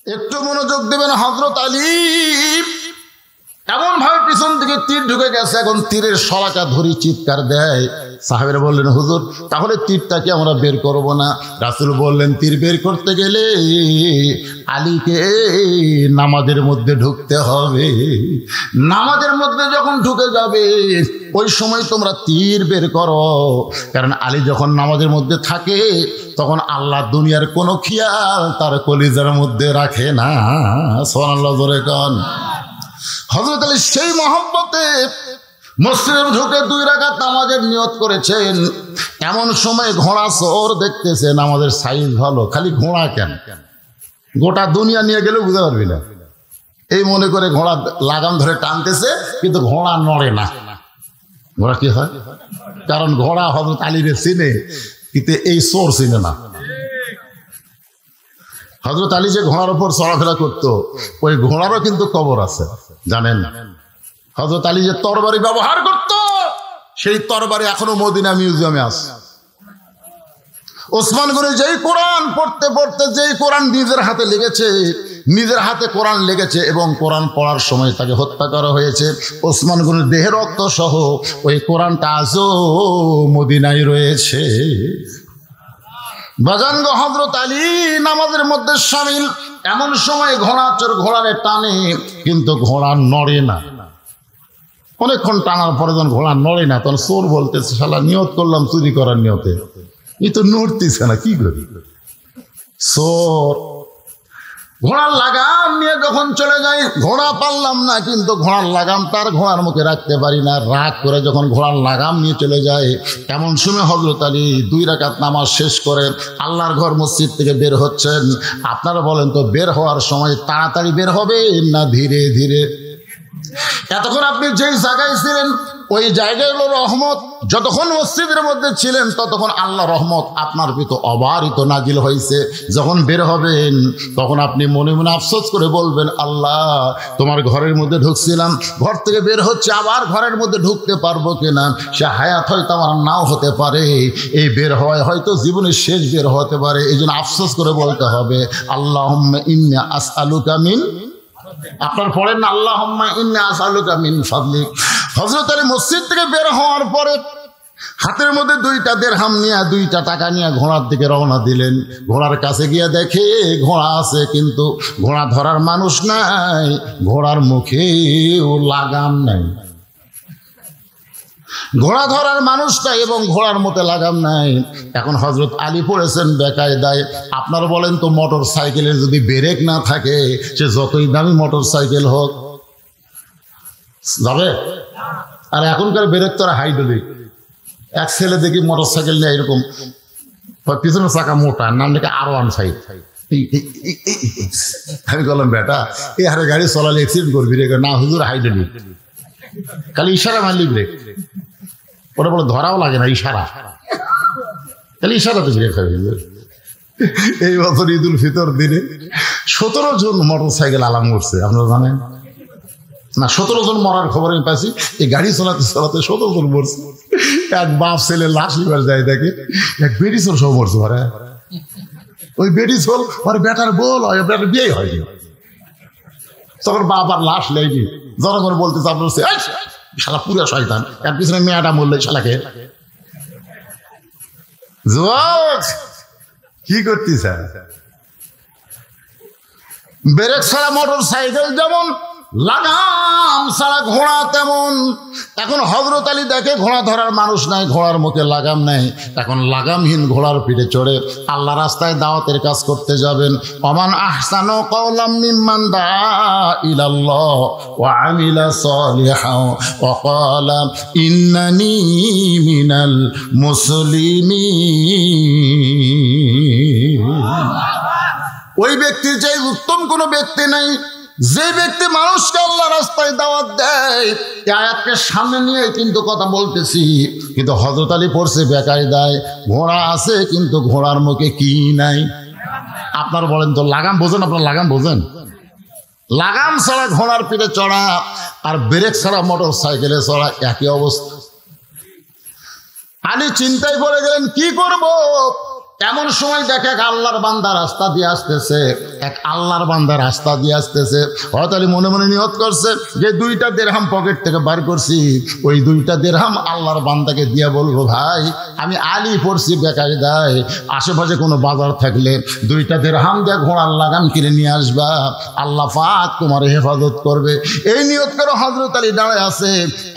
একটু মনোযোগ দেবেন। হযরত আলী এমন ভাবে পিছন থেকে তীর ঢুকে গেছে, এখন তীরের শলাকা ধরি চিৎকার দেয়। সাহাবীরা বললেন, হুজুর তাহলে তীরটাকে আমরা বের করব না? রাসূল বললেন, তীর বের করতে গেলে আলীকে নামাজের মধ্যে ঢুকতে হবে। নামাজের মধ্যে যখন ঢুকে যাবে ওই সময় তোমরা তীর বের করো, কারণ আলী যখন নামাজের মধ্যে থাকে তখন আল্লাহ দুনিয়ার কোনো খেয়াল তার কলিজার মধ্যে রাখে না। সুবহানাল্লাহ জোরে কোন। হযরত আলী সেই মহব্বতে মসজিদে ঢুকে 2 রাকাত নামাজের নিয়ত করেছেন। এমন সময় ঘোড়া চোর দেখতেছে নামাজের সাইজ ভালো, খালি ঘোড়া কেন, গোটা দুনিয়া নিয়ে গেলেও বুঝতে পারবি না, এই মনে করে ঘোড়া লাগাম ধরে টানতেছে, কিন্তু ঘোড়া নড়ে না। ঘোড়া কি হয়? কারণ ঘোড়া হযরত আলীরে চিনে, কিন্তু এই চোর চিনে না। হযরত আলী যে ঘোড়ার উপর চলাফেরা করতো, ওই ঘোড়ারও কিন্তু কবর আছে, জানেন? হযরত আলী যে তরবারি ব্যবহার করত, সেই তরবারি এখনো মদিনা মিউজিয়ামে আছে। ওসমান গনি যেই কোরআন পড়তে পড়তে যেই কোরআন নিজের হাতে লেগেছে, নিজের হাতে কোরআন লেগেছে এবং কোরআন পড়ার সময় তাকে হত্যা করা হয়েছে, ওসমান গনির দেহের রক্ত সহ ওই কোরআনটা আজও মদিনায় রয়েছে। বাজানগো, হযরত আলী নামাজের মধ্যে শামিল। এমন সময় ঘোড়া চোর ঘোড়ারে টানে, কিন্তু ঘোড়া নড়ে না। অনেকক্ষণ টানার পরে যখন ঘোড়া নড়ে না, তখন চোর বলতেছে, শালা নিয়ত করলাম চুরি করার নিয়তে, এই তো নড়তেছে না, কি করি? চোর ঘোড়ার লাগাম নিয়ে যখন চলে যায়, ঘোড়া পারলাম না, কিন্তু ঘোড়ার লাগাম তার ঘোড়ার মুখে রাখতে পারি না। রাগ করে যখন ঘোড়ার লাগাম নিয়ে চলে যায়, এমন সময় হযরত আলী 2 রাকাত নামাজ শেষ করে আল্লাহর ঘর মসজিদ থেকে বের হচ্ছেন। আপনারা বলেন তো, বের হওয়ার সময় তাড়াতাড়ি বের হবে না ধীরে ধীরে? এতক্ষণ আপনি যেই জায়গায় ছিলেন ওই জায়গায় হলো রহমত। যতক্ষণ মসজিদের মধ্যে ছিলেন ততক্ষণ আল্লাহ রহমত আপনার ভিতর অবারিত নাজিল হয়েছে। যখন বের হবেন তখন আপনি মনে মনে আফসোস করে বলবেন, আল্লাহ তোমার ঘরের মধ্যে ঢুকছিলাম, ঘর থেকে বের হচ্ছে, আবার ঘরের মধ্যে ঢুকতে পারবো কিনা, সে হায়াত হয়তো আমার নাও হতে পারে, এই বের হওয়ায় হয়তো জীবনের শেষ বের হতে পারে। এই জন্য আফসোস করে বলতে হবে, আল্লাহুম্মা ইন্নী আসআলুকা মিন, আপনার পড়েন না, আল্লাহুম্মা ইন্নী আসআলুকা মিন ফাদলিক। হযরত আলী মসজিদ থেকে বের হওয়ার পরে হাতের মধ্যে 2টা দিরহাম নিয়ে, 2টা টাকা নিয়ে ঘোড়ার দিকে রওনা দিলেন। ঘোড়ার কাছে গিয়ে দেখে ঘোড়া আছে, কিন্তু ঘোড়া ধরার মানুষ নাই, ঘোড়ার মুখেও লাগাম নাই। ঘোড়া ধরার মানুষ নাই এবং ঘোড়ার মধ্যে লাগাম নাই। এখন হযরত আলী পড়েছেন বেকায়দায়। আপনারা বলেন তো, মোটর সাইকেলের যদি ব্রেক না থাকে, সে যতই দামি মোটর সাইকেল হোক যাবে? আর এখনকার ব্রেক তো হাইড্রোলিক। এক ছেলে দেখি মোটর সাইকেল নিয়ে এরকম, পিছনের চাকা মোটা, নাম নাকি R15। আমি বললাম, বেটা এই হারে গাড়ি চলালে অ্যাক্সিডেন্ট করবি রে? না হুজুর, হাইড্রোলিক, খালি ইশারা মারলি ব্রেক। ওটা বলে ধরাও লাগে না, ইশারা, খালি ইশারাতে ব্রেক হয়। এই বছর ঈদুল ফিতর দিনে 17 জন মোটর সাইকেল আলাম করছে, আপনারা জানেন না? 17 জন মরার খবর আমি পাইছি। এই গাড়ি চালাতে চালাতে 17 জন মরছে। এক বাপ ছেলে লাশ লিবার যায়, দেখে এক বেটি চোর সব মরছে। ঘরে ওই বেটি চোর ওর বেটার বল, বেটার বিয়ে হয়নি, তখন বাপ আর লাশ লেগি জনগণ বলতে চাপছে, শালা পুরা শয়তান, এর পিছনে মেয়েটা মরলে শালাকে কি করতেছে? ব্রেক ছাড়া মোটর সাইকেল যেমন, লাগাম ছাড়া ঘোড়া তেমন। এখন হযরত আলী দেখে ঘোড়া ধরার মানুষ নাই, ঘোড়ার মুখে লাগাম নাই। এখন লাগামহীন ঘোড়ার পিঠে চড়ে আল্লাহ রাস্তায় দাওয়াতের কাজ করতে যাবেন। ওমান আহসানু কাওলাম মিম্মান দাআ ইলাল্লাহ ওয়া আমিলা সালিহান ওয়া ক্বালা ইন্নানী মিনাল মুসলিমিন। ওই ব্যক্তির চেয়ে উত্তম কোনো ব্যক্তি নাই, যে ব্যক্তি মানুষকে আল্লাহ রাস্তায় দাওয়াত দেয়। এই আয়াতকে সামনে নিয়ে কিন্তু কথা বলতেছি, কিন্তু হযরত আলী পড়ছে বেকায়দায়। ঘোড়া আছে, কিন্তু ঘোড়ার মুখে কি নাই? আপনারা বলেন তো, লাগাম বোঝেন? আপনারা লাগাম বোঝেন? লাগাম ছাড়া ঘোড়ার পিঠে চড়া আর ব্রেক ছাড়া মোটর সাইকেলে চড়া একই অবস্থা। আলী চিন্তায় পড়ে গেলেন, কি করব? এমন সময় দেখে এক আল্লাহর বান্দা রাস্তা দিয়ে আসতেছে, এক আল্লাহর বান্দা রাস্তা দিয়ে আসতেছে। হযরত আলী মনে মনে নিয়ত করছে যে 2টা দিরহাম পকেট থেকে বার করছি, ওই 2টা দিরহাম আল্লাহর বান্দাকে দিয়ে বলবো, ভাই আমি আলী পড়ছি বেকায়দায়, আশেপাশে কোনো বাজার থাকলে 2টা দিরহাম দিয়ে ঘোড়ার লাগাম কিনে নিয়ে আসবা, আল্লাহ পাক তোমার হেফাজত করবে। এই নিয়ত করে হযরত আলী দাঁড়ায় আছে।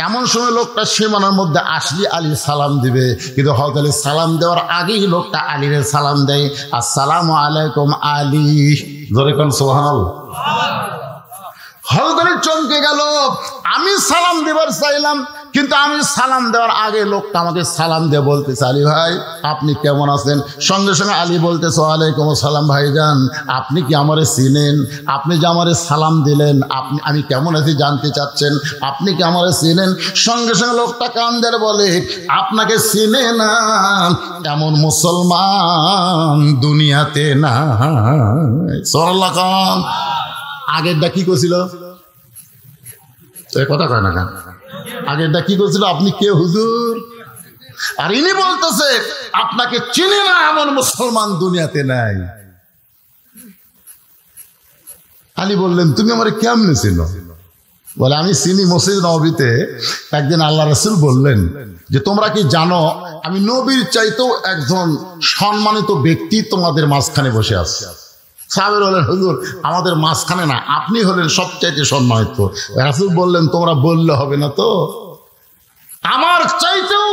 এমন সময় লোকটা সীমানার মধ্যে আসলি আলী সালাম দিবে, কিন্তু হযরত আলী সালাম দেওয়ার আগেই লোকটা আলী সালাম দেয়, আসসালামু আলাইকুম আলী। জোরে কোন সুবহানাল্লাহ। হযরত আলী চমকে গেল। আমি সালাম দেবার চাইলাম, কিন্তু আমি সালাম দেওয়ার আগে লোকটা আমাকে সালাম দিয়ে বলতেছে, আলী ভাই আপনি কেমন আছেন? সঙ্গে সঙ্গে আলী বলতেছে, ওয়ালাইকুম আসসালাম ভাইজান, আপনি কি আমারে চিনেন? আপনি যে আমারে সালাম দিলেন, আমি কেমন আছি জানতে চাচ্ছেন, আপনি কি আমারে চিনেন? সঙ্গে সঙ্গে লোকটা কান ধরে বলে, আপনাকে চিনে না এমন মুসলমান দুনিয়াতে না। সুবহানাল্লাহ। খান আগেরটা কি করছিল? কথা কয় না কেন? আগেরটা কি করছিল? আপনি কে হুজুর? আর ইনি বলতেছে আপনাকে চিনে না এমন মুসলমান দুনিয়াতে নাই। আলী বললেন, তুমি আমার কেমনে চিনো? বলে, আমি চিনি মসজিদ নববীতে একদিন আল্লাহ রাসূল বললেন যে তোমরা কি জানো আমি নবীর চাইতেও একজন সম্মানিত ব্যক্তি তোমাদের মাঝখানে বসে আছে। সাহাবীরা বললেন, হুজুর আমাদের মাঝখানে না, আপনি হলেন সবচাইতে সম্মানিত। রাসূল বললেন, তোমরা বললে হবে না তো, আমার চাইতেও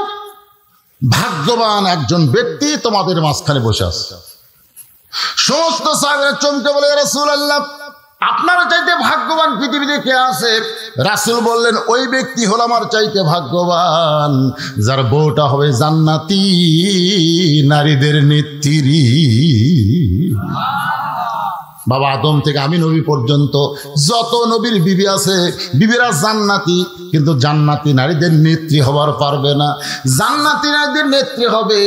ভাগ্যবান একজন ব্যক্তি তোমাদের মাঝখানে বসে আছে। সমস্ত সাহাবীরা চমকে বলে, ইয়া রাসূলুল্লাহ আপনার চাইতে ভাগ্যবান পৃথিবীতে কে আছে? রাসূল বললেন, ওই ব্যক্তি হলো আমার চাইতে ভাগ্যবান যার বউটা হবে জান্নাতি নারীদের নেত্রী। বাবা আদম থেকে আমি নবী পর্যন্ত যত নবীর বিবি আছে, বিবিরা জান্নাতি, কিন্তু জান্নাতি নারীদের নেত্রী হবার পারবে না। জান্নাতি নারীদের নেত্রী হবে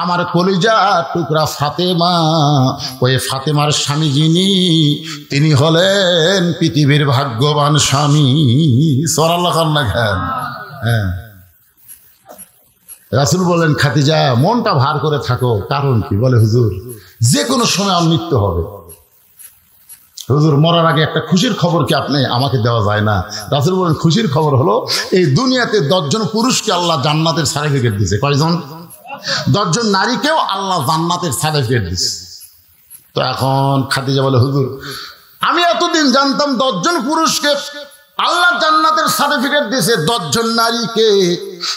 আমার কলিজা টুকরা ফাতেমা। ওই ফাতেমার স্বামী যিনি, তিনি হলেন পৃথিবীর ভাগ্যবান স্বামী। সুবহানাল্লাহ। হ্যাঁ, রাসূল বলেন, খাদিজা মনটা ভার করে থাকো। কারণ কি? বলে, হুজুর যে কোনো সময় আমার মৃত্যু হবে। হুজুর মরার আগে একটা খুশির খবর কি আপনি আমাকে দেওয়া যায় না? রাসূল বলেন, খুশির খবর হলো এই দুনিয়াতে 10 জন পুরুষকে আল্লাহ জান্নাতের সার্টিফিকেট দিয়েছে। কয়জন? 10 জন নারীকেও আল্লাহ জান্নাতের সার্টিফিকেট দিয়েছে। তো এখন খাদিজা বলে, হুজুর আমি এতদিন জানতাম 10 জন পুরুষকে আল্লাহ জান্নাতের সার্টিফিকেট দিয়েছে, 10 জন নারীকে।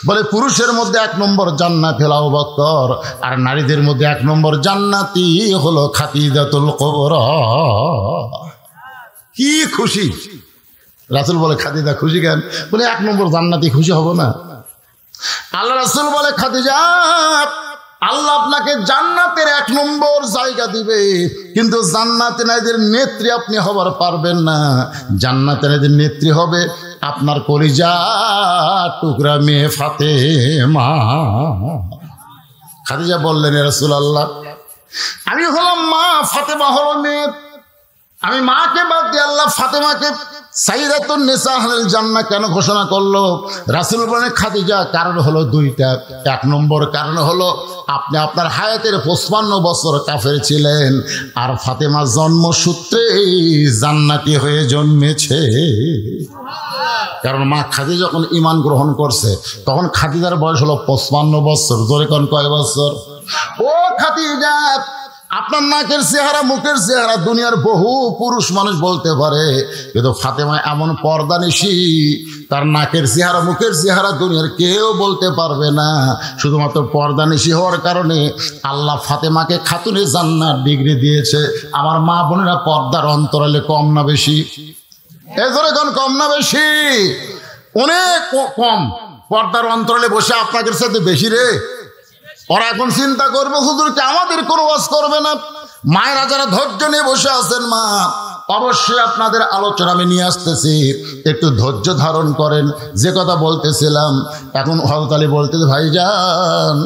বলে, পুরুষের মধ্যে 1 নম্বর জান্নাতি হলো আবু বকর, আর নারীদের মধ্যে 1 নম্বর জান্নাতি হলো খাদিজাতুল কুবরা। কি খুশি! রাসূল বলে, খাদিজা খুশি কেন? বলে, 1 নম্বর জান্নাতি খুশি হব না? আল্লাহ রাসূল বলে, খাদিজা আল্লাহ আপনাকে জান্নাতের 1 নম্বর জায়গা দিবে, কিন্তু জান্নাতে নারীদের নেত্রী আপনি হবার পারবেন না। জান্নাতে নারীদের নেত্রী হবে আপনার কলিজা টুকরা মেয়ে ফাতেমা। খাদিজা বললেন, ইয়া রাসূলুল্লাহ আমি হলাম মা, ফাতেমা হলো মেয়ে, আমি মাকে বাদ দিয়ে আল্লাহ ফাতেমাকে সাইয়্যিদাতুন নিসা আহলিল জান্নাহ কেন ঘোষণা করলো? রাসূল বলেন, খাদিজা কারণ হলো 2টা। 1 নম্বর কারণ হলো আপনি আপনার হায়াতের 55 বছর কাফের ছিলেন, আর ফাতেমা জন্মসূত্রে জান্নাতি হয়ে জন্মেছে। কারণ মা খাদিজা যখন ঈমান গ্রহণ করছে তখন খাদিজার বয়স হলো 55 বছর। জোরে কোন কয় বছর? ও খাদিজা, আপনার নাকের চেহারা, মুখের চেহারা দুনিয়ার বহু পুরুষ মানুষ বলতে পারে, কিন্তু ফাতেমা এমন পর্দানিশী, তার নাকের চেহারা, মুখের চেহারা দুনিয়ার কেউ বলতে পারবে না। শুধুমাত্র পর্দানিশী হওয়ার কারণে আল্লাহ ফাতেমাকে খাতুনে জান্নাত ডিগ্রি দিয়েছে। আমার মা বোনেরা, পর্দার অন্তরালে কম না বেশি? এজরে কোন কম না বেশি? অনেক কম। পর্দার অন্তরালে বসে আপনাদের সাথে বেশি রে। ওরা এখন চিন্তা করবে, হুজুরকে আমাদের কোনো ওয়াজ করবে না। মায়েরা যারা ধৈর্য নিয়ে বসে আছেন, মা অবশ্যই আপনাদের আলোচনা আমি নিয়ে আসতেছি, একটু ধৈর্য ধারণ করেন। যে কথা বলতেছিলাম, এখন হযরত আলী বলতেছে, ভাইজান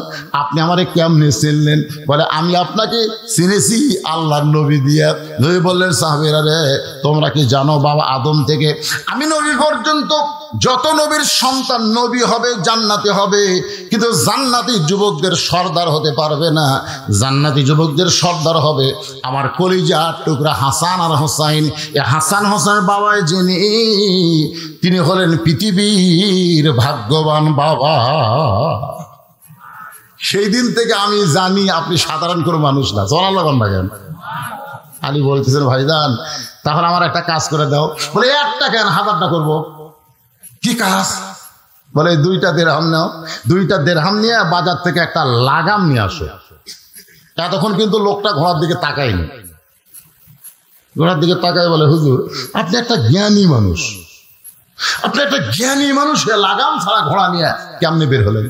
আপনি আমারে কেমনে চিনলেন? বলে, আমি আপনাকে চিনেছি আল্লাহর নবী দিয়া। নবী বললেন, সাহাবীরা রে, তোমরা কি জানো বাবা আদম থেকে আমি নবী পর্যন্ত যত নবীর সন্তান নবী হবে, জান্নাতি হবে, কিন্তু জান্নাতি যুবকদের সর্দার হতে পারবে না। জান্নাতি যুবকদের সর্দার হবে আমার কলিজার টুকরা হাসান আর হোসাইন। এই হাসান হোসেনের বাবাই যিনি, তিনি হলেন পৃথিবীর ভাগ্যবান বাবা। সেই দিন থেকে আমি জানি আপনি সাধারণ কোনো মানুষ না। সোনাল্লাহ বান্দাগণ। আলী বলতেছেন, ভাইজান তাহলে আমার একটা কাজ করে দাও। বলে, একটা কেন, 1000টা করবো। কি কাজ? বলে, 2টা দিরহাম নাও, 2টা দিরহাম নিয়ে বাজার থেকে একটা লাগাম নিয়ে আসো। এতক্ষণ কিন্তু লোকটা ঘোড়ার দিকে তাকায়নি। ঘোড়ার দিকে তাকায় বলে, হুজুর আপনি একটা জ্ঞানী মানুষ, আপনি একটা জ্ঞানী মানুষ, লাগাম ছাড়া ঘোড়া নিয়ে কেমনে বের হলেন?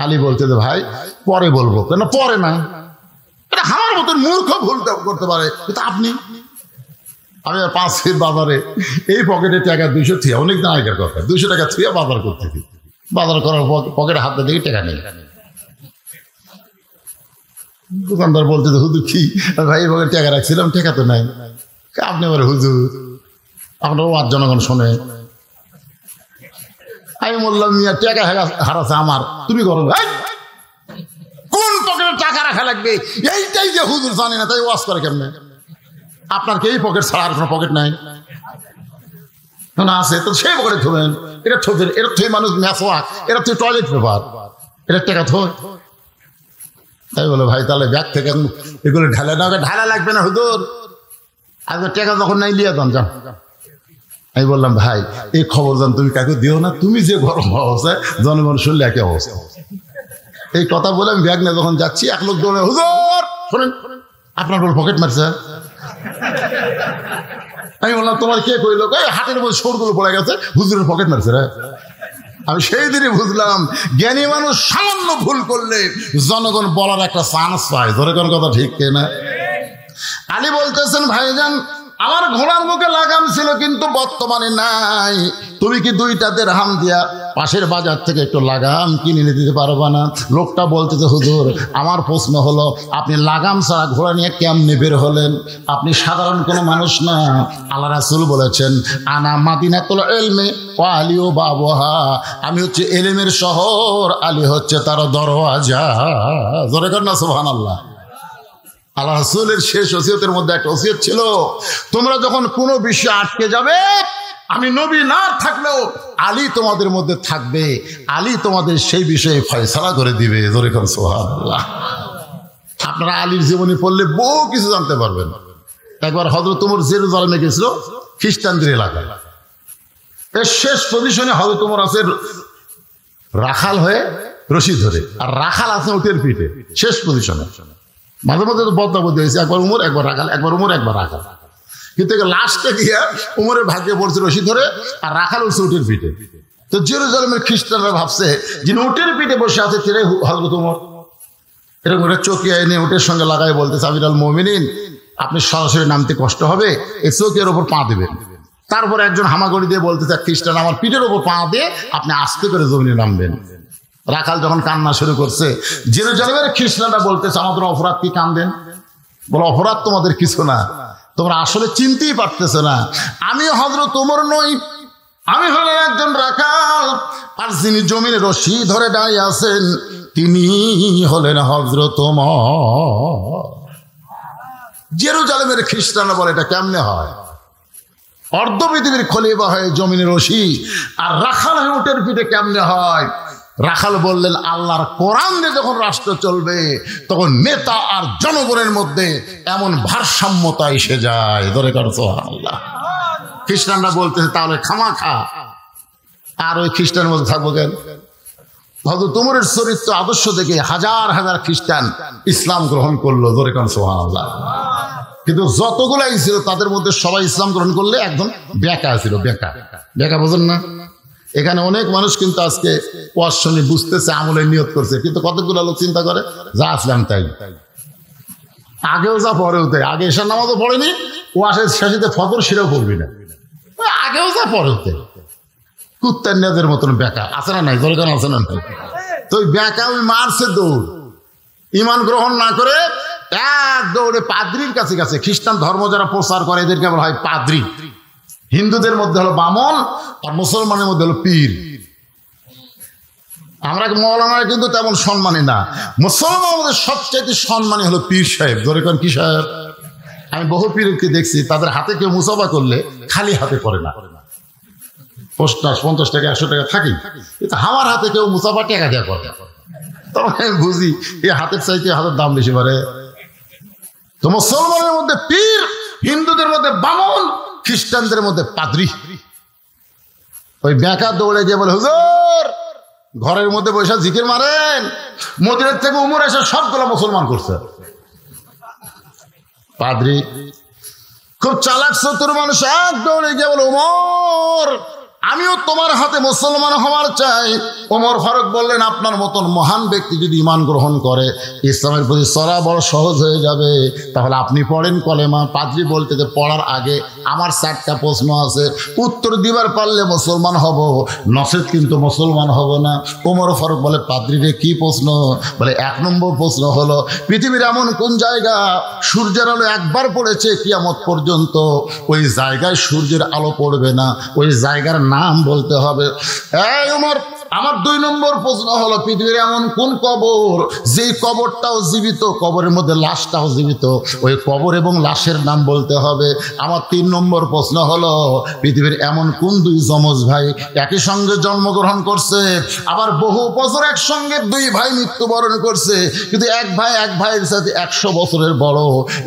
আলী বলতে, ভাই পরে বলবো। কেন পরে না? এটা আমার মতন মূর্খ ভুল করতে পারে, কিন্তু আপনি। আমি 5 ফিট বাজারে এই পকেটে টাকা 200 থিয়া, অনেক দিন আগের কথা, 200 টাকা থিয়া বাজার করতেছি। বাজার করার পকেটে হাতে দিকে টাকা নেই। দোকানদার বলতে, হুজুর কি ভাই পকেটে টাকা রাখছিলাম, টাকা তো নাই। আপনি বলে, হুজুর আপনার আর জনগণ শোনে। আমি বললাম, মিয়া টাকা হারাছে আমার, তুমি করো কোন পকেটে টাকা রাখা লাগবে এইটাই যে হুজুর জানে না, তাই ওয়াজ করে কেমনে? আপনার কি এই পকেট ছাড়া আর কোনো পকেট নাই? না আছে তো সেই পকেটে থবেন। এটা থবেন, এটা থুয়ে মানুষ ম্যাসওয়াক, এটা থুয়ে টয়লেট পেপার, এটা টাকা থয়। তাই বলে, ভাই তাহলে ব্যাগ থেকে এগুলো ঢালা না, ঢালা লাগবে না হুজুর, আজকে টাকা যখন নাই লিয়ে যান যান। আমি বললাম, ভাই এই খবর জান তুমি কাকে দিও না, তুমি যে গরম অবস্থায় জনগণ শুনলে একই অবস্থা। এই কথা বলে আমি ব্যাগ নিয়ে যখন যাচ্ছি, এক লোক দৌড়ে, হুজুর শোনেন আপনার বল পকেট মারছে। আমি বললাম, তোমার কে কইল? হাতের মধ্যে সরগুলো পড়ে গেছে, হুজুরের পকেট মারছে রে। আমি সেই দিনই বুঝলাম, জ্ঞানী মানুষ সামান্য ভুল করলে জনগণ বলার একটা চান্স পায়। ধরে কোন কথা ঠিক না? আলী বলতেছেন, ভাইজান আমার ঘোড়ার মুখে লাগাম ছিল, কিন্তু বর্তমানে নাই। তুমি কি 2টা দিরহাম দিয়া পাশের বাজার থেকে একটু লাগাম কিনে নিয়ে দিতে পারবা না? লোকটা বলতেছে, হুজুর আমার প্রশ্ন হলো, আপনি লাগাম ছাড়া ঘোড়া নিয়ে কেমনে বের হলেন? আপনি সাধারণ কোনো মানুষ না। আল্লাহ রাসূল বলেছেন, আনা মাদিনাতুল ইলমি ওয়া আলিউ বাবুহা, আমি হচ্ছে ইলমের শহর, আলী হচ্ছে তার দরওয়াজা। জোরে কর না সুবহানাল্লাহ। আল্লাহ রাসূলের শেষ ওসিয়তের মধ্যে একটা ওসিয়ত ছিল, তোমরা যখন কোনো বিষয়ে আটকে যাবে, আমি নবী না থাকলেও আলী তোমাদের মধ্যে থাকবে, আলী তোমাদের সেই বিষয়ে ফয়সালা করে দিবে। জোরে কর সুবহানাল্লাহ। আপনারা আলীর জীবনী পড়লে বহু কিছু জানতে পারবেন। একবার হযরত ওমর জেরুজালেমে গেছিল, খ্রিস্টানদের এলাকায়। এর শেষ পজিশনে হযরত ওমর আছে রাখাল হয়ে রশি ধরে, আর রাখাল আছে উটের পিঠে, শেষ পজিশনে। মাঝে মাঝে তো বদলাবদলি হয়েছে, একবার উমর একবার রাখাল, একবার উমর একবার রাখাল, কিন্তু লাস্টে গিয়ে উমরের ভাগ্যে পড়ছে রশি ধরে, আর রাখাল হচ্ছে উটের পিঠে। তো জেরুজালেমের খ্রিস্টানরা ভাবছে, যিনি উটের পিঠে বসে আছে তিনি হযরত ওমর। এরকম একটা চকিয়া এনে উটের সঙ্গে লাগাই বলতেছে, আমিরুল মুমিনিন আপনি সরাসরি নামতে কষ্ট হবে, এই চকিয়ার ওপর পা দেবেন। তারপরে একজন হামাগুড়ি দিয়ে বলতেছে, খ্রিস্টান আমার পিঠের ওপর পা দিয়ে আপনি আস্তে করে জমিনে নামবেন। রাখাল যখন কান্না শুরু করছে, জেরুজালেমের খ্রিস্টানরা বলতেছে, আমাদের অপরাধ কি কান্দেন? বলে, অপরাধ তোমাদের কিছু না, তোমরা আসলে চিনতেই পারতেছো না, আমি হযরত ওমর নই, আমি হলাম একজন রাখাল, আর যিনি জমিনে রশি ধরে দাঁড়িয়ে আছেন তিনি হলেন হযরত ওমর। জেরুজালেমের খ্রিস্টানরা বলে, এটা কেমনে হয়? অর্ধ পৃথিবীর খলিফা হয়ে জমিনে রশি, আর রাখাল হয়ে উটের পিঠে কেমনে হয়? রাখাল বললেন, আল্লাহর কোরআন দিয়ে যখন রাষ্ট্র চলবে, তখন নেতা আর জনগণের মধ্যে এমন ভারসাম্যতা এসে যায়। ধরে কর সুবহানাল্লাহ। খ্রিস্টানরা বলতেছে, তাহলে খামাখা আর ওই খ্রিস্টানের মধ্যে থাকবো কেন? হযরত ওমরের চরিত্র আদর্শ দেখে হাজার হাজার খ্রিস্টান ইসলাম গ্রহণ করলো। ধরে কর সুবহানাল্লাহ। কিন্তু যতগুলাই ছিল তাদের মধ্যে সবাই ইসলাম গ্রহণ করলে একজন বেকা ছিল। বেকা বেকা বোঝেন না? এখানে অনেক মানুষ কিন্তু আজকে ওয়াজ শুনে বুঝতেছে, আমলের নিয়ত করছে, কিন্তু কতগুলো লোক চিন্তা করে যা আসলাম তাই। আগেও যা পরেও তাই, আগে এশার নামাজও পড়েনি, ও আসে শেষে ফজর সেটাও পড়বি না, আগেও যা পরেও তাই। কুত্তার নেদের মতন বেকা আছে না নাই, দরকার আছে না নাই? তো ওই বেকা ওই মারছে দৌড়, ইমান গ্রহণ না করে এক দৌড়ে পাদ্রির কাছে গেছে। খ্রিস্টান ধর্ম যারা প্রচার করে এদেরকে বলা হয় পাদ্রি। হিন্দুদের মধ্যে হলো বামন, আর মুসলমানের মধ্যে হলো পীর। আমরা মৌলানারা কিন্তু তেমন সম্মানী না, মুসলমানের মধ্যে সবচাইতে সম্মানী হলো পীর সাহেব। ধরে কোন কি সাহেব? আমি বহু পীরকে দেখছি তাদের হাতে কেউ মুসাফা করলে খালি হাতে করে না, 50 টাকা 100 টাকা থাকি, কিন্তু আমার হাতে কেউ মুসাফা টাকা দেওয়া করে। তখন আমি বুঝি এই হাতের চাইতে হাতের দাম বেশি পারে। তো মুসলমানের মধ্যে পীর, হিন্দুদের মধ্যে বামন, খ্রিস্টানদের মধ্যে পাদ্রী। ওই বেকা দৌড়ে গিয়ে বলে, হুজুর ঘরের মধ্যে বসে জিকির মারেন, মদিনার থেকে উমর এসে সবগুলো মুসলমান করছে। পাদ্রী খুব চালাক চতুর মানুষ, এক দৌড়ে গিয়ে বলে, উমর আমিও তোমার হাতে মুসলমান হওয়ার চাই। ওমর ফারুক বললেন, আপনার মতন মহান ব্যক্তি যদি ঈমান গ্রহণ করে, ইসলামের প্রতি চলা বড় সহজ হয়ে যাবে। তাহলে আপনি পড়েন কলেমা। পাদ্রী বলতে যে পড়ার আগে আমার 4টা প্রশ্ন আছে, উত্তর দিবার পারলে মুসলমান হব, নচেত কিন্তু মুসলমান হব না। ওমর ফারুক বলে, পাদ্রী রে কি প্রশ্ন? বলে 1 নম্বর প্রশ্ন হলো, পৃথিবীর এমন কোন জায়গা সূর্যের আলো একবার পড়েছে কিয়ামত পর্যন্ত ওই জায়গায় সূর্যের আলো পড়বে না, ওই জায়গার নাম বলতে হবে। এই ওমর, আমার 2 নম্বর প্রশ্ন হলো, পৃথিবীর এমন কোন কবর যেই কবরটাও জীবিত, কবরের মধ্যে লাশটাও জীবিত, ওই কবর এবং লাশের নাম বলতে হবে। আমার 3 নম্বর প্রশ্ন হলো, পৃথিবীর এমন কোন 2 যমজ ভাই একই সঙ্গে জন্মগ্রহণ করছে, আবার বহু বছর একসঙ্গে 2 ভাই মৃত্যুবরণ করছে, কিন্তু এক ভাইয়ের সাথে 100 বছরের বড়,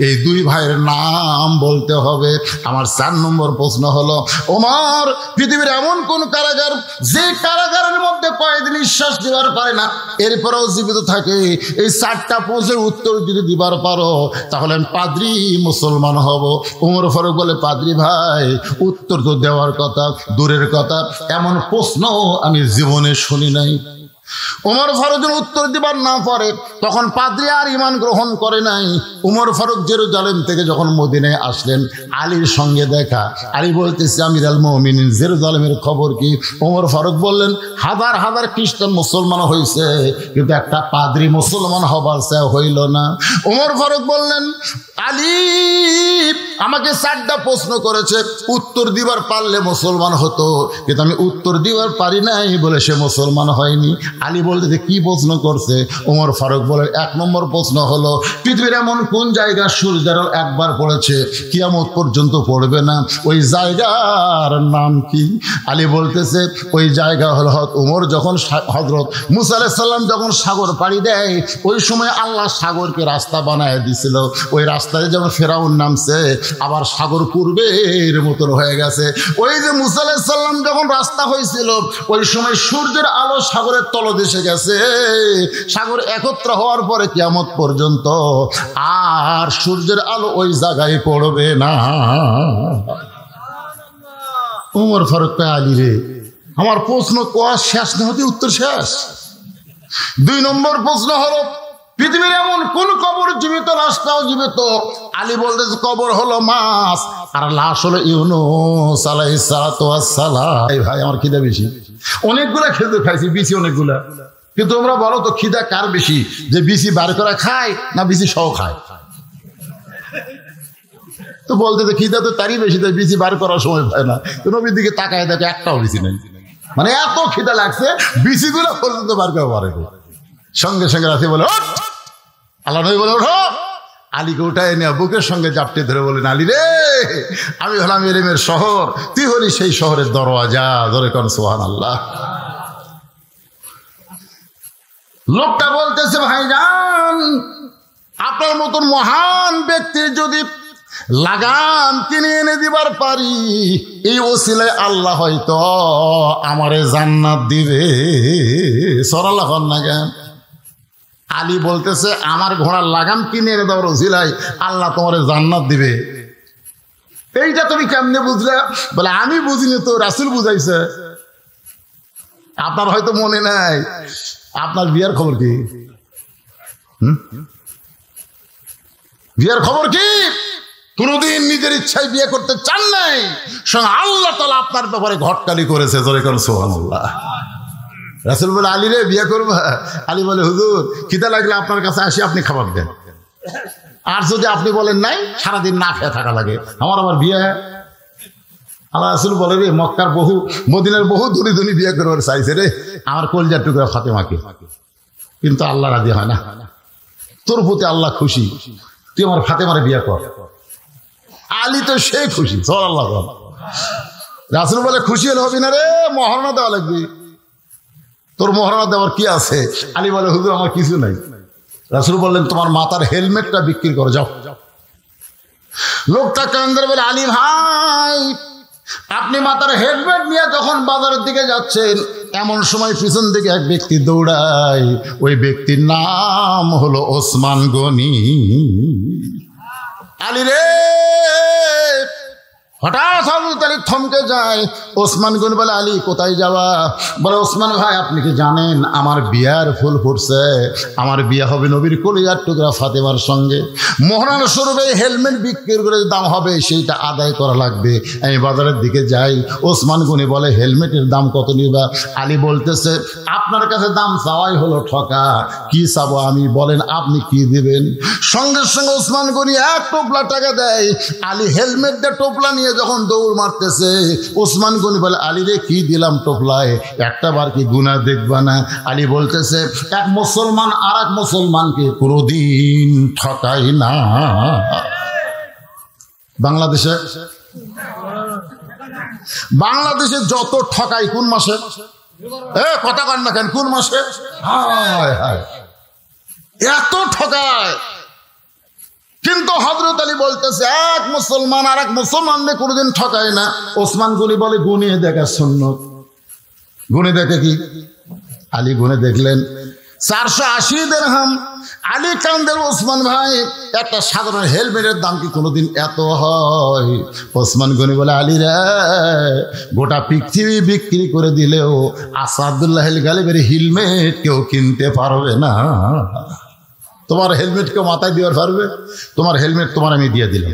এই 2 ভাইয়ের নাম বলতে হবে। আমার 4 নম্বর প্রশ্ন হলো, ওমর পৃথিবীর এমন কোন কারাগার যে কারাগারের মধ্যে কয়েক নিঃশ্বাস দিবার পারে না, এরপরেও জীবিত থাকে। এই 4টা প্রশ্নের উত্তর যদি দিবার পারো তাহলে আমি পাদ্রী মুসলমান হব। ওমর ফারুক বলে, পাদ্রী ভাই উত্তর তো দেওয়ার কথা দূরের কথা, এমন প্রশ্ন আমি জীবনে শুনি নাই। ওমর ফারুক উত্তর দিবার না পারে, তখন পাদ্রী আর ঈমান গ্রহণ করে নাই। ওমর ফারুক জেরুজালেম থেকে যখন মদিনায় আসলেন, আলীর সঙ্গে দেখা। আলী বলতেছে, আমিরুল মুমিনিন জেরুজালেমের খবর কি? ওমর ফারুক বললেন, হাজার হাজার খ্রিস্টান মুসলমান হয়েছে, কিন্তু একটা পাদ্রী মুসলমান হবার চেয়ে হইল না। ওমর ফারুক বললেন, আলী আমাকে 4টা প্রশ্ন করেছে, উত্তর দিবার পারলে মুসলমান হতো, কিন্তু আমি উত্তর দিবার পারি নাই বলে সে মুসলমান হয়নি। আলী বলতে কি প্রশ্ন করছে? ওমর ফারুক বলে, 1 নম্বর প্রশ্ন হলো, পৃথিবীর এমন কোন জায়গা সূর্যের আলো একবার পড়েছে কিয়ামত পর্যন্ত পড়বে না, ওই জায়গার নাম কি? আলী বলতেছে, ওই জায়গা হলো ওমর যখন হযরত মুসা আলাইহিস সালাম যখন সাগর পাড়ি দেয়, ওই সময় আল্লাহ সাগরকে রাস্তা বানায় দিছিল। ওই রাস্তায় যখন ফেরাউন নামছে, আবার সাগর পূর্বের মতন হয়ে গেছে। ওই যে মুসা আলাইহিস সালাম যখন রাস্তা হয়েছিল, ওই সময় সূর্যের আলো সাগরের তলদেশে গেছে। সাগর একত্র হওয়ার পরে কিয়ামত পর্যন্ত আর সূর্যের আলো ওই জায়গায় পড়বে না। ওমর ফারুক আলী রে, আমার প্রশ্ন কোয়া শেষ না হতে উত্তর শেষ। 2 নম্বর প্রশ্ন হলো, পৃথিবীর এমন কোন কবর জীবিত, লাশটাও জীবিত? আলী বলতেছে, কবর হলো মাছ আর লাশ হলো ইউনূস আলাইহিস সালাতু ওয়াস সালাম। এই ভাই আমার খিদা বেশি, অনেকগুলা খেতে খাইছি, বিসি অনেকগুলা, কিন্তু তোমরা বলো তো খিদা কার বেশি, যে বিসি বার করা খায় না বিসি সহ খায়? তো বলতে তো খিদা তো তারই বেশি, তাই বিসি বার করার সময় পায় না। তো নবীর দিকে তাকায় দেখে একটাও বিসি নেই, মানে এত খিদা লাগছে বিসি গুলো পর্যন্ত বার করা পারে। সঙ্গে সঙ্গে রাতে বলে, আল্লাহ নবী বলে, ওঠো। আলীকে উঠায় নিয়ে বুকের সঙ্গে জাপটে ধরে বলেন, আলী রে, আমি হলাম এলেমের শহর, তুই হলি সেই শহরের দরওয়াজা। ধরে কোন সুবহানাল্লাহ। লোকটা বলতেছে, ভাইজান আপনার মতন মহান ব্যক্তির যদি লাগাম কিনে এনে দিবার পারি, এই ওসিলায় আল্লাহ হয়তো আমারে জান্নাত দিবে। সরাল্লাহ না কেন? আলী বলতেছে, আমার ঘোড়ার লাগাম কিনে এনে দেওয়ার ওসিলায় আল্লাহ তোমারে জান্নাত দিবে। এইটা তুমি কেমনে বুঝলে? বলে, আমি বুঝিনি তো, রাসূল বুঝাইছে। আপনার হয়তো মনে নাই, আপনার বিয়ার খবর কি? বিয়ের খবর কি? কোনদিন নিজের ইচ্ছায় বিয়ে করতে চান নাই, সঙ্গে আল্লাহ তাআলা আপনার ব্যাপারে ঘটকালি করেছে। জোরে করে সুবহানাল্লাহ। রাসূল বলে, আলী রে বিয়ে করবা? আলী বলে, হুজুর খিদা লাগলে আপনার কাছে আসি, আপনি খাবার দেন, আর যদি আপনি বলেন নাই, সারাদিন না খেয়ে থাকা লাগে, আমার আবার বিয়ে। আল্লাহ রাসূল বলে, রে মক্কার বহু, মদিনার বহু ধনী ধনী বিয়ে করবার চাইছে রে, আমার কলজার টুকরা ফাতেমাকে, কিন্তু আল্লাহ রাজি হয় না। তোর প্রতি আল্লাহ খুশি, তুই আমার ফাতেমারে বিয়ে কর। আলী তো সে খুশি। সাল্লাল্লাহু। রাসূল বলে, খুশি হলে হবি না রে, মহারণা দেওয়া লাগবে। তোর মহারণা দেওয়ার কি আছে? আলী বলে, হুজুর আমার কিছু নাই। রাসূল বললেন, তোমার মাথার হেলমেটটা বিক্রি করো, যাও। লোকটা কান্দার বলে, আলী ভাই আপনি মাথার হেলমেট নিয়ে যখন বাজারের দিকে যাচ্ছেন, এমন সময় পিছন দিকে এক ব্যক্তি দৌড়ায়। ওই ব্যক্তির নাম হলো ওসমান গনি। আলী রে, হঠাৎ হযরত আলী থমকে যায়। ওসমান গনি বলে, আলী কোথায় যাওয়া? বলে, ওসমান ভাই আপনি কি জানেন আমার বিয়ার ফুল ফুটছে, আমার বিয়ে হবে নবীর কলিজার টুকরা ফাতেমার সঙ্গে। মোহরানা স্বরূপে হেলমেট বিক্রি করে দাম হবে, সেইটা আদায় করা লাগবে, আমি বাজারের দিকে যাই। ওসমান গনি বলে, হেলমেটের দাম কত নিবা? আলী বলতেছে, আপনার কাছে দাম চাওয়াই হলো ঠকা, কি চাবো আমি, বলেন আপনি কি দিবেন? সঙ্গে সঙ্গে ওসমান গনি এক টোপলা টাকা দেয়। আলী হেলমেট দিয়ে টোপলা নিয়ে যখন দৌড় মারতেছে, ওসমান গনি বলে, আলী রে কি দিলাম টোপলায়, একটা বার কি গুনাহ দেখবা না? আলী বলতেছে, এক মুসলমান আর এক মুসলমানকে কোনদিন ঠকাই না। বাংলাদেশে যত ঠকাই কোন মাসে? কথা কন না কেন, কোন মাসে? হায় হায়, এত ঠকায়। কিন্তু হযরত আলী বলতেছে, এক মুসলমান আর এক মুসলমানকে কোনোদিন ঠকায় না। ওসমান গনি বলে, গুনিয়ে দেখা সুন্নত। গুনে দেখে কি? আলী গুনে দেখলেন 480 দিরহাম। আলী কান্দের, ওসমান ভাই একটা সাধারণ হেলমেটের দাম কি কোনোদিন এত হয়? ওসমান গনি বলে, আলী রে গোটা পৃথিবী বিক্রি করে দিলেও আসাদুল্লাহ গালিবের হেলমেট কেউ কিনতে পারবে না। তোমার হেলমেট কেউ মাথায় দেওয়ার পারবে? তোমার হেলমেট তোমার আমি দিয়ে দিলাম।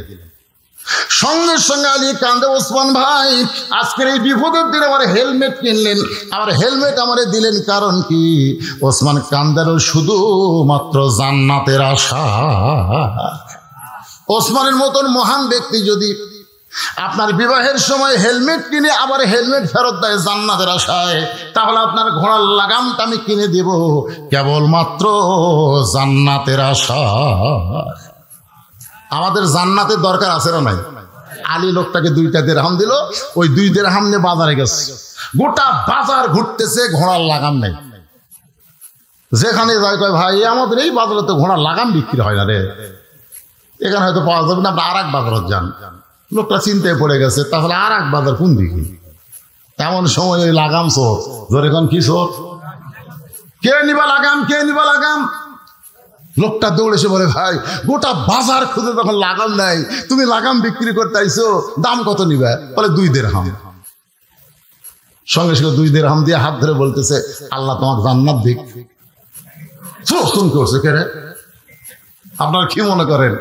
সঙ্গে সঙ্গে আলী কান্দে, ওসমান ভাই আজকের এই বিপদের দিনে আমার হেলমেট কিনলেন, আমার হেলমেট আমারে দিলেন, কারণ কি? ওসমান কান্দারও শুধুমাত্র জান্নাতের আশা। ওসমানের মতন মহান ব্যক্তি যদি আপনার বিবাহের সময় হেলমেট কিনে আবার হেলমেট ফেরত দেয় জান্নাতের আশায়, তাহলে আপনার ঘোড়ার লাগামটা আমি কিনে দেব কেবলমাত্র জান্নাতের আশা। আমাদের জান্নাতের দরকার আছে না নাই? আলী লোকটাকে 2টা দিরহাম দিল, ওই 2 দিরহাম নিয়ে বাজারে গেছে। গোটা বাজার ঘুরতেছে, ঘোড়ার লাগাম নেই। যেখানে যায় কয়, ভাই আমাদের এই বাজারে তো ঘোড়ার লাগাম বিক্রি হয় না রে, এখানে হয়তো পাওয়া যাবে না, আপনি আর এক বাজারে যান। লোকটা চিন্তায় পড়ে গেছে, তাহলে আর এক বাজার কোন দিকে? এমন সময় ওই লাগাম চোর। ধরে কোন কি চোর? কে নিবা লাগাম, কে নিবা লাগাম? লোকটা দৌড়েছে বলে, ভাই গোটা বাজার খুঁজে তখন লাগাম নাই, তুমি লাগাম বিক্রি করতে আইছো, দাম কত নিবে? বলে 2 দিরহাম। সঙ্গে সঙ্গে 2 দিরহাম দিয়ে হাত ধরে বলতেছে, আল্লাহ তোমাকে জান্নাত দিক। তুমি করছো কে রে? আপনারা কি মনে করেন?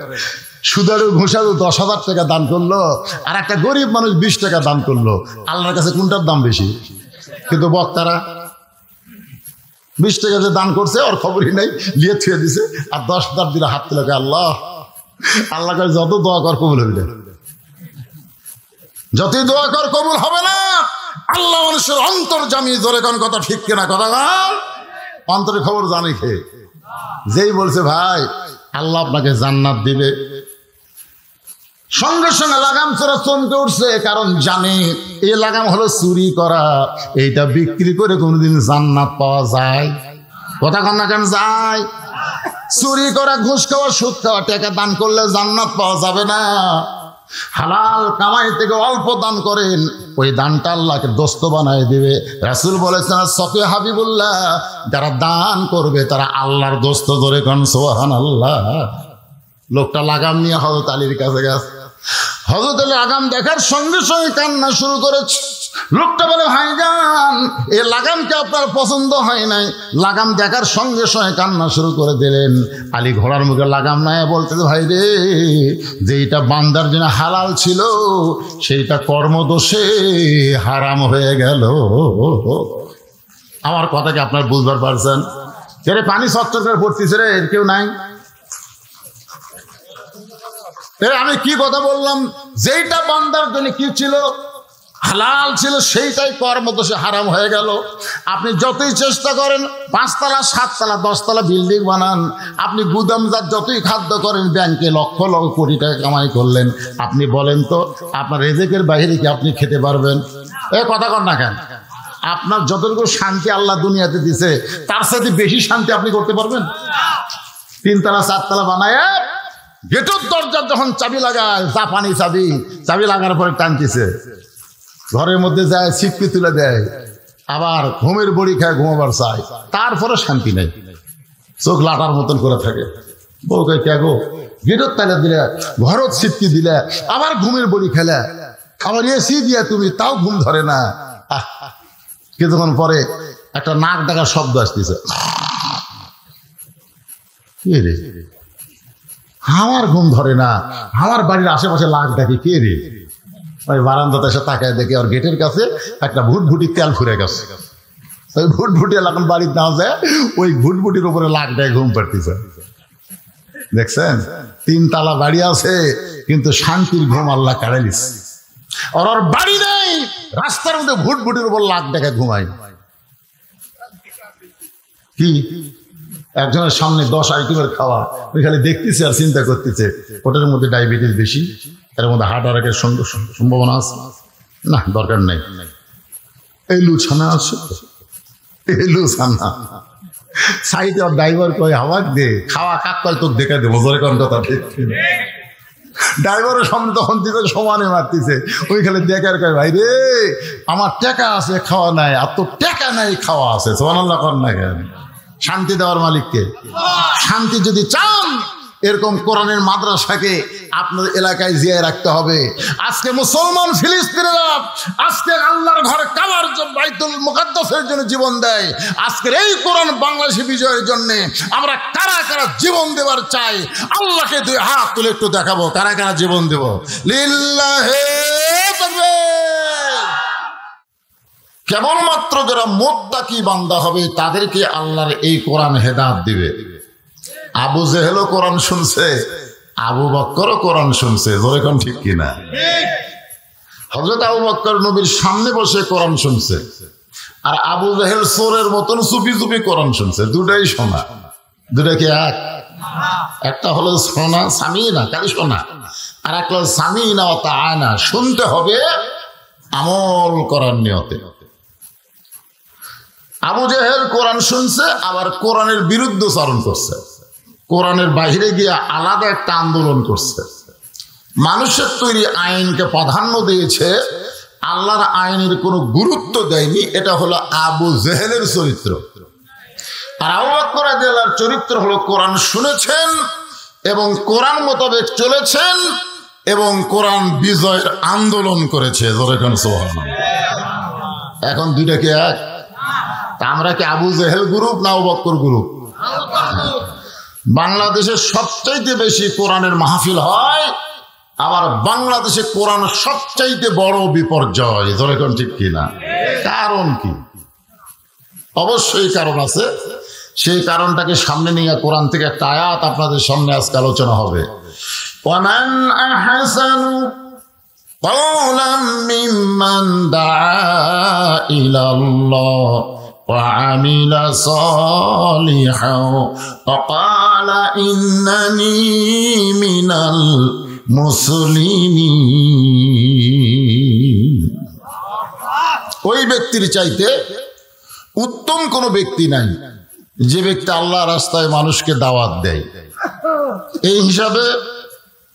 সুদারু ঘুষারু 10,000 টাকা দান করলো, আর একটা গরিব মানুষ 20 টাকা দান করলো, আল্লাহর কাছে কোনটার দাম বেশি? কিন্তু বক্তারা 20 টাকা যে দান করছে ওর খবরই নাই, লিয়ে থুয়ে দিছে, আর 10,000 দিলে হাত তুলে, আল্লাহ আল্লাহ কাছে যত দোয়া কর কবুল হবে না, যতই দোয়া কর কবুল হবে না। আল্লাহ মানুষের অন্তর জামি। ধরে কোন কথা ঠিক কিনা? কথা অন্তরের খবর জানে খে। যেই বলছে ভাই আল্লাহ আপনাকে জান্নাত দিবে, সঙ্গে সঙ্গে লাগাম চোরা চমকে উঠছে, কারণ জানে এই লাগাম হলো চুরি করা, এইটা বিক্রি করে কোনোদিন জান্নাত পাওয়া যায়? কথা কন না কেন? যায়। চুরি করা, ঘুষ খাওয়া, সুদ খাওয়া, টাকা দান করলে জান্নাত পাওয়া যাবে না। হালাল কামাই থেকে অল্প দান করেন, ওই দানটা আল্লাহকে দোস্ত বানায় দিবে। রাসূল বলেছেন, সফি হাবিবুল্লাহ, যারা দান করবে তারা আল্লাহর দোস্ত। ধরে কোন সুবহানাল্লাহ। লোকটা লাগাম নিয়ে হযরত আলীর কাছে গেছে। হযরত আলী লাগাম দেখার সঙ্গে সঙ্গে কান্না শুরু করেছে। লোকটা বলে ভাইজান এই লাগামটা আপনার পছন্দ হয় নাই। লাগাম দেখার সঙ্গে সঙ্গে কান্না শুরু করে দিলেন। আলী ঘোড়ার মুখে লাগাম নাই বলতে, ভাই রে, যেইটা বান্দার জন্য হালাল ছিল সেইটা কর্মদোষে হারাম হয়ে গেল। আমার কথা কি আপনার বুঝবার পারছেন? রে পানি সচ্চর করে পড়তেছে রে, এর কেউ নাই। আমি কি কথা বললাম? যেইটা বান্দার জন্য কি ছিল, হালাল ছিল, সেইটাই কর্মদোষে হারাম হয়ে গেল। আপনি যতই চেষ্টা করেন 5 তলা 7 তলা 10 তলা বিল্ডিং বানান, আপনি গুদামজাত যতই খাদ্য করেন, ব্যাংকে লক্ষ লক্ষ কোটি টাকা কামাই করলেন, আপনি বলেন তো আপনার রেজেকের বাইরে কি আপনি খেতে পারবেন? এ কথা কর না কেন? আপনার যতটুকু শান্তি আল্লাহ দুনিয়াতে দিছে তার সাথে বেশি শান্তি আপনি করতে পারবেন? 3 তলা 4 তলা বানায় গেটের দরজার যখন চাবি লাগায়, জাপানি চাবি লাগার পরে টানতেছে, ঘরের মধ্যে যায় ছিটকে তুলে দেয়, আবার ঘুমের বড়ি খায়, ঘুমাবার চায়, তারপরে শান্তি নেই, চোখ লাটার মতন করে থাকে। বউকে কে গো, গেটের তালা দিলে, ঘরত ছিটকি দিলে, আবার ঘুমের বড়ি খেলে, আবার এসি দিয়া তুমি, তাও ঘুম ধরে না। কিছুক্ষণ পরে একটা নাক ডাকার শব্দ আসতেছে, কে রে? আমার ঘুম ধরে না, আমার বাড়ির আশেপাশে লাখ ডাকে, কে রে? ওই বারান্দাতে এসে তাকায় দেখে ওর গেটের কাছে একটা ভুটভুটি তেল ফুরে গেছে। ওই ভুটভুটি এখন বাড়ির না যায়, ওই ভুটভুটির উপরে লাখ ডাকে ঘুম পাড়তেছে। দেখছেন, 3 তলা বাড়ি আছে কিন্তু শান্তির ঘুম আল্লাহ কাড়ে দিচ্ছে। ওর বাড়ি নেই, রাস্তার মধ্যে ভুটভুটির উপর লাখ ডাকে ঘুমায়। কি একজনের সামনে 10 আইটেমের খাওয়া, ওই খালি দেখতেছে আর চিন্তা করতেছে, ওটার মধ্যে ডায়াবেটিস বেশি, এর মধ্যে হার্ট অ্যাটাকের সম্ভাবনা আছে, না দরকার নেই। এই লুছানা আছে, এই লুছানা সাইডে ওর ড্রাইভার কয় হাওয়া দে, খাওয়া কাক কয় তোকে দেখে দেবো, জোরে কোন কথা ঠিক। ড্রাইভারের সামনে তখন দিতে সমানে মারতেছে, ওই খালি দেখার কয় ভাই রে আমার টাকা আছে খাওয়া নাই, আর তোর টাকা নাই খাওয়া আছে। সুবহানাল্লাহ কর না কেন? শান্তি দেওয়ার মালিককে। শান্তি যদি চান এরকম কোরআনের মাদ্রাসাকে আপনার এলাকায় জিয়ায় রাখতে হবে। আজকে মুসলমান ফিলিস্তিনিরা আজকে আল্লাহর ঘর কাবার জন্য, বাইতুল মুকাদ্দাসের জন্য জীবন দেয়। আজকের এই কোরআন বাংলাদেশে বিজয়ের জন্য আমরা কারা কারা জীবন দেওয়ার চাই, আল্লাহকে 2 হাত তুলে একটু দেখাবো কারা কারা জীবন দেব। লিল্লাহি তাকবীর। কেবলমাত্র যারা মুত্তাকি বান্দা হবে তাদেরকে আল্লাহর এই কোরআন হেদায়েত দিবে। আবু জেহেলও কোরআন শুনছে, আবু বকরও কোরআন শুনছে, জোরে কোন ঠিক কিনা? হযরত আবু বকর নবীর সামনে বসে কোরআন শুনছে, আর আবু জেহেল চোরের মতন চুপি চুপি কোরআন শুনছে। দুটাই শোনা, দুটা কি এক? একটা হলো শোনা সামিনা, খালি শোনা, আর একটা হলো সামিনা ওয়া তাআনা, শুনতে হবে আমল করার নিয়তে। আবু জেহেল কোরআন শুনছে, আবার কোরআনের বিরুদ্ধে চারণ করছে, কোরআনের বাইরে গিয়ে আলাদা একটা আন্দোলন করছে, মানুষের তৈরি আইনকে প্রাধান্য দিয়েছে, আল্লাহর আইনের কোনো গুরুত্ব দেয়নি। এটা হলো আবু জেহেলের চরিত্র। আর আবু বকর রাদিয়াল্লাহু আনহুর চরিত্র হলো কোরআন শুনেছেন এবং কোরআন মোতাবেক চলেছেন এবং কোরআন বিজয়ের আন্দোলন করেছে। এখন দুইটা কি এক? আমরা কি আবু জেহেল গ্রুপ না আবু বকর গ্রুপ? বাংলাদেশে সবচাইতে বেশি কোরআনের মাহফিল হয়, আবার বাংলাদেশে কোরআন সবচাইতে বড় বিপর্যয়। ধরে কোন ঠিক কিনা? কারণ কি? অবশ্যই কারণ আছে, সেই কারণটাকে সামনে নিয়ে কোরআন থেকে একটা আয়াত আপনাদের সামনে আজকে আলোচনা হবে। ওয়ামান আহসানু ক্বাওলাম মিম্মান দাআ ইলাল্লাহ وعمل صالحا وقال إنني من المسلمين। ওই ব্যক্তির চাইতে উত্তম কোন ব্যক্তি নাই যে ব্যক্তি আল্লাহ রাস্তায় মানুষকে দাওয়াত দেয়। এই হিসাবে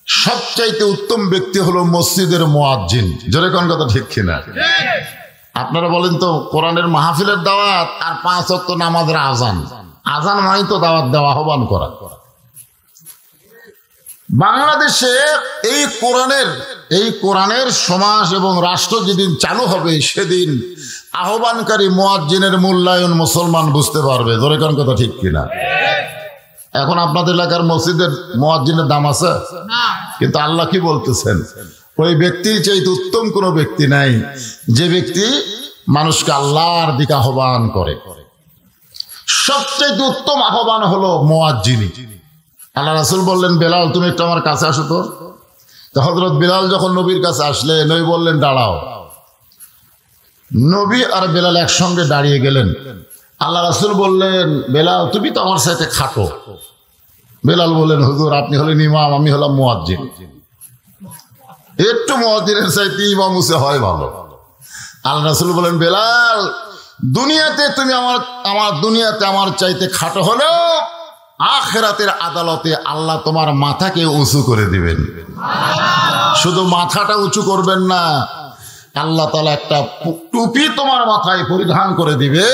সবচাইতে উত্তম ব্যক্তি হলো মসজিদের মুয়াজ্জিন। জোরে কোন কথা ঠিক কিনা? আপনারা বলেন তো, কোরআনের মাহফিলের দাওয়াত আর 5 ওয়াক্ত নামাজের আজান, আজান মানে তো দাওয়াত দেওয়া, আহ্বান করা। বাংলাদেশে এই কোরআনের সমাজ এবং রাষ্ট্র যেদিন চালু হবে সেদিন আহ্বানকারী মুয়াজ্জিনের মূল্যায়ন মুসলমান বুঝতে পারবে। ধরে কোন কথা ঠিক কিনা? এখন আপনাদের এলাকার মসজিদের মুয়াজ্জিনের দাম আছে, কিন্তু আল্লাহ কি বলতেছেন? ওই ব্যক্তির চাইতে উত্তম কোনো ব্যক্তি নাই যে ব্যক্তি মানুষকে আল্লাহর দিকে আহ্বান করে। সবচেয়ে উত্তম আহ্বান হলো মুয়াজ্জিনী। আল্লাহ রাসূল বললেন, বেলাল তুমি একটু আমার কাছে আসো তো হযরত বেলাল যখন নবীর কাছে আসলে নবী বললেন দাঁড়াও। নবী আর বেলাল একসঙ্গে দাঁড়িয়ে গেলেন। আল্লাহ রাসূল বললেন, বেলাল তুমি তো আমার সাথে খাটো। বেলাল বললেন, হুজুর আপনি হলেন ইমাম, আমি হলাম মুয়াজ্জিন। একটু মুয়াজ্জিনের চাইতে ইমাম উসে হয় ভালো। আল্লাহ রাসূল বলেন, বেলাল দুনিয়াতে তুমি দুনিয়াতে আমার চাইতে খাটো হলেও আখিরাতের আদালতে আল্লাহ তোমার মাথাকে উঁচু করে দিবেন। শুধু মাথাটা উঁচু করবেন না, আল্লাহ তাআলা একটা টুপি তোমার মাথায় পরিধান করে দিবে,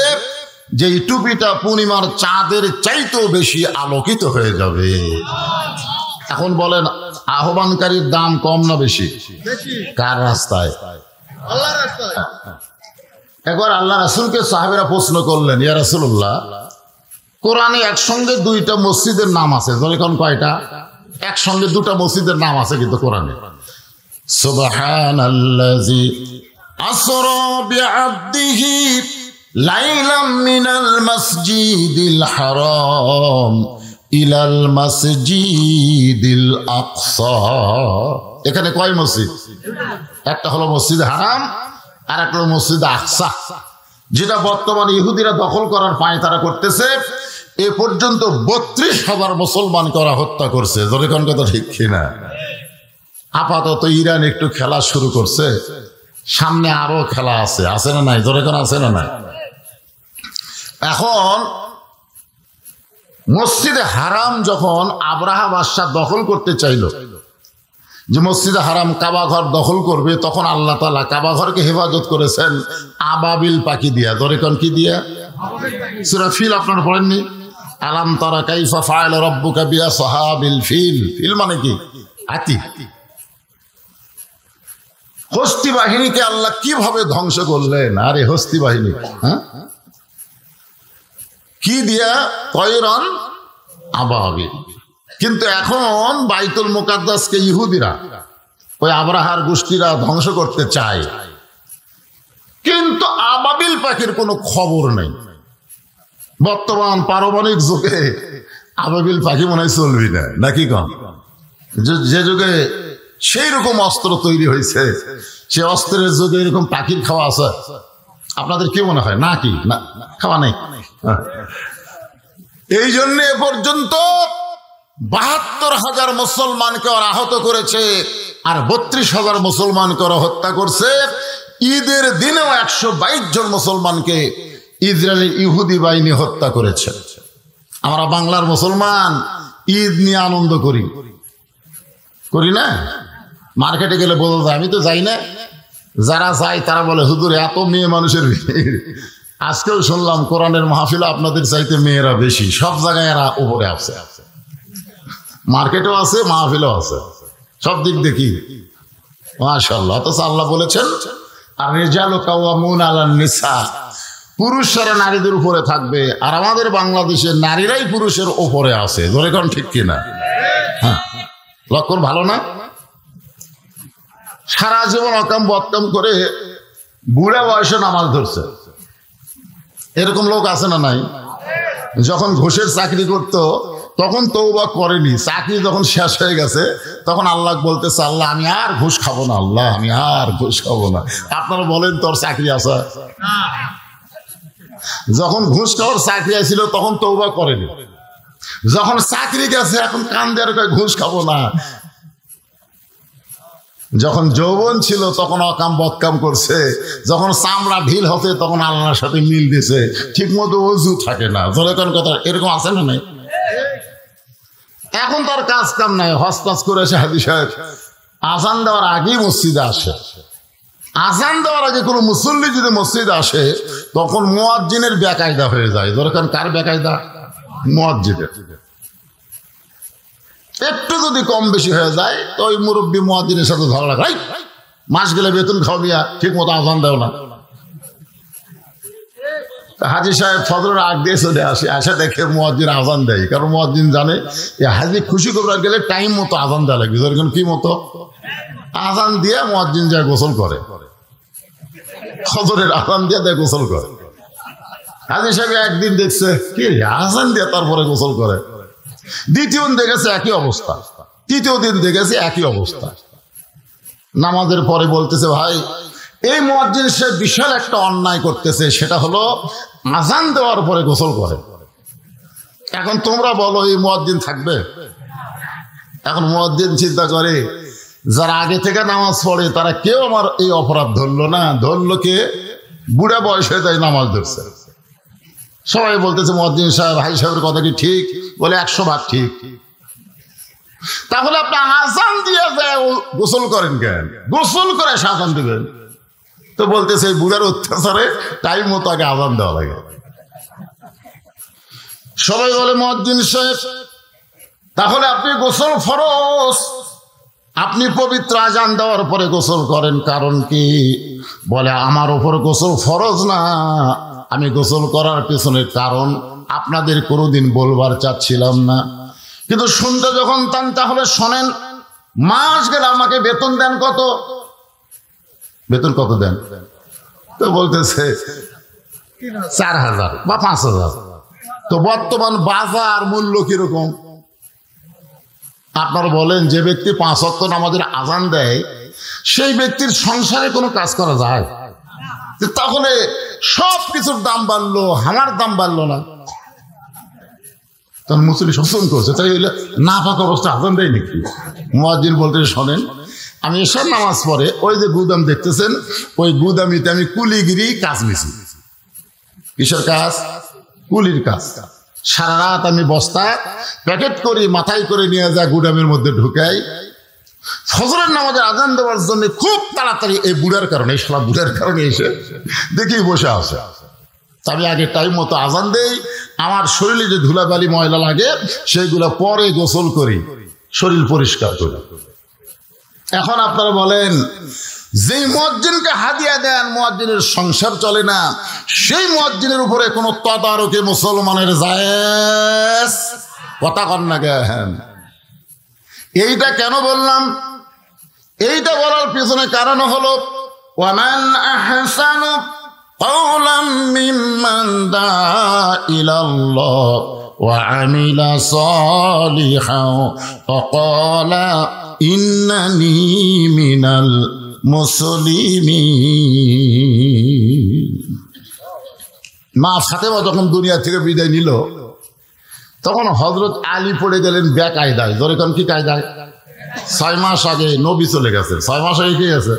যে টুপিটা পূর্ণিমার চাঁদের চাইতেও বেশি আলোকিত হয়ে যাবে। এখন বলেন আহ্বানকারীর দাম কম না বেশি? কার রাস্তায়? আল্লাহর রাস্তায়। একবার আল্লাহ রাসূলকে সাহাবীরা প্রশ্ন করলেন, ইয়া রাসূলুল্লাহ কোরআনে একসঙ্গে দুইটা মসজিদের নাম আছে, যখন কয়টা? একসঙ্গে দুটা মসজিদের নাম আছে কিন্তু কোরআনে। সুবহানাল্লাযী আসরা বিআবদিহি লাইলাম মিনাল মাসজিদিল হারাম ইলাল মাসজিদিল আকসা। এখানে কয় মসজিদ? একটা হলো মসজিদ হারাম আর একটা হলো মসজিদ আকসা, যেটা বর্তমানে ইহুদিরা দখল করার পায়তারা করতেছে। এ পর্যন্ত ৩২,০০০ মুসলমানকে ওরা হত্যা করছে। যখন কথা ঠিক কিনা? আপাতত ইরান একটু খেলা শুরু করছে, সামনে আরো খেলা আছে না নাই? যখন আছে না নাই? এখন মসজিদে হারাম যখন আব্রাহা বাদশাহ দখল করতে চাইল, যে মসজিদে হারাম কাবা ঘর দখল করবে, তখন আল্লাহ তাআলা কাবা ঘরকে হেফাজত করেছেন আবাবিল পাখি দিয়া। দরেকন কি দিয়া? সূরা ফিল আপনারা পড়েননি? আলাম তারা কাইফা ফাআলা রাব্বুকা বিআসহাবিল ফিল। ফিল মানে কি? হাতি। হস্তি বাহিনীকে আল্লাহ কিভাবে ধ্বংস করলেন? আরে হস্তি বাহিনী কি দিয়া? তয়রান আবাবিল। কিন্তু এখন বাইতুল মুকাদ্দাসকে ইহুদিরা, ওই আব্রাহার গোষ্ঠীরা ধ্বংস করতে চায়, কিন্তু আবাবিল পাখির কোনো খবর নেই। বর্তমান পারমাণবিক যুগে আবাবিল পাখি মনে হয় চলবি না, নাকি কম? যে যুগে সেই রকম অস্ত্র তৈরি হয়েছে, সে অস্ত্রের যুগে এরকম পাখির খাওয়া আছে? আপনাদের কি মনে হয়? না কি না খাওয়া নেই? এই জন্য এ পর্যন্ত ৭২,০০০ মুসলমানকে ওরা আহত করেছে, আর ৩২,০০০ মুসলমানকে ওরা হত্যা করছে। ঈদের দিনেও ১২২ জন মুসলমানকে ইসরায়েলের ইহুদি বাহিনী হত্যা করেছে। আমরা বাংলার মুসলমান ঈদ নিয়ে আনন্দ করি না? মার্কেটে গেলে বোঝা যায়। আমি তো যাই না, যারা যায় তারা বলে হুজুর এত মেয়ে মানুষের ভিড়। আজকেও শুনলাম কোরআনের মাহফিলে আপনাদের চাইতে মেয়েরা বেশি। সব জায়গায় এরা উপরে আছে, মার্কেটেও আছে, মাহফিলেও আছে, সব দিক দেখি মাশাআল্লাহ। অথচ আল্লাহ বলেছেন আর রিজালু কাওয়ামুন আলান নিসা, পুরুষরা নারীদের উপরে থাকবে। আর আমাদের বাংলাদেশের নারীরাই পুরুষের উপরে আছে। ধরে কোন ঠিক কিনা? হ্যাঁ, লক্ষণ ভালো না? সারা জীবন অকাম বদকাম করে বুড়া বয়সে নামাজ ধরছে, এরকম লোক আছে না নাই? যখন ঘুষের চাকরি করতো তখন তওবা করেনি, চাকরি যখন শেষ হয়ে গেছে তখন আল্লাহ বলতেছে, আল্লাহ আমি আর ঘুষ খাবো না, আল্লাহ আমি আর ঘুষ খাবো না। আপনারা বলেন তোর চাকরি আছে? যখন ঘুষ খাওয়ার চাকরি আসছিল তখন তওবা করেনি, যখন চাকরি গেছে এখন কান দেওয়ার কয় ঘুষ খাবো না। যখন যৌবন ছিল তখন অকাম বদকাম করছে, যখন চামড়া ঢিল হতে তখন আল্লাহর সাথে মিল দিছে, ঠিক মতো ওযু থাকে না। যখন কথা এরকম আছে না নাই? এখন তার কাজ কাম নাই, হস্তাস করে এসে হাদি সাহেব আজান দেওয়ার আগেই মসজিদে আসে। আজান দেওয়ার আগে কোনো মুসল্লি যদি মসজিদে আসে তখন মুয়াজ্জিনের বেকায়দা হয়ে যায়। দরকার কার বেকায়দা? মুয়াজ্জিনের। একটু যদি কম বেশি হয়ে যায় তো ওই মুরব্বী মুয়াজ্জিনের সাথে ঝগড়া খাই, মাস গেলে বেতন খাওয়া ঠিক মতো আজান দেও না। হাজি সাহেব ফজরের আগ দিয়ে চলে আসে, আসে দেখে মুয়াজ্জিন আজান দেয়, কারণ মুয়াজ্জিন জানে হাজি খুশি করবার গেলে টাইম মতো আজান দেওয়া লাগবে। যেরকম কি মতো আজান দিয়ে মুয়াজ্জিন যায় গোসল করে, ফজরের আজান দিয়ে দেয় গোসল করে। হাজি সাহেব একদিন দেখছে কি আজান দিয়ে তারপরে গোসল করে, দ্বিতীয় দিন দেখেছে একই অবস্থা, তৃতীয় দিন দেখেছে একই অবস্থা। নামাজের পরে বলতেছে ভাই এই মুয়াজ্জিন সে বিশাল একটা অন্যায় করতেছে, সেটা হলো আজান দেওয়ার পরে গোসল করে। এখন তোমরা বলো এই মুয়াজ্জিন থাকবে? এখন মুয়াজ্জিন চিন্তা করে যারা আগে থেকে নামাজ পড়ে তারা কেউ আমার এই অপরাধ ধরলো না, ধরলো কে? বুড়া বয়সে তাই নামাজ ধরছে। সবাই বলতেছে মুয়াজ্জিন সাহেব হাজি সাহেবের কথা কি ঠিক? বলে 100 ভাগ ঠিক। তাহলে আপনি আজান দিয়ে গোসল করেন কেন? গোসল করে আজান দিবেন তো বলতেছে এই বুড়ার অত্যাচারে টাইম মতো আগে আজান দেওয়া লাগে। সবাই বলে মুয়াজ্জিন সাহেব তাহলে আপনি গোসল ফরজ, আপনি পবিত্র আজান দেওয়ার পরে গোসল করেন, কারণ কি? বলে আমার উপর গোসল ফরজ না, আমি গোসল করার পেছনের কারণ আপনাদের কোনোদিন বলবার চাচ্ছিলাম না, কিন্তু শুনতে যখন তান তাহলে শোনেন। মাস গেলে আমাকে বেতন দেন কত? বেতন কত দেন? তো বলতেছে 4000 বা 5000। তো বর্তমান বাজার মূল্য কিরকম? আপনারা বলেন যে ব্যক্তি 5 ওয়াক্ত নামাজের আজান দেয় সেই ব্যক্তির সংসারে কোনো কাজ করা যায়? তাহলে সব কিছুর দাম বাড়লো, আমার দাম বাড়লো না। তখন মুসলিম শোষণ করছে, তাই হইলে না পাক অবস্থা আজান দেয় নাকি? মুয়াজ্জিন বলতে শোনেন আমি এসব নামাজ পড়ে ওই যে গুদাম দেখতেছেন ওই গুদামিতে আমি কুলিগিরি কাজ নিছি। কিসের কাজ? কুলির কাজ। সারা রাত আমি বস্তা প্যাকেট করি, মাথায় করে নিয়ে যা গুদামের মধ্যে ঢুকাই। ফজরের নামাজের আজান দেওয়ার জন্য খুব তাড়াতাড়ি এই বুড়ার কারণে, এই শালা বুড়ার কারণে এসে দেখি বসে আছে। আমি আগে টাইম মতো আজান দেই, আমার শরীরে যে ধুলাবালি ময়লা লাগে সেইগুলো পরে গোসল করি, শরীর পরিষ্কার করি। এখন আপনারা বলেন যেই মুয়াজ্জিনকে হাদিয়া দেন মুয়াজ্জিনের সংসার চলে না, সেই মুয়াজ্জিনের উপরে কোনো তদারকি মুসলমানের জায়েজ? কথা কন না কেন? এইটা কেন বললাম? এইটা বলার পিছনে কারণ হলো ওয়ামান আহসানু قولا ممن دعا إلى الله وعمل صالحا وقال إنني من المسلمين। মা ফাতেমা যখন দুনিয়া থেকে বিদায় নিল তখন হযরত আলী পড়ে গেলেন বেকায়দায়। ধরে কোন কি কায়দায়? 6 মাস আগে নবী চলে গেছে। 6 মাস আগে কি আছে?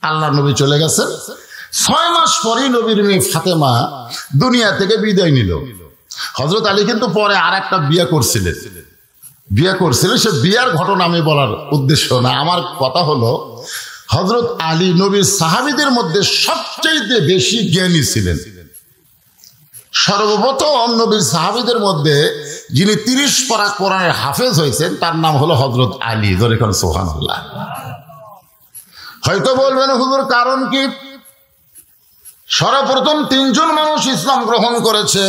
আল্লাহ নবী চলে গেছে। 6 মাস পরেই নবীর মেয়ে ফাতেমা দুনিয়া থেকে বিদায় নিল। হযরত আলী কিন্তু পরে আর একটা বিয়ে করছিলেন। সে বিয়ার ঘটনা আমি বলার উদ্দেশ্য না, আমার কথা হলো হযরত আলী নবীর সাহাবীদের মধ্যে সবচেয়ে বেশি জ্ঞানী ছিলেন। সর্বপ্রথম নবীর সাহাবীদের মধ্যে যিনি 30 পারা কোরআনের হাফেজ হয়েছেন তার নাম হলো হযরত আলী। ধরে কোন সুবহানাল্লাহ। হয়তো বলবেন হুজুর কারণ কি? সর্বপ্রথম 3 জন মানুষ ইসলাম গ্রহণ করেছে।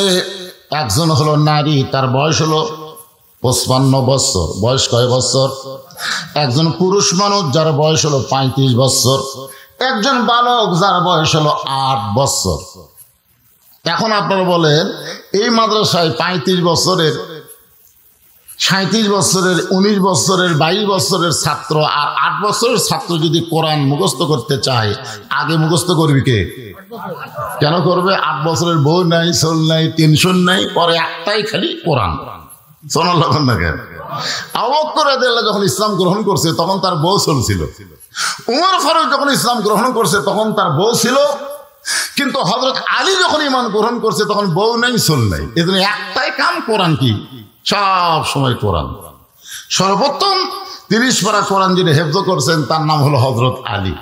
একজন হলো নারী, তার বয়স হলো 55 বছর। বয়স কয় বছর? একজন পুরুষ মানুষ যার বয়স হলো 35 বছর। একজন বালক যার বয়স হলো 8 বছর। এখন আপনারা বলেন এই মাদ্রাসায় 35 বছরের, 37 বছরের, 19 বছরের, 22 বছরের ছাত্র আর 8 বছরের ছাত্র যদি কোরআন মুখস্থ করতে চায় আগে মুখস্থ করবি কে? কেন করবে? 8 বছরের বউ নাই, সোল নাই, টেনশন নাই, পরে একটাই খালি কোরআন। সুবহানাল্লাহ না কেন? আবু বকর রাদিয়াল্লাহু যখন ইসলাম গ্রহণ করছে তখন তার বউ সোল ছিল। উমর ফারুক যখন ইসলাম গ্রহণ করছে তখন তার বউ ছিল। কিন্তু হযরত আলী যখন ঈমান গ্রহণ করছে তখন বউ নাই, সোল নাই। এজন্য একটাই কাম, কোরআন কি সব সময় কোরআন। সর্বপ্রথম 30 পারা কোরআন যিনি হেফজ করছেন তার নাম হলো হযরত আলী।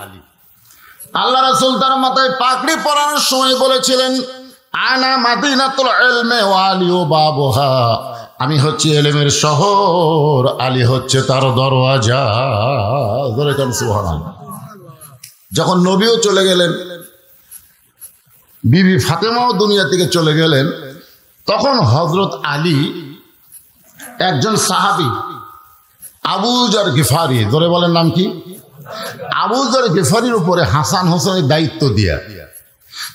আল্লাহ রাসূল তার মাথায় পাগড়ি পরানোর সময় বলেছিলেন আনা মাদিনাতুল ইলমি ওয়া আলিউ বাবুহা। আমি হচ্ছে এলেমের শহর, আলী হচ্ছে তার দরওয়াজা। সুবহানাল্লাহ। যখন নবীও চলে গেলেন, বিবি ফাতেমাও দুনিয়া থেকে চলে গেলেন, তখন হযরত আলী একজন সাহাবী আবু যর গিফারি, ধরে বলেন নাম কি? আবু যর গিফারির উপরে হাসান হোসেনের দায়িত্ব দিয়া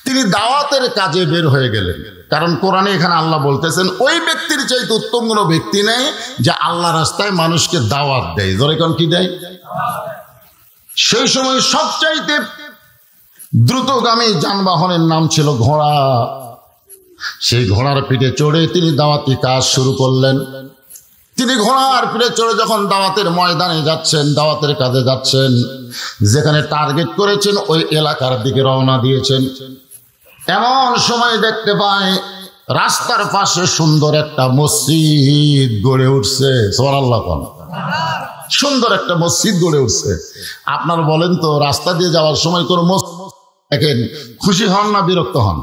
তিনি দাওয়াতের কাজে বের হয়ে গেলেন। কারণ কোরআনে এখানে আল্লাহ বলতেছেন ওই ব্যক্তির চাইতে উত্তম কোনো ব্যক্তি নেই যে আল্লাহ রাস্তায় মানুষকে দাওয়াত দেয়। ধরে কোন কি দেয়? সেই সময় সবচাইতে দ্রুতগামী যানবাহনের নাম ছিল ঘোড়া। সেই ঘোড়ার পিঠে চড়ে তিনি দাওয়াতি কাজ শুরু করলেন। তিনি ঘোড়ার পিঠে চড়ে যখন দাওয়াতের ময়দানে যাচ্ছেন, দাওয়াতের কাজে যাচ্ছেন, যেখানে টার্গেট করেছেন ওই এলাকার দিকে রওনা দিয়েছেন। এমন সময় দেখতে পায় রাস্তার পাশে সুন্দর একটা মসজিদ গড়ে উঠছে। সুবহানাল্লাহ। সুন্দর একটা মসজিদ গড়ে উঠছে। আপনার বলেন তো, রাস্তা দিয়ে যাওয়ার সময় কোনো মসজিদ দেখেন খুশি হন না বিরক্ত হন?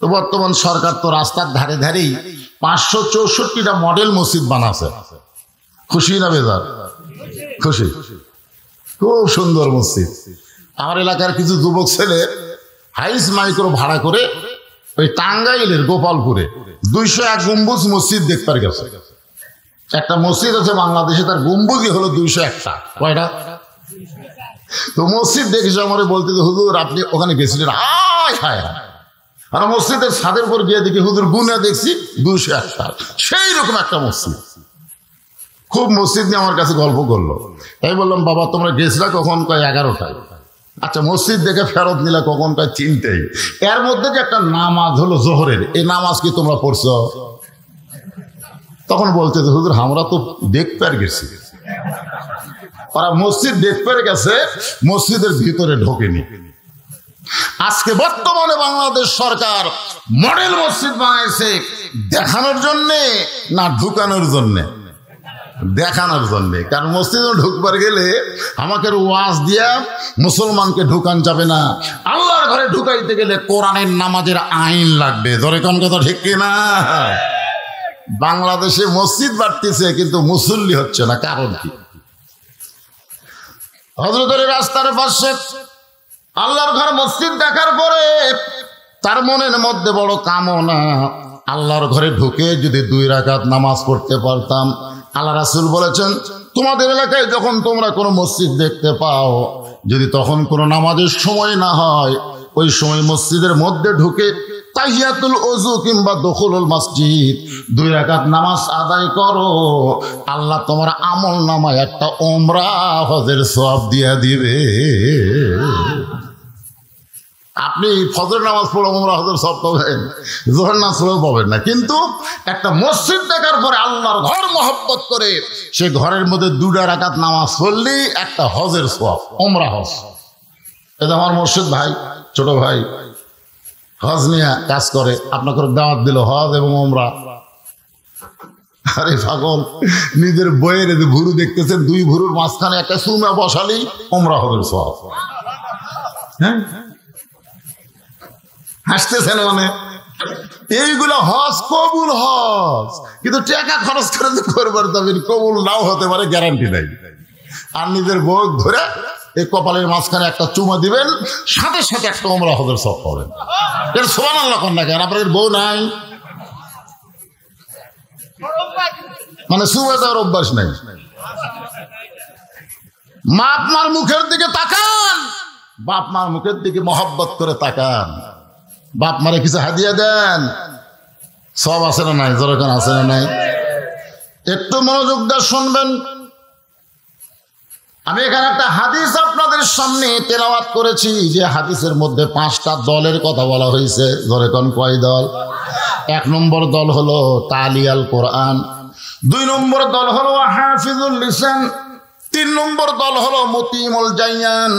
তো বর্তমান সরকার তো রাস্তার ধারে ধারেই 564টা মডেল মসজিদ বানাচ্ছে। খুশি না বেজার? খুশি। খুব সুন্দর মসজিদ। আমার এলাকার কিছু যুবক ছেলে হাইস মাইক্রো ভাড়া করে ওই টাঙ্গাইলের গোপালপুরে 201 গম্বুজ মসজিদ দেখতে গেছে। একটা মসজিদ আছে বাংলাদেশে, তার গম্বুজই হলো 201টা। কয়টা? তো মসজিদ দেখেছে আমার বলতে, হুজুর আপনি ওখানে গেছিলেন? হায় হায়। আর মসজিদের ছাদের উপর গিয়ে দেখি হুজুর গুনা দেখছি 201টা। সেই রকম একটা মসজিদ। খুব মসজিদ নিয়ে আমার কাছে গল্প করলো। তাই বললাম, বাবা তোমরা গেছিলা কখন? কয় 11টায়। আচ্ছা, মসজিদ দেখে ফেরত নিলা কখন? কয় 3টায়। এর মধ্যে যে একটা নামাজ হলো জোহরের, এই নামাজ কি তোমরা পড়ছো? তখন বলতে হুজুর আমরা তো দেখতে আর গেছি। ওরা মসজিদ দেখতে গেছে, মসজিদের ভিতরে ঢোকেনি। আজকে বর্তমানে বাংলাদেশ সরকার মডেল মসজিদ বানাইছে দেখানোর জন্যে না ঢুকানোর জন্যে? দেখানোর জন্যে। কারণ মসজিদে ঢুকবার গেলে আমাকে ওয়াজ দিয়া মুসলমানকে ঢুকান যাবে না। আল্লাহর ঘরে ঢুকাইতে গেলে কোরআনের নামাজের আইন লাগবে। ধরে কোন কথা ঠিক কিনা? বাংলাদেশে মসজিদ বাড়তেছে কিন্তু মুসল্লি হচ্ছে না, কারণ কি? হযরতের রাস্তার পাশে আল্লাহর ঘর মসজিদ দেখার পরে তার মনের মধ্যে বড় কামনা, আল্লাহর ঘরে ঢুকে যদি 2 রাকাত নামাজ পড়তে পারতাম। আল্লাহ রাসূল বলেছেন, তোমাদের এলাকায় যখন তোমরা কোনো মসজিদ দেখতে পাও, যদি তখন কোনো নামাজের সময় না হয়, ওই সময় মসজিদের মধ্যে ঢুকে তাহিয়াতুল ওযু কিংবা দুখুলুল মসজিদ 2 রাকাত নামাজ আদায় করো, আল্লাহ তোমার আমল নামায় একটা উমরা হজের সওয়াব দিয়া দিবে। আপনি ফজর নামাজ পড়ে উমরা হজের সওয়াব পাবেন, যোহর নামাজ পড়েও পাবেন না। কিন্তু একটা মসজিদ দেখার পরে আল্লাহর ঘর মহব্বত করে সে ঘরের মধ্যে 2 রাকাত নামাজ পড়লেই একটা হজের সওয়াব, উমরা হজ। এটা আমার মুর্শিদ ভাই, ছোট ভাই, হজ নিয়ে কাজ করে, আপনাকে দাওয়াত দিল হজ এবং উমরা। আরে পাগল, নিজের বইয়ের ভুরু দেখতেছেন, 2 ভুরুর মাঝখানে একটা সুমা বসালেই উমরা হজের সওয়াব। হ্যাঁ, হাসতেছেন মানে? এইগুলো হজ কবুল হজ, কিন্তু টাকা খরচ করে যে করবার যাবেন কবুল নাও হতে পারে, গ্যারান্টি নাই। আর নিজের বউ ধরে এই কপালের মাঝখানে একটা চুমা দিবেন, সাথে সাথে একটা উমরা হজের সওয়াব পাবেন। এর সুবহানাল্লাহ কোন না কেন? আপনাদের বউ নাই মানে চুমা দেওয়ার অভ্যাস নাই। বাপ মার মুখের দিকে তাকান, বাপ মার মুখের দিকে মহব্বত করে তাকান। বাপ মারে কিছু হাদিয়া দেন, সব আছে না নাই? যেরকম আছে না নাই? একটু মনোযোগ দিয়ে শুনবেন। আমি এখানে একটা হাদিস আপনাদের সামনে তেলাওয়াত করেছি, যে হাদিসের মধ্যে 5টা দলের কথা বলা হয়েছে। যেরকম কয় দল? 1 নম্বর দল হলো তালিয়াল কোরআন, 2 নম্বর দল হলো হাফিজুল লিসান, 3 নম্বর দল হলো মুতিমুল জায়ান,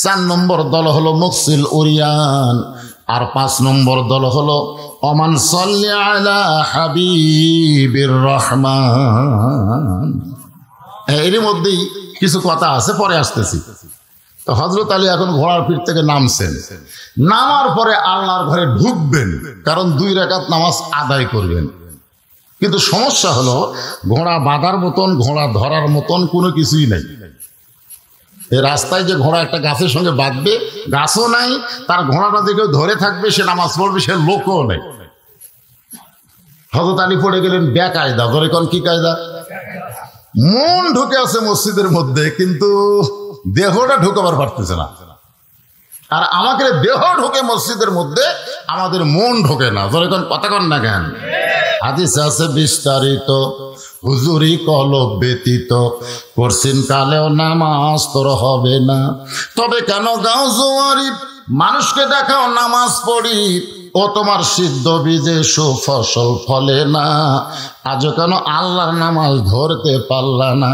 4 নম্বর দল হলো মুকসিল উরিয়ান, আর 5 নম্বর দল হলো ওমান সাল্লি আলা হাবিবির রহমান। এর মধ্যেই কিছু কথা আছে, পরে আসতেছি। তো হযরত আলী এখন ঘোড়ার পিঠ থেকে নামছেন, নামার পরে আল্লাহর ঘরে ঢুকবেন, কারণ 2 রাকাত নামাজ আদায় করবেন। কিন্তু সমস্যা হলো ঘোড়া বাঁধার মতন, ঘোড়া ধরার মতন কোনো কিছুই নাই। এই রাস্তায় যে ঘোড়া একটা গাছের সঙ্গে বাঁধবে, গাছও নাই, তার ঘোড়াটা যে কেউ ধরে থাকবে, সে নামাজ পড়বে, সে লোকও নেই। হযরত আলী পড়ে গেলেন বেকায়দা। ধরে কোন কি কায়দা? মন ঢুকে আছে মসজিদের মধ্যে, কিন্তু দেহটা ঢুকাবার পারতেছে না। আর আমাকে দেহ ঢোকে মসজিদের মধ্যে, আমাদের মন ঢোকে না। ধরে কোন কথা কন না কেন? হাদিস আছে বিস্তারিত, হুজুরি কলব ব্যতীত করছেন কালেও নামাজ তোর হবে না। তবে কেন গাও জোয়ারি, মানুষকে দেখাও নামাজ পড়ি, ও তোমার সিদ্ধ বীজে সুফসল ফলে না। আজও কেন আল্লাহর নামাজ ধরতে পারলা না?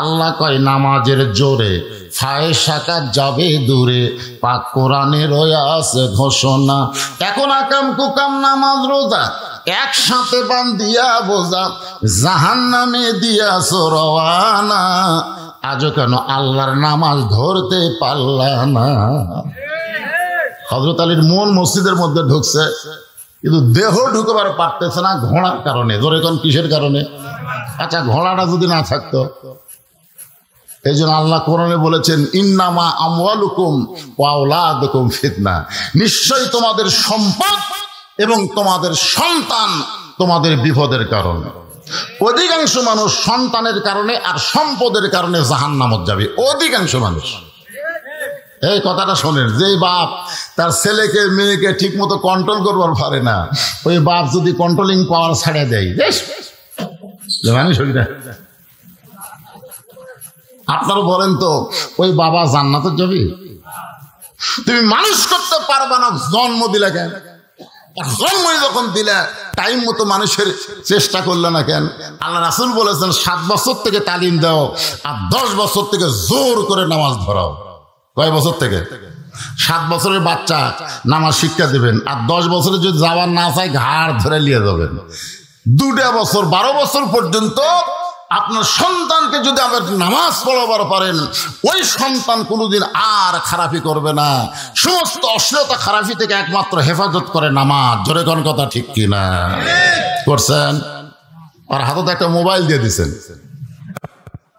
আল্লাহ কয় নামাজের জোরে ফায়সাকাত যাবে দূরে, পাক কোরআনে রয়া আছে ঘোষণা। এখন আকাম কুকাম নামাজ রোজা একসাথে বান্ধিয়া বোঝা, জাহান্নামে দিয়াছো রওয়ানা। আজও কেন আল্লাহর নামাজ ধরতে পারলা না? হযরত আলীর মন মসজিদের মধ্যে ঢুকছে, কিন্তু দেহ ঢুকবার পারতেছে না ঘোড়ার কারণে। ধরে কোন কিসের কারণে? আচ্ছা, ঘোড়াটা যদি না থাকতো, এই জন্য আল্লাহ কোরআনে বলেছেন ইন্নামা আমওয়ালুকুম ওয়া আওলাদুকুম ফিতনা, নিশ্চয়ই তোমাদের সম্পদ এবং তোমাদের সন্তান তোমাদের বিপদের কারণে। অধিকাংশ মানুষ সন্তানের কারণে আর সম্পদের কারণে জাহান্নামত যাবে, অধিকাংশ মানুষ। এই কথাটা শোনেন, যে বাপ তার ছেলেকে মেয়েকে ঠিক মতো কন্ট্রোল করবার পারে না, ওই বাপ যদি কন্ট্রোলিং পাওয়ার ছাড়িয়ে দেয়, মানুষ হই না। আপনারা বলেন তো, ওই বাবা জান্নাতে যাবে? তুমি মানুষ করতে পারবা না, জন্ম দিলে কেন? জন্ম যখন দিলে টাইম মতো মানুষের চেষ্টা করলে না কেন? আল্লাহ রাসূল বলেছেন 7 বছর থেকে তালিম দাও, আর 10 বছর থেকে জোর করে নামাজ ধরাও। কয় বছর থেকে? 7 বছরের বাচ্চা নামাজ শিক্ষা দেবেন, আর 10 বছরে যদি যাওয়ার না চাই ঘাড় ধরে নিয়ে যাবেন। 2 বছর 12 বছর পর্যন্ত আপনার সন্তানকে যদি আবার নামাজ পড়াবার পারেন, ওই সন্তান কোনোদিন আর খারাপি করবে না। সমস্ত অশ্লীলতা খারাপি থেকে একমাত্র হেফাজত করে নামাজ। জোরে কোন কথা ঠিক কিনা? করছেন? আর হাতে একটা মোবাইল দিয়ে দিচ্ছেন,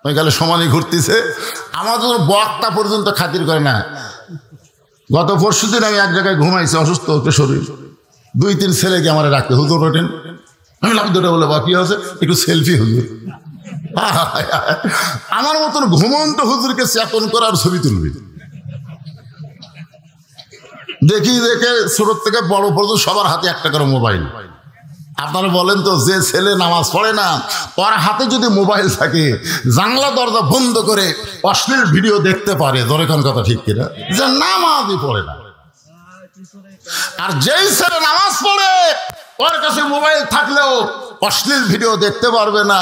ওই গেলে সমানই ঘুরতেছে। আমাদের বক্তা পর্যন্ত খাতির করে না। গত পরশুদিন আমি এক জায়গায় ঘুমাইছি, অসুস্থ একটু শরীর, 2-3 ছেলেকে আমার রাখতে, হুজুর ওঠেন। আমি লাভ দুটো বলে, বাকি আছে একটু সেলফি হুজুর। আমার মতন ঘুমন্ত হুজুরকে চেতন করার ছবি তুলবি। দেখি দেখে ছোট থেকে বড় পর্যন্ত সবার হাতে একটা করে মোবাইল। আপনারা বলেন তো, যে ছেলে নামাজ পড়ে না, ওর হাতে যদি মোবাইল থাকে, জানলা দরজা বন্ধ করে অশ্লীল ভিডিও দেখতে পারে। ধরে কোন কথা ঠিক কিনা? যে নামাজই পড়ে না। আর যেই ছেলে নামাজ পড়ে, ওর কাছে মোবাইল থাকলেও অশ্লীল ভিডিও দেখতে পারবে না।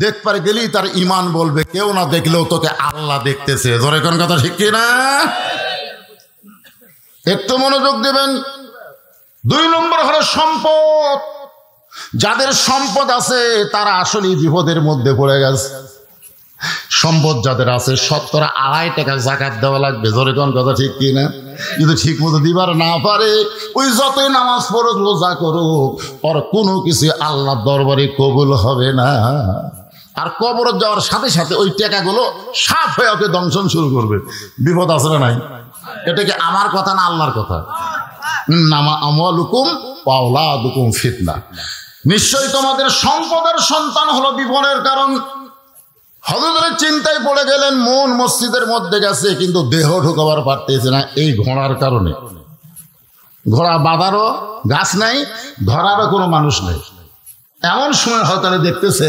দেখবার গেলেই তার ইমান বলবে, কেউ না দেখলেও তোকে আল্লাহ দেখতেছে। ধরে কোন কথা ঠিক কিনা? একটু মনোযোগ দেবেন। 2 নম্বর হলো সম্পদ। যাদের সম্পদ আছে তারা আসলে বিপদের মধ্যে পড়ে গেছে। সম্পদ যাদের আছে, 2.5 টাকা যাকাত দেওয়া লাগবে। ধরে কোন কথা ঠিক কিনা? কিন্তু ঠিক মতো দিবার না পারে, ওই যতই নামাজ পড়ুক রোজা করুক, ওর কোনো কিছু আল্লাহর দরবারে কবুল হবে না। আর কবরে যাওয়ার সাথে সাথে ওই টাকাগুলো সাফ হয়ে ওকে দংশন শুরু করবে। বিপদ আছে না নাই? এটা কি আমার কথা না আল্লাহর কথা? নামা আমওয়ালুকুম ওয়া আওলাদুকুম ফিতনা, নিশ্চয়ই তোমাদের সম্পদের সন্তান হলো বিপদের কারণ। হযরত চিন্তায় পড়ে গেলেন, মন মসজিদের মধ্যে গেছে, কিন্তু দেহ ঢুকাবার পারতেছে না এই ঘোড়ার কারণে। ঘোড়া বাঁধারও গাছ নাই, ধরারও কোনো মানুষ নেই। এমন সময় হয়তো দেখতেছে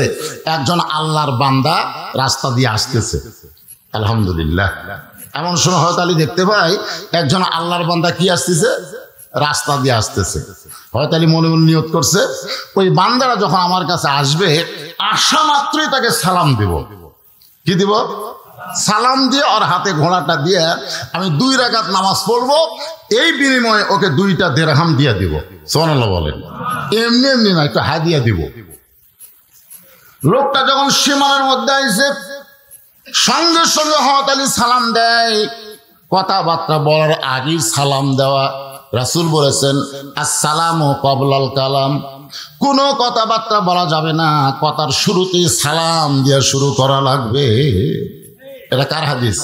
একজন আল্লাহর বান্দা রাস্তা দিয়ে আসতেছে। আলহামদুলিল্লাহ। এমন সময় হয়তো দেখতে পাই একজন আল্লাহর বান্দা কি আসতেছে, রাস্তা দিয়ে আসতেছে। হয়তো মনে মনে নিয়ত করছে, ওই বান্দারা যখন আমার কাছে আসবে, আসা মাত্রই তাকে সালাম দিব। কি দিব? সালাম দিয়ে ওর হাতে ঘোড়াটা দিয়ে আমি 2 রাকাত নামাজ পড়বো, এই বিনিময়ে ওকে 2টা দিরহাম দিয়ে দিব। সুবহানাল্লাহ বলেন। এমনি এমনি না, একটু হাদিয়া দিব। লোকটা যখন সীমানার মধ্যে আইছে, সঙ্গে সঙ্গে হযরত আলী সালাম দেয়। কথাবার্তা বলার আগেই সালাম দেওয়া, রাসূল বলেছেন আসসালামু ক্বাবলাল কালাম, কোনো কথাবার্তা বলা যাবে না, কথার শুরুতেই সালাম দিয়ে শুরু করা লাগবে। এটা কার হাদিস?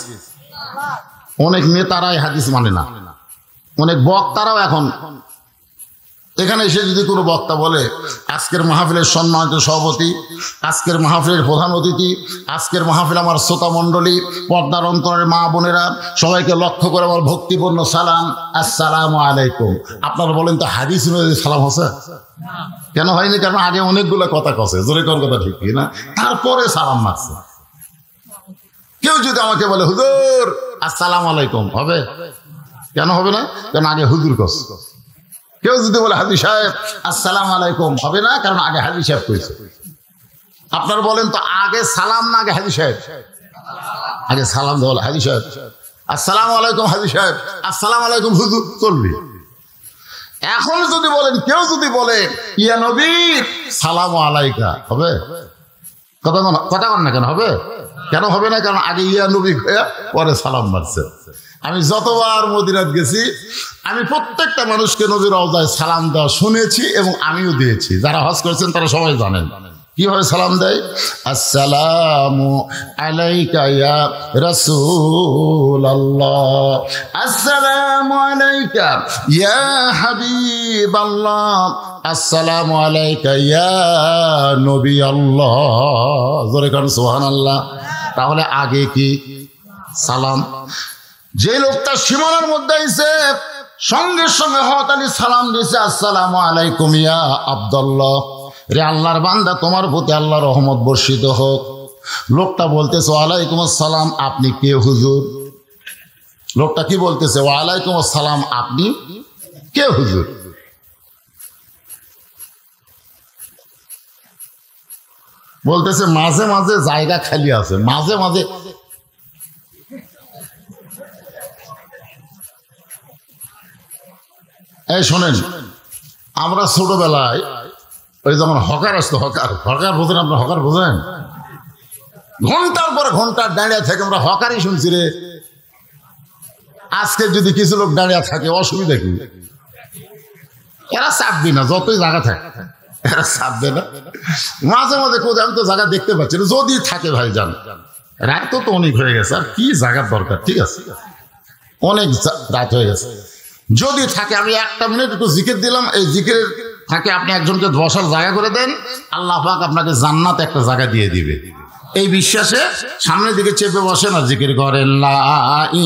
অনেক নেতারাই হাদিস মানে না, অনেক বক্তারাও এখন এখানে এসে যদি কোনো বক্তা বলে আজকের মাহফিলের সম্মানিত সভাপতি, আজকের মাহফিলের প্রধান অতিথি, আজকের মাহফিল আমার শ্রোতা মণ্ডলী, পর্দার অন্তরের মা বোনেরা, সবাইকে লক্ষ্য করে আমার ভক্তিপূর্ণ সালাম, আসসালামু আলাইকুম। আপনারা বলেন তো হাদিস অনুযায়ী সালাম হচ্ছে? কেন হয়নি? কারণ আগে অনেকগুলো কথা কছে, জোরে কর কথা ঠিক না, তারপরে সালাম মারছে। কেউ যদি আমাকে বলে হুজুর আসসালামু আলাইকুম, হবে? কেন হবে না? কারণ আগে হুজুর কছে। কেউ যদি বলে হাজী সাহেব আসসালামু আলাইকুম, হবে না, কারণ আগে হাজী সাহেব কইছে। আপনারা বলেন তো আগে সালাম না আগে হাজী সাহেব? আগে সালাম দেওয়া হাজী সাহেব আসসালামু আলাইকুম, হাজী সাহেব আসসালামু আলাইকুম, হুজুর চলবে। এখন যদি বলেন, কেউ যদি বলে ইয়া নবী সালামু আলাইকা, হবে? কথা বল না, কেন হবে? কেন হবে না? কারণ আগে ইয়া নবী পরে সালাম মারছে। আমি যতবার মদিনাত গেছি, আমি প্রত্যেকটা মানুষকে নবীর রওজায় সালাম দেওয়া শুনেছি এবং আমিও দিয়েছি। যারা হজ করেছেন তারা সবাই জানেন কিভাবে সালাম দেয়। আসসালামু আলাইকা ইয়া রাসূলুল্লাহ, আসসালামু আলাইকা ইয়া হাবিবাল্লাহ, আসসালামু আলাইকা ইয়া নবী আল্লাহ। জোরে কারণ সুবহানাল্লাহ। তাহলে আগে কি সালাম? যে লোকটা সীমানার মধ্যে আইছে সঙ্গে সঙ্গে হঠাৎ সালাম দিয়েছে আসসালামু আলাইকুম ইয়া আব্দুল্লাহ, রে আল্লাহর বান্দা তোমার প্রতি আল্লাহর রহমত বর্ষিত হোক। লোকটা বলতেছে ওয়ালাইকুম আসসালাম, আপনি কে হুজুর? লোকটা কি বলতেছে? ওয়ালাইকুম আসসালাম, আপনি কে হুজুর? বলতেছে মাঝে মাঝে জায়গা খালি আছে, মাঝে মাঝে। এই শোনেন, আমরা ছোটবেলায় ওই যখন হকার আসতো, হকার বোঝেন? আপনার হকার বোঝেন? ঘন্টার পর ঘন্টা দাঁড়িয়ে থেকে আমরা হকারই শুনছি রে। আজকে যদি কিছু লোক দাঁড়িয়ে থাকে অসুবিধা কি? এরা চাপবে না, যতই জায়গা থাকে এরা চাপবে না। মাঝে মাঝে কোথায় আমি তো জায়গা দেখতে পাচ্ছি না, যদি থাকে ভাই যান, রাত তো অনেক হয়ে গেছে, আর কি জায়গার দরকার? ঠিক আছে, অনেক রাত হয়ে গেছে। যদি থাকে আমি একটা মিনিট একটু জিকির দিলাম, এই জিকির থাকে আপনি একজনকে বসার জায়গা করে দেন, আল্লাহ পাক আপনাকে জান্নাতে একটা জায়গা দিয়ে দিবে। এই বিশ্বাসে সামনের দিকে চেপে বসেন আর জিকির করেন লা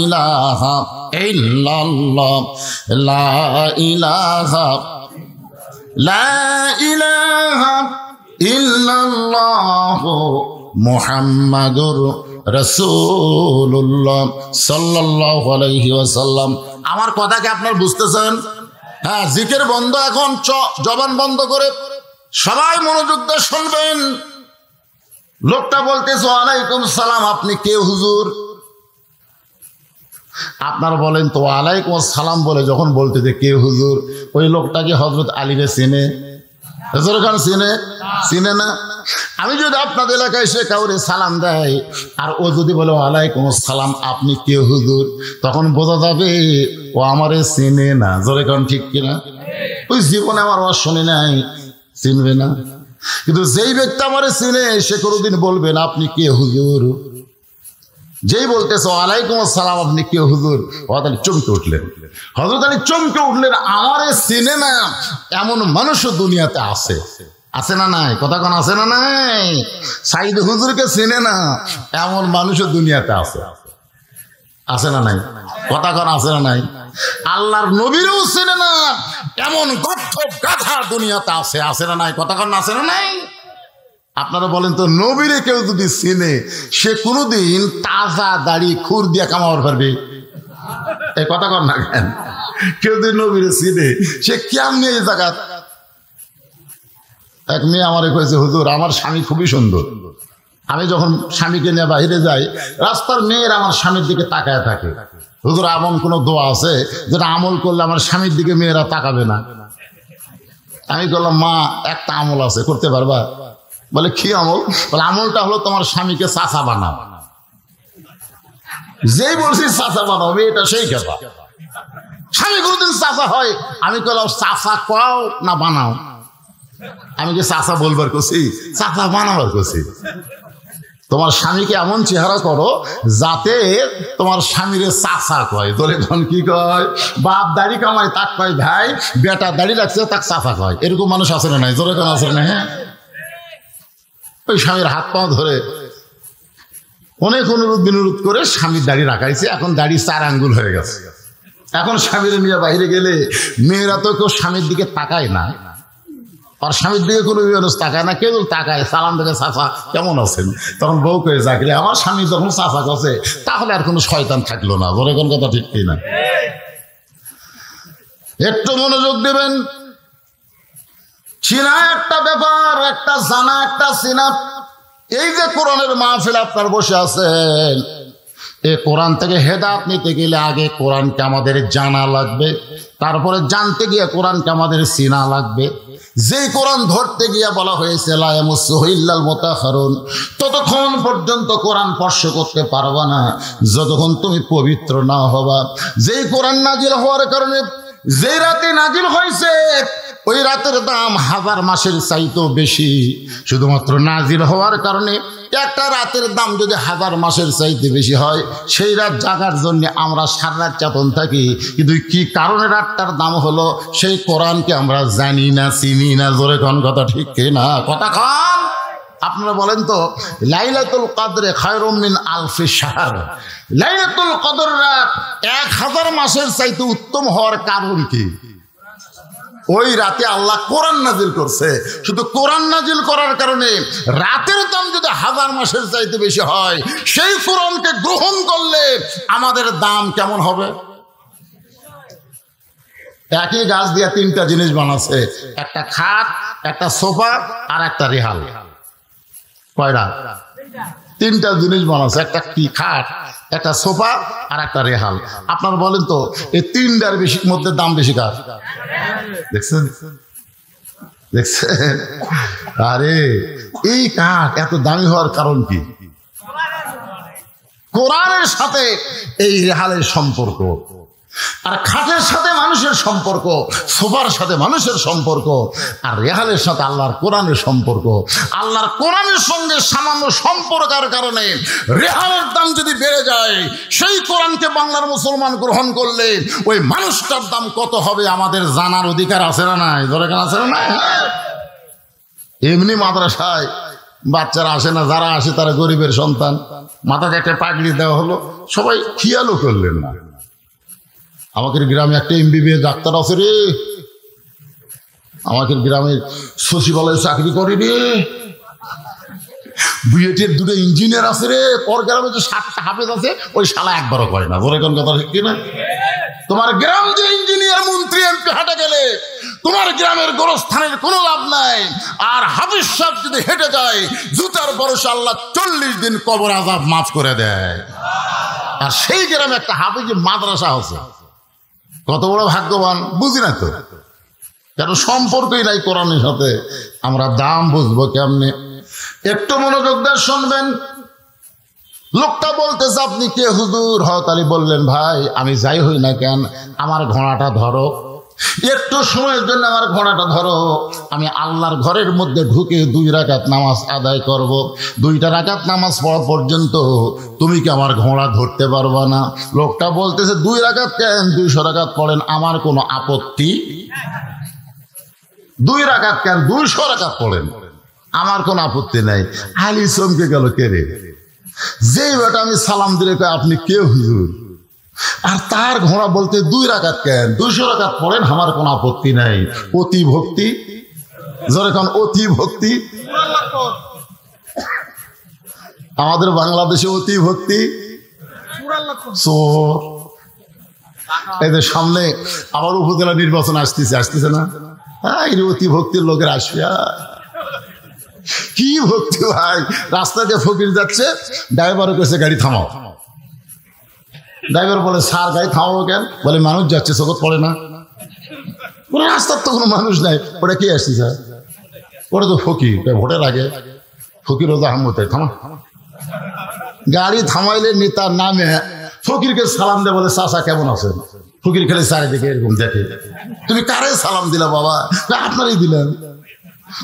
ইলাহা ইল্লাল্লাহ, লা ইলাহা, লা ইলাহা ইল্লাল্লাহ মুহাম্মাদুর রাসূলুল্লাহ সাল্লাল্লাহু আলাইহি ওয়াসাল্লাম। আমার কথা কি আপনারা বুঝতেছেন? হ্যাঁ, জিকির বন্ধ এখন, জবান বন্ধ করে সবাই মনোযোগ দিয়ে শুনবেন। লোকটা বলতেছে ওয়ালাইকুম সালাম, আপনি কে হুজুর? আপনারা বলেন তো ওয়ালাইকুম সালাম বলে যখন বলতে যে কে হুজুর, ওই লোকটাকে হযরত আলীরে চিনে? চিনে? চিনে না? আমি যদি আপনাদের এলাকায় এসে কাউরে সালাম দেয় আর ও যদি বলে ওয়ালাইকুম সালাম, আপনি কে হুজুর, তখন বোঝা যাবে ও আমারে চিনে না। জোরে কারণ ঠিক কিনা? ওই জীবনে আমার ওয়াজ শুনে নাই, চিনবে না। কিন্তু যেই ব্যক্তি আমারে চিনে সে কোনোদিন বলবে না আপনি কে হুজুর। যেই বলতেছে ওয়ালাইকুম আসসালাম, আপনি কে হুজুর, হযরত আলী চমকে উঠলেন। হযরত আলী চমকে উঠলেন, আমারে চিনে না এমন মানুষও দুনিয়াতে আছে। আছে না নাই? কথা কোন আছে না নাই? সাইদ হুজুরকে চিনে না এমন মানুষও দুনিয়াতে আছে। আছে না নাই? কথা কোন আছে না নাই? আল্লাহর নবীরও চিনে না এমন গর্থ গাধা দুনিয়াতে আছে। আছে না নাই? কথা কোন আছে না নাই? আপনারা বলেন তো নবীরে কেউ যদি চিনে সে কোনোদিন তাজা দাড়ি খুর দিয়ে কামাবার পারবে? এই কথা কর না কেন? কেউ যদি নবীরে চিনে সে কেমনি এই জায়গা। এক মেয়ে আমারে কয়েছে হুজুর আমার স্বামী খুবই সুন্দর, আমি যখন স্বামীকে নিয়ে বাইরে যাই রাস্তার মেয়ের আমার স্বামীর দিকে তাকায় থাকে। হুজুর এমন কোন দোয়া আছে যেটা আমল করলে আমার স্বামীর দিকে মেয়েরা তাকাবে না? আমি বললাম মা একটা আমল আছে, করতে পারবা? বলে কি আমল? বলে আমলটা হলো তোমার স্বামীকে চাচা বানাও। যেই বলছি চাচা বানাও এটা সেই কথা। স্বামী কোনদিন চাচা হয়? আমি কইলাম চাচা কও না বানাও। আমি কি চাচা বলবার করছি? চাচা বানাবার করছি। তোমার স্বামীকে এমন চেহারা করো যাতে তোমার স্বামীরে চাচা কয়। তোরে এখন কি কয়? বাপ দাড়ি কামায় তাক কয় ভাই, বেটা দাড়ি রাখছে তাক চাচা কয়। এরকম মানুষ আছে না নাই? তোরে কেন আছে না? হ্যাঁ, ওই স্বামীর হাত পা ধরে অনেক অনুরোধ বিনোরোধ করে স্বামীর দাড়ি রাখাইছে, এখন দাড়ি 4 আঙ্গুল হয়ে গেছে। এখন স্বামীর নিয়ে বাইরে গেলে মেয়েরা তো কেউ স্বামীর দিকে তাকায় না, আর স্বামীর দিকে কোনো মানুষ তাকায় না, কেউ তাকায় সালাম দেখে চাচা কেমন আছেন। তখন বউ করে জাগলে আমার স্বামী যখন চাচা কাছে তাহলে আর কোনো শয়তান থাকলো না। বলে কোন কথা ঠিক কিনা? একটু মনোযোগ দেবেন। চিনা একটা ব্যাপার, একটা জানা একটা চিনা। এই যে কোরআনের মাহফিল আপনার বসে আছেন, এই কোরআন থেকে হেদায়েত নিতে গেলে আগে কোরআনকে আমাদের জানা লাগবে, তারপরে জানতে গিয়ে কোরআনকে আমাদের চিনা লাগবে। যে কোরআন ধরতে গিয়ে বলা হয়েছে লা ইয়ামাসসুহু ইল্লাল মুতাহহারুন, ততক্ষণ পর্যন্ত কোরআন স্পর্শ করতে পারবা না যতক্ষণ তুমি পবিত্র না হবা। যেই কোরআন নাজিল হওয়ার কারণে যে রাতে নাজিল হয়েছে ওই রাতের দাম 1000 মাসের চাইতেও বেশি। শুধুমাত্র নাজিল হওয়ার কারণে একটা রাতের দাম যদি 1000 মাসের চাইতে বেশি হয়, সেই রাত জাগার জন্য আমরা সারা রাত চেতন থাকি, কিন্তু কি কারণে রাতটার দাম হলো সেই কোরআনকে আমরা জানি না, চিনি না। জোরে কোন কথা ঠিক কিনা? কথা খান। আপনারা বলেন তো, লাইলাতুল কদরে খায়রুম মিন আলফি শাহর, লাইলাতুল কদর রাত 1000 মাসের চাইতে উত্তম হওয়ার কারণ কি? ওই রাতে আল্লাহ কোরআন নাজিল করছে। শুধু কোরআন নাজিল করার কারণে রাতের দাম যদি 1000 মাসের চাইতে বেশি হয়, সেই কোরআনকে গ্রহণ করলে আমাদের দাম কেমন হবে? একই গাছ দিয়ে 3টা জিনিস বানাচ্ছে, একটা খাট, একটা সোফা আর একটা রেহাল। কয়টা? 3টা জিনিস বানাচ্ছে, একটা কি খাট, একটা সোফা আর একটা রেহাল। আপনার বলেন তো এই 3টার মধ্যে দাম বেশি কার? দেখছেন দেখছেন? আরে এই কাঠ এত দামি হওয়ার কারণ কি? কোরআনের সাথে এই রেহালের সম্পর্ক, আর খাটের সাথে মানুষের সম্পর্ক, সোফার সাথে মানুষের সম্পর্ক, আর রেহালের সাথে আল্লাহর কোরআনের সম্পর্ক। আল্লাহর কোরআনের সঙ্গে সামান্য সম্পর্কের কারণে রেহালের দাম যদি বেড়ে যায়, সেই কোরআনকে বাংলার মুসলমান গ্রহণ করলে ওই মানুষটার দাম কত হবে আমাদের জানার অধিকার আছে না নাই? দরকার আছে না নাই? এমনি মাদ্রাসায় বাচ্চারা আসে না, যারা আসে তারা গরিবের সন্তান, মাথাতে একটা পাগড়ি দেওয়া হলো, সবাই খেয়ালও করলেন না। আমাদের গ্রামে একটা MBBS ডাক্তার আছে রে, আমাদের গ্রামের সচিবালয়ে চাকরি করে রে, বুয়েটের 2টা ইঞ্জিনিয়ার আছে রে, পর গ্রামে যে 7টা হাফেজ আছে, ওই শালা একবারও করে না। বলে কোন কথা ঠিক কিনা? তোমার গ্রাম যে ইঞ্জিনিয়ার মন্ত্রী MP হাঁটে গেলে তোমার গ্রামের গোরস্থানের কোনো লাভ নাই। আর হাফেজ সাহেব যদি হেঁটে যায়, জুতার ভরসা আল্লাহ 40 দিন কবর আযাব মাফ করে দেয়। আর সেই গ্রামে একটা হাফেজি মাদ্রাসা আছে, কত বড় ভাগ্যবান বুঝি না তো, কারণ সম্পর্কই নাই কোরআনের সাথে। আমরা দাম বুঝবো কেমনে? একটু মনোযোগ দিয়ে শুনবেন। লোকটা বলতেছে আপনি কে হুজুর? হযরত আলী বললেন, ভাই আমি যাই হই না কেন, আমার ঘোড়াটা ধরো, একটু সময়ের জন্য আমার ঘোড়াটা ধরো, আমি আল্লাহর ঘরের মধ্যে ঢুকে 2 রাকাত নামাজ আদায় করব। 2টা রাকাত নামাজ পড়া পর্যন্ত তুমি কি আমার ঘোড়া ধরতে পারবা না? লোকটা বলতেছে 2 রাকাত কেন, 200 রাকাত পড়েন, আমার কোনো আপত্তি। 2 রাকাত কেন, 200 রাকাত পড়েন, আমার কোনো আপত্তি নাই। আলী চমকে গেল, কে রে? যেই বেটা আমি সালাম দিলে কয় আপনি কে হুজুর? আর তার ঘোড়া বলতে 2 রাকাত কেন, 200 রাকাত পড়েন, আমার কোনো আপত্তি নাই। অতি ভক্তি, যখন অতি ভক্তি। আমাদের বাংলাদেশে অতি ভক্তি চোর। এদের সামনে আবার উপজেলা নির্বাচন আসতেছে না? হ্যাঁ, অতি ভক্তির লোকের আসবে। কি ভক্তি ভাই! রাস্তা দিয়ে ফকির যাচ্ছে, ড্রাইভারও কাছে গাড়ি থামাও। ড্রাইভার বলে, স্যার গাড়ি থামাবো কেন? বলে মানুষ যাচ্ছে, চোখত পড়ে না। বলে রাস্তার তো কোনো মানুষ নাই, ওটা কি আসছি স্যার? ওটা তো ফকির, ভোটের আগে ফকির রোজা আহমদ, থামা। গাড়ি থামাইলে নেতার নামে ফকিরকে সালাম দে, বলে চাচা কেমন আছেন? ফকির খালি চারিদিকে এরকম দেখে, তুমি কারে সালাম দিলা বাবা? আপনারই দিলেন।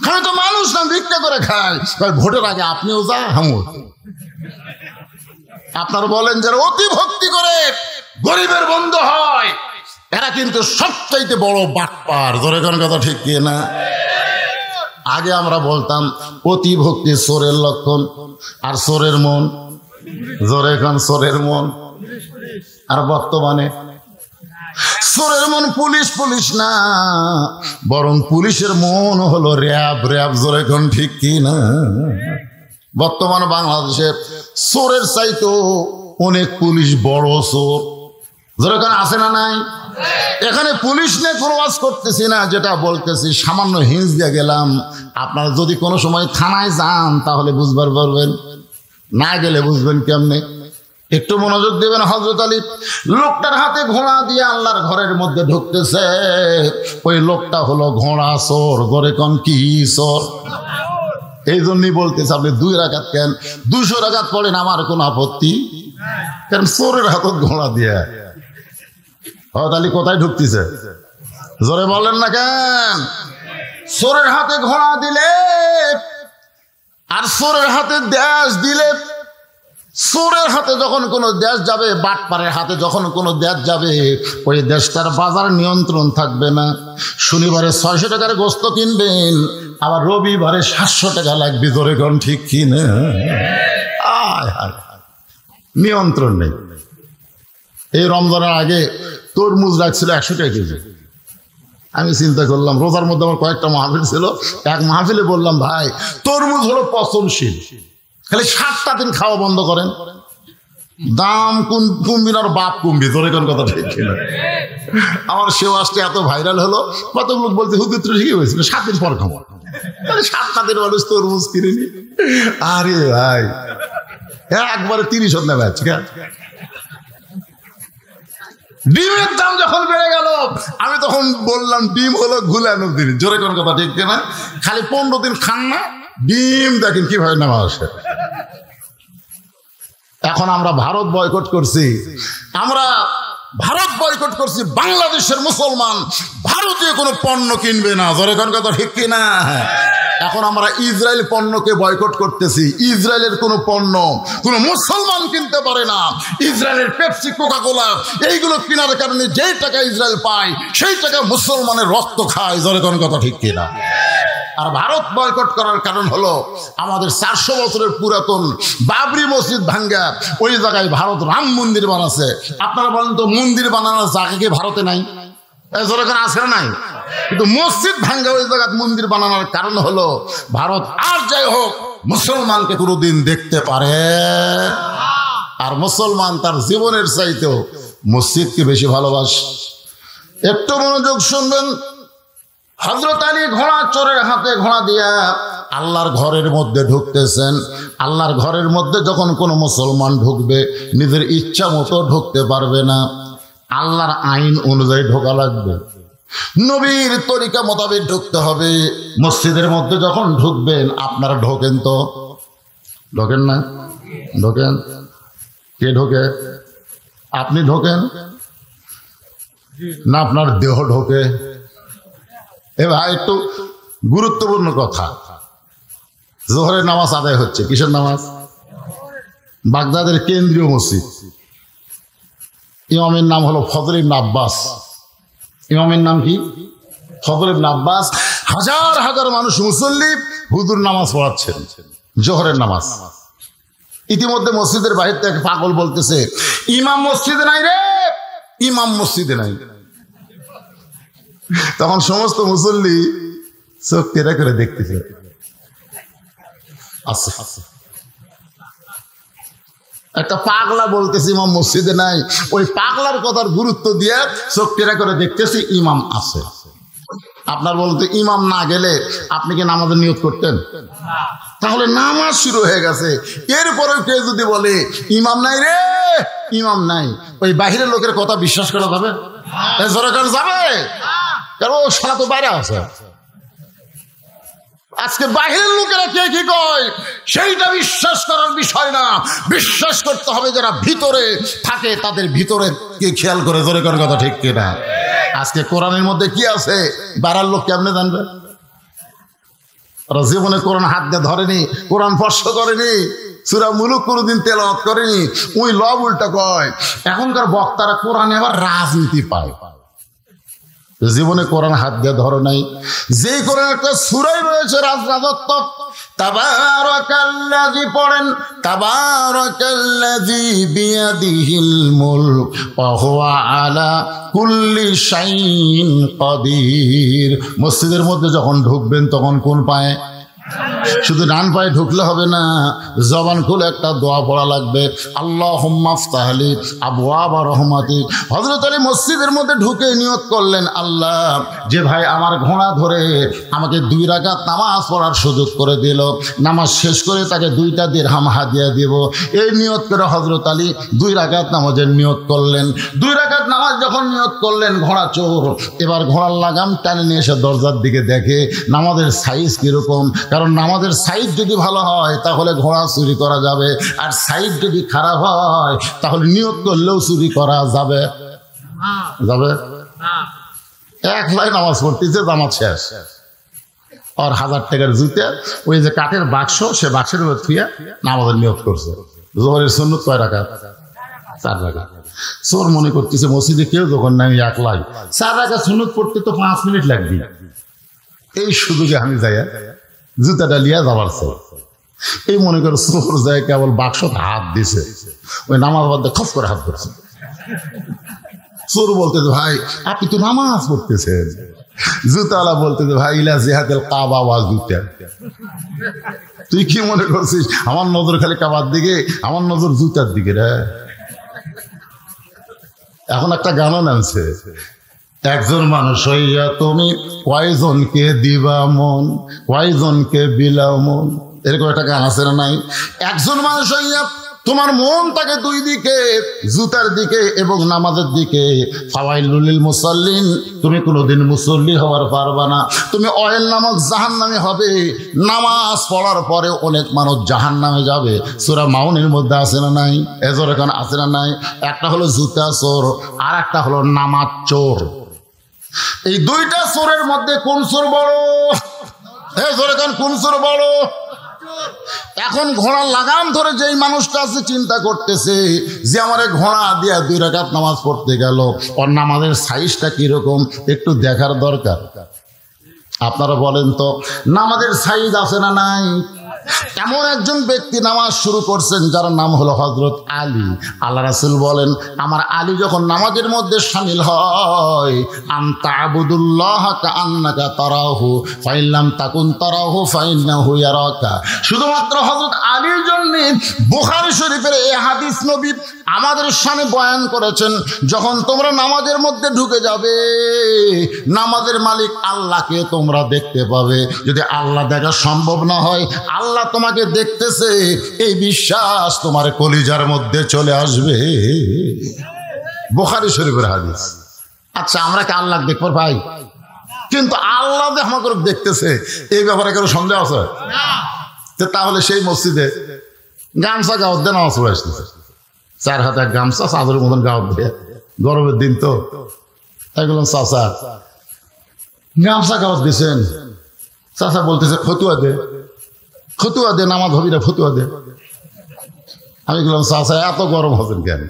আমি তো মানুষ না, ভিক্ষা করে খাই। ভোটের আগে আপনিও যা, হামু। আপনারা বলেন যারা অতি ভক্তি করে গরিবের বন্ধু হয়, এরা কিন্তু সবচাইতে বড় বাটপার। জোরে কোন কথা ঠিক কি না? আগে আমরা বলতাম অতি ভক্তি চোরের লক্ষণ, আর চোরের মন, জোরে কোন চোরের মন। আর বর্তমানে চোরের মন পুলিশ পুলিশ না, বরং পুলিশের মন হলো র্যাব র্যাব। জোরে কোন ঠিক কি না? বর্তমান বাংলাদেশে চোরের চাইতো অনেক পুলিশ বড় চোর। যেরকম আছে না নাই? এখানে পুলিশ নিয়ে কোনো ওয়াজ করতেছি না, যেটা বলতেছি সামান্য হিন্স দিয়ে গেলাম। আপনারা যদি কোনো সময় থানায় যান তাহলে বুঝবার পারবেন, না গেলে বুঝবেন কেমনে। একটু মনোযোগ দেবেন। হযরত আলী লোকটার হাতে ঘোড়া দিয়ে আল্লাহর ঘরের মধ্যে ঢুকতেছে। ওই লোকটা হলো ঘোড়া চোর। ঘরে কোন কি চোর? এই জন্যই বলতেছে আপনি 2 রাকাত কেন 200 রাকাত পড়েন, আমার কোনো আপত্তি। কারণ চোরের হাতত ঘোড়া দিয়ে হযরত আলী কোথায় ঢুকতেছে? জোরে বলেন না কেন? চোরের হাতে ঘোড়া দিলে আর চোরের হাতে দেশ দিলে, চোরের হাতে যখন কোনো দেশ যাবে, বাটপারের হাতে যখন কোনো দেশ যাবে, ওই দেশটার বাজার নিয়ন্ত্রণ থাকবে না। শনিবারে 600 টাকার গোস্ত কিনবেন, আবার রবিবারে 700 টাকা লাগবে। ধরে কোন ঠিক কি না? নিয়ন্ত্রণ নেই। এই রমজানের আগে তরমুজ রাখছিল 100 টাকা কেজি। আমি চিন্তা করলাম, রোজার মধ্যে আমার কয়েকটা মাহফিল ছিল, এক মাহফিলে বললাম ভাই তরমুজ হলো পচনশীল, খালি 7টা দিন খাওয়া বন্ধ করেন, দাম কমবি না, আর বাপ কমবি। ধরে কোন কথা ঠিক কিনা? আমার সেও আসতে এত ভাইরাল হলো, কত লোক বলতে হুজুর ঠিকই হয়েছিল 7 দিন পর খাবো। 7টা দিন মানুষ তরমুজ কিনেনি। আরে ভাই একবারে 30 নেবে। ঠিক আছে, ডিমের দাম যখন বেড়ে গেল, আমি তখন বললাম ডিম হলো ঘুলানোর দিন। জোরে কোন কথা ঠিক কিনা? খালি 15 দিন খান না, ডিম দেখেন কিভাবে নেওয়া আসে। এখন আমরা ভারত বয়কট করছি, আমরা ভারত বয়কট করছি। বাংলাদেশের মুসলমান ভারতীয় কোনো পণ্য কিনবে না। জোরে কোন কথা ঠিক কিনা? এখন আমরা ইসরায়েল পণ্যকে বয়কট করতেছি। ইসরায়েলের কোনো পণ্য কোনো মুসলমান কিনতে পারে না। ইসরায়েলের পেপসি, কোকা কোলা এইগুলো কেনার কারণে যেই টাকা ইসরায়েল পায়, সেই টাকা মুসলমানের রক্ত খায়। জোরে কোন কথা ঠিক কিনা? আর ভারত বয়কট করার কারণ হলো আমাদের 400 বছরের পুরাতন বাবরি মসজিদ ভাঙ্গা, ওই জায়গায় ভারত রাম মন্দির বানাচ্ছে। আপনারা বলেন তো, মন্দির বানানোর জায়গা কি ভারতে নাই? যেরকম আছে নাই? কিন্তু মসজিদ ভাঙ্গা ওই জায়গায় মন্দির বানানোর কারণ হলো ভারত আর যাই হোক মুসলমানকে কোনোদিন দেখতে পারে। আর মুসলমান তার জীবনের চাইতেও মসজিদকে বেশি ভালোবাসে। একটু মনোযোগ শুনবেন। হযরত আলী ঘোড়া চোরের হাতে ঘোড়া দিয়া আল্লাহর ঘরের মধ্যে ঢুকতেছেন। আল্লাহর ঘরের মধ্যে যখন কোনো মুসলমান ঢুকবে, নিজের ইচ্ছা মতো ঢুকতে পারবে না, আল্লাহর আইন অনুযায়ী ঢোকা লাগবে, নবীর তরিকা মোতাবেক ঢুকতে হবে। মসজিদের মধ্যে যখন ঢুকবেন, আপনারা ঢোকেন তো? ঢোকেন না? ঢোকেন? কে ঢোকে? আপনি ঢোকেন না আপনার দেহ ঢোকে? এ ভাই একটু গুরুত্বপূর্ণ কথা। জোহরের নামাজ আদায় হচ্ছে। কিসের নামাজ? বাগদাদের কেন্দ্রীয় মসজিদ। ইমামের নাম হলো ফজল ইবনে আব্বাস। ইমামের নাম কি? ফজল ইবনে আব্বাস। হাজার হাজার মানুষ মুসল্লি হুজুর নামাজ পড়াচ্ছেন, জোহরের নামাজ। ইতিমধ্যে মসজিদের বাহির থেকে পাগল বলতেছে, ইমাম মসজিদে নাই রে, ইমাম মসজিদে নাই। তখন সমস্ত মুসল্লি চোখ তেরা করে দেখতেছে, আচ্ছা একটা পাগলা বলতেছে ইমাম মসজিদে নাই, ওই পাগলার কথার গুরুত্ব দিয়ে চোখ তেরা করে দেখতেছি ইমাম আছে। আপনার বলতে ইমাম না গেলে আপনি কি নামাজের নিয়ত করতেন? তাহলে নামাজ শুরু হয়ে গেছে। এরপরেও কেউ যদি বলে ইমাম নাই রে, ইমাম নাই, ওই বাহিরের লোকের কথা বিশ্বাস করা যাবে? সরকার যাবে? কারণ ও সারা তো বাইরে আছে। আজকে বাহিরের লোকেরা কে কি কয় সেইটা বিশ্বাস করার বিষয় না, বিশ্বাস করতে হবে যারা ভিতরে থাকে তাদের ভিতরে কি খেয়াল করে ধরে করার কথা, ঠিক কিনা? আজকে কোরআনের মধ্যে কি আছে বাড়ার লোক কেমনে জানবে? ওরা জীবনে কোরআন হাত দিয়ে ধরেনি, কোরআন স্পর্শ করেনি, সূরা মুলুক কোনোদিন তেলাওয়াত করেনি, ওই লব উল্টা কয়। এখনকার বক্তারা কোরআনে আবার রাজনীতি পায়, জীবনে কোরআন হাত দিয়ে ধরে নাই। যে কোরআন একটা সূরাই রয়েছে রাজত্ব, তাবারাকাল্লাযী পড়েন, তাবারাকাল্লাযী বিয়াদিহিল মুলক ওয়া হুয়া আলা কুল্লি শাইইন কাদির। মসজিদের মধ্যে যখন ঢুকবেন তখন কোন পায়ে? শুধু ডান পায়ে ঢুকলে হবে না, জবান খুলে একটা দোয়া পড়া লাগবে, আল্লাহুম্মা আফতাহ লি আবওয়াবা রাহমাতিক। হযরত আলী মসজিদের মধ্যে ঢুকে নিয়ত করলেন, আল্লাহ যে ভাই আমার ঘোড়া ধরে আমাকে 2 রাকাত নামাজ পড়ার সুযোগ করে দিল, নামাজ শেষ করে তাকে 2টা দিরহাম হাদিয়া দেব, এই নিয়ত করে হযরত আলী 2 রাকাত নামাজের নিয়ত করলেন। 2 রাকাত নামাজ যখন নিয়ত করলেন, ঘোড়া চোর এবার ঘোড়ার লাগাম টানে নিয়ে এসে দরজার দিকে দেখে নামাজের সাইজ কিরকম, কারণ নামাজের সাইজ যদি ভালো হয় তাহলে ঘোড়া চুরি করা যাবে, আর সাইজ যদি খারাপ হয় তাহলে নিয়ত করলেও চুরি করা যাবে যাবে। 1 লাইন নামাজ পড়তেছে, জামাত শেষ, আর 1000 টাকার জুতে ওই যে কাঠের বাক্স, সে বাক্সের উপর থুয়ে নামাজের নিয়ত করছে। জোহরের সুন্নত কয় রাকাত? 4 রাকাত। চোর মনে করতেছে মসজিদে কেউ যখন নাই, 1 লাইন 4 রাকাত সুন্নত পড়তে তো 5 মিনিট লাগবে, এই সুযোগে আমি যাই জুতাটা লিয়া যাবার চাই। এই মনে করে চোর যায় কেবল বাক্স হাত দিছে, ওই নামাজ বাদে খপ করে হাত ধরছে। চোর বলতেছে, ভাই আপনি তো নামাজ পড়তেছেন। জুতাওয়ালা বলতেছে, ভাই ইলা জিহাদেল কাবা ওয়াজ জুতা। তুই কি মনে করছিস আমার নজর খালি কাবার দিকে, আমার নজর জুতার দিকে রে? এখন একটা গানও নামছে, একজন মানুষ হইয়া তুমি কয়জনকে দিবা মন, কয়জনকে বিলাও মন, এরকম একটা গান আছে না নাই? একজন মানুষ হইয়া তোমার মন তাকে 2 দিকে, জুতার দিকে এবং নামাজের দিকে। ফাওয়াইলুল লিল মুসাল্লিন, তুমি কোনোদিন মুসল্লি হওয়ার পারবা না, তুমি অয়েল নামক জাহান্নামে হবে। নামাজ পড়ার পরে অনেক মানুষ জাহান্নামে যাবে। সূরা মাউনের মধ্যে আছে না নাই? এজর এখন আছে না নাই? একটা হলো জুতা চোর, আর একটা হলো নামাজ চোর। এই 2টা চোরের মধ্যে কোন চোর বড়? এজর এখন কোন চোর বড়? এখন ঘোড়া লাগাম ধরে যেই মানুষটা আছে চিন্তা করতেছে যে আমার ঘোড়া দিয়া 2 রাকাত নামাজ পড়তে গেল, ওর নামাজের সাইজটা কিরকম একটু দেখার দরকার। আপনারা বলেন তো, নামাজের সাইজ আছে না নাই? এমন একজন ব্যক্তি নামাজ শুরু করছেন যার নাম হলো হযরত আলী। আল্লাহ রাসূল বলেন, আমার আলী যখন নামাজের মধ্যে শামিল হয়, আনতা আবুদুল্লাহ কাআন্নাকা তারাহু ফাইন লাম তাকুন তারাহু ফাইন্নাহু ইয়ারাকা। শুধুমাত্র হযরত আলীর জন্য বুখারী শরীফের এই হাদিস নবী আমাদের সামনে বয়ান করেছেন, যখন তোমরা নামাজের মধ্যে ঢুকে যাবে, নামাজের মালিক আল্লাহকে তোমরা দেখতে পাবে। যদি আল্লাহ দেখা সম্ভব না হয়, আল্লাহ তোমাকে দেখতেছে, এই বিশ্বাস তোমার কলিজার মধ্যে চলে আসবে। বুখারী শরীফের হাদিস। আচ্ছা, আমরা কি আল্লাহ দেখবো ভাই? কিন্তু আল্লাহ যে আমাকে দেখতেছে, এই ব্যাপারে কোনো সন্দেহ আছে? তাহলে সেই মসজিদে গামছা গাওয়ার দিয়ে নামাজ পড়ে আসতেছে, 4 হাতে গামছা, চাদরের মতন গাওয়ার দিয়ে, গরমের দিন তো। তাই বললাম, চাচা গামছা গাওয়ার দিয়েছেন? চাচা বলতেছে, ফতুয়া দে, ফতুয়া দে, নামাজ হবি না, ফতুয়া দে। আমি বললাম, চাচা এত গরম হবেন কেন?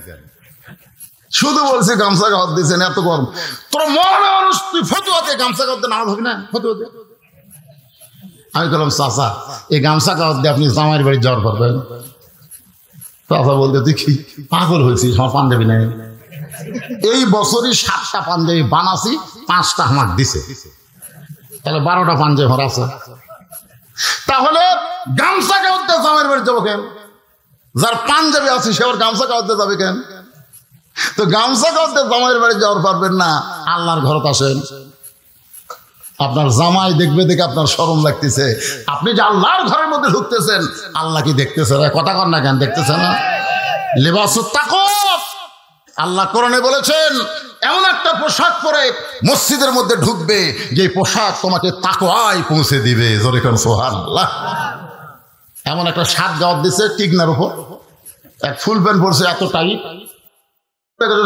শুধু বলছি গামছা গাওয়ার দিয়েছেন, এত গরম তোর মনে মানুষ, তুই ফতুয়া দে, গামছা গাওয়ার দিয়ে নামাজ হবি না, ফতুয়া দে। আমি বললাম, চাচা এই গামছা গাওয়ার দিয়ে আপনি জামাইয়ের বাড়ি যাওয়ার পারবেন? চাচা বলতে, তুই কি পাগল হয়েছিস? আমার পাঞ্জাবি নাই। এই বছরই 7টা পাঞ্জাবি বানাছি, 5টা আমার দিছে, তাহলে 12টা পাঞ্জাবি আমার আছে। তাহলে গামছা গাওয়াতে জামাইয়ের বাড়ি যাবো কেন? যার পাঞ্জাবি আছে সে আবার গামছা গাওয়াতে যাবে কেন? তো গামছা গাওয়াতে জামাইয়ের বাড়ি যাওয়ার পারবেন না, আল্লাহর ঘরত আসেন। আপনার জামাই দেখবে দেখে আপনার শরম লাগতেছে, আপনি যে আল্লাহর ঘরের মধ্যে ঢুকতেছেন, আল্লাহ কি দেখতেছে? কথা কর না কেন? দেখতেছে না? লিবাসুত তাকওয়া, আল্লাহ কোরআনে বলেছেন এমন একটা পোশাক পরে মসজিদের মধ্যে ঢুকবে যে পোশাক তোমাকে তাকওয়ায় পৌঁছে দিবে। জোরে কোন সুবহানাল্লাহ। এমন একটা শার্ট গাওয়াত দিছে টিকনার উপর, এক ফুল প্যান্ট পরছে এত টাইট,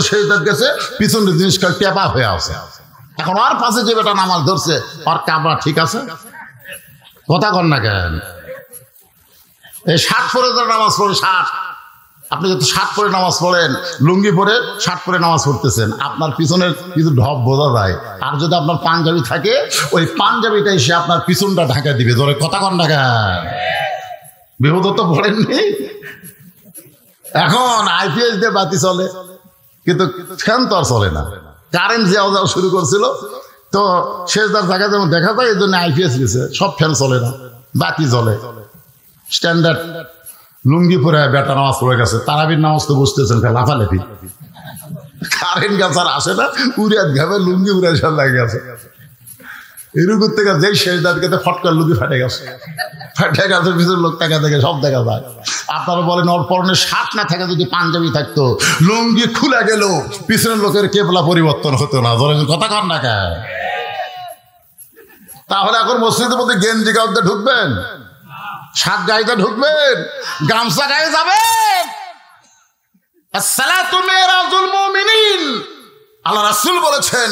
সেই গেছে পিছনের জিনিসটা টেপা হয়ে আছে। এখন আর পাশে যে বেটা নামাজ ধরছে আর কামরা ঠিক আছে, কথা কন না কেন? এই শার্ট পরে যারা নামাজ পড়ে, শার্ট, আপনি যদি শার্ট পরে নামাজ পড়েন, লুঙ্গি পরে শার্ট পরে নামাজ পড়তেছেন, আপনার পিছনের কিছু ঢপ বোঝা যায়। আর যদি আপনার পাঞ্জাবি থাকে, ওই পাঞ্জাবিটা এসে আপনার পিছনটা ঢাকা দিবে। ধরে কথা কন না কেন? বিপদ তো পড়েননি। এখন আইপিএস দিয়ে বাতি চলে, কিন্তু ফ্যান তো আর চলে না। কারেন্ট যাওয়া যাওয়া শুরু করছিল, তো শেষদার জায়গায় যেমন দেখা যায়, এই জন্য আইপিএস গেছে, সব ফ্যান চলে না, বাতি চলে। স্ট্যান্ডার্ড লুঙ্গি পরে বেটা নামাজ পড়ে গেছে, তারাবির নামাজ তো বুঝতেছেন লাফালাফি, কারেন্ট গাছ আর আসে না, উড়িয়াত ঘাবে লুঙ্গি উড়ে সব লাগে গেছে। এরকম থেকে যেই শেষদারকে ফটকার লুঙ্গি ফাটে গেছে, ফাটে গেছে, পিছনে লোক টাকা দেখে সব দেখা যায়। আপনারা বলেন ওর পরনে শার্ট না থাকে, যদি পাঞ্জাবি থাকতো, লুঙ্গি খুলে গেল, পিছনের লোকের কেবলা পরিবর্তন হতো না। ধরেন কথা কন না কেন? তাহলে এখন মসজিদের মধ্যে গেঞ্জি গাউতে ঢুকবেন, শার্ট গাইতে ঢুকবেন, গামছা গায়ে যাবেন। আসসালাতু মিরাজুল মুমিনিন, আল্লাহ রাসূল বলেছেন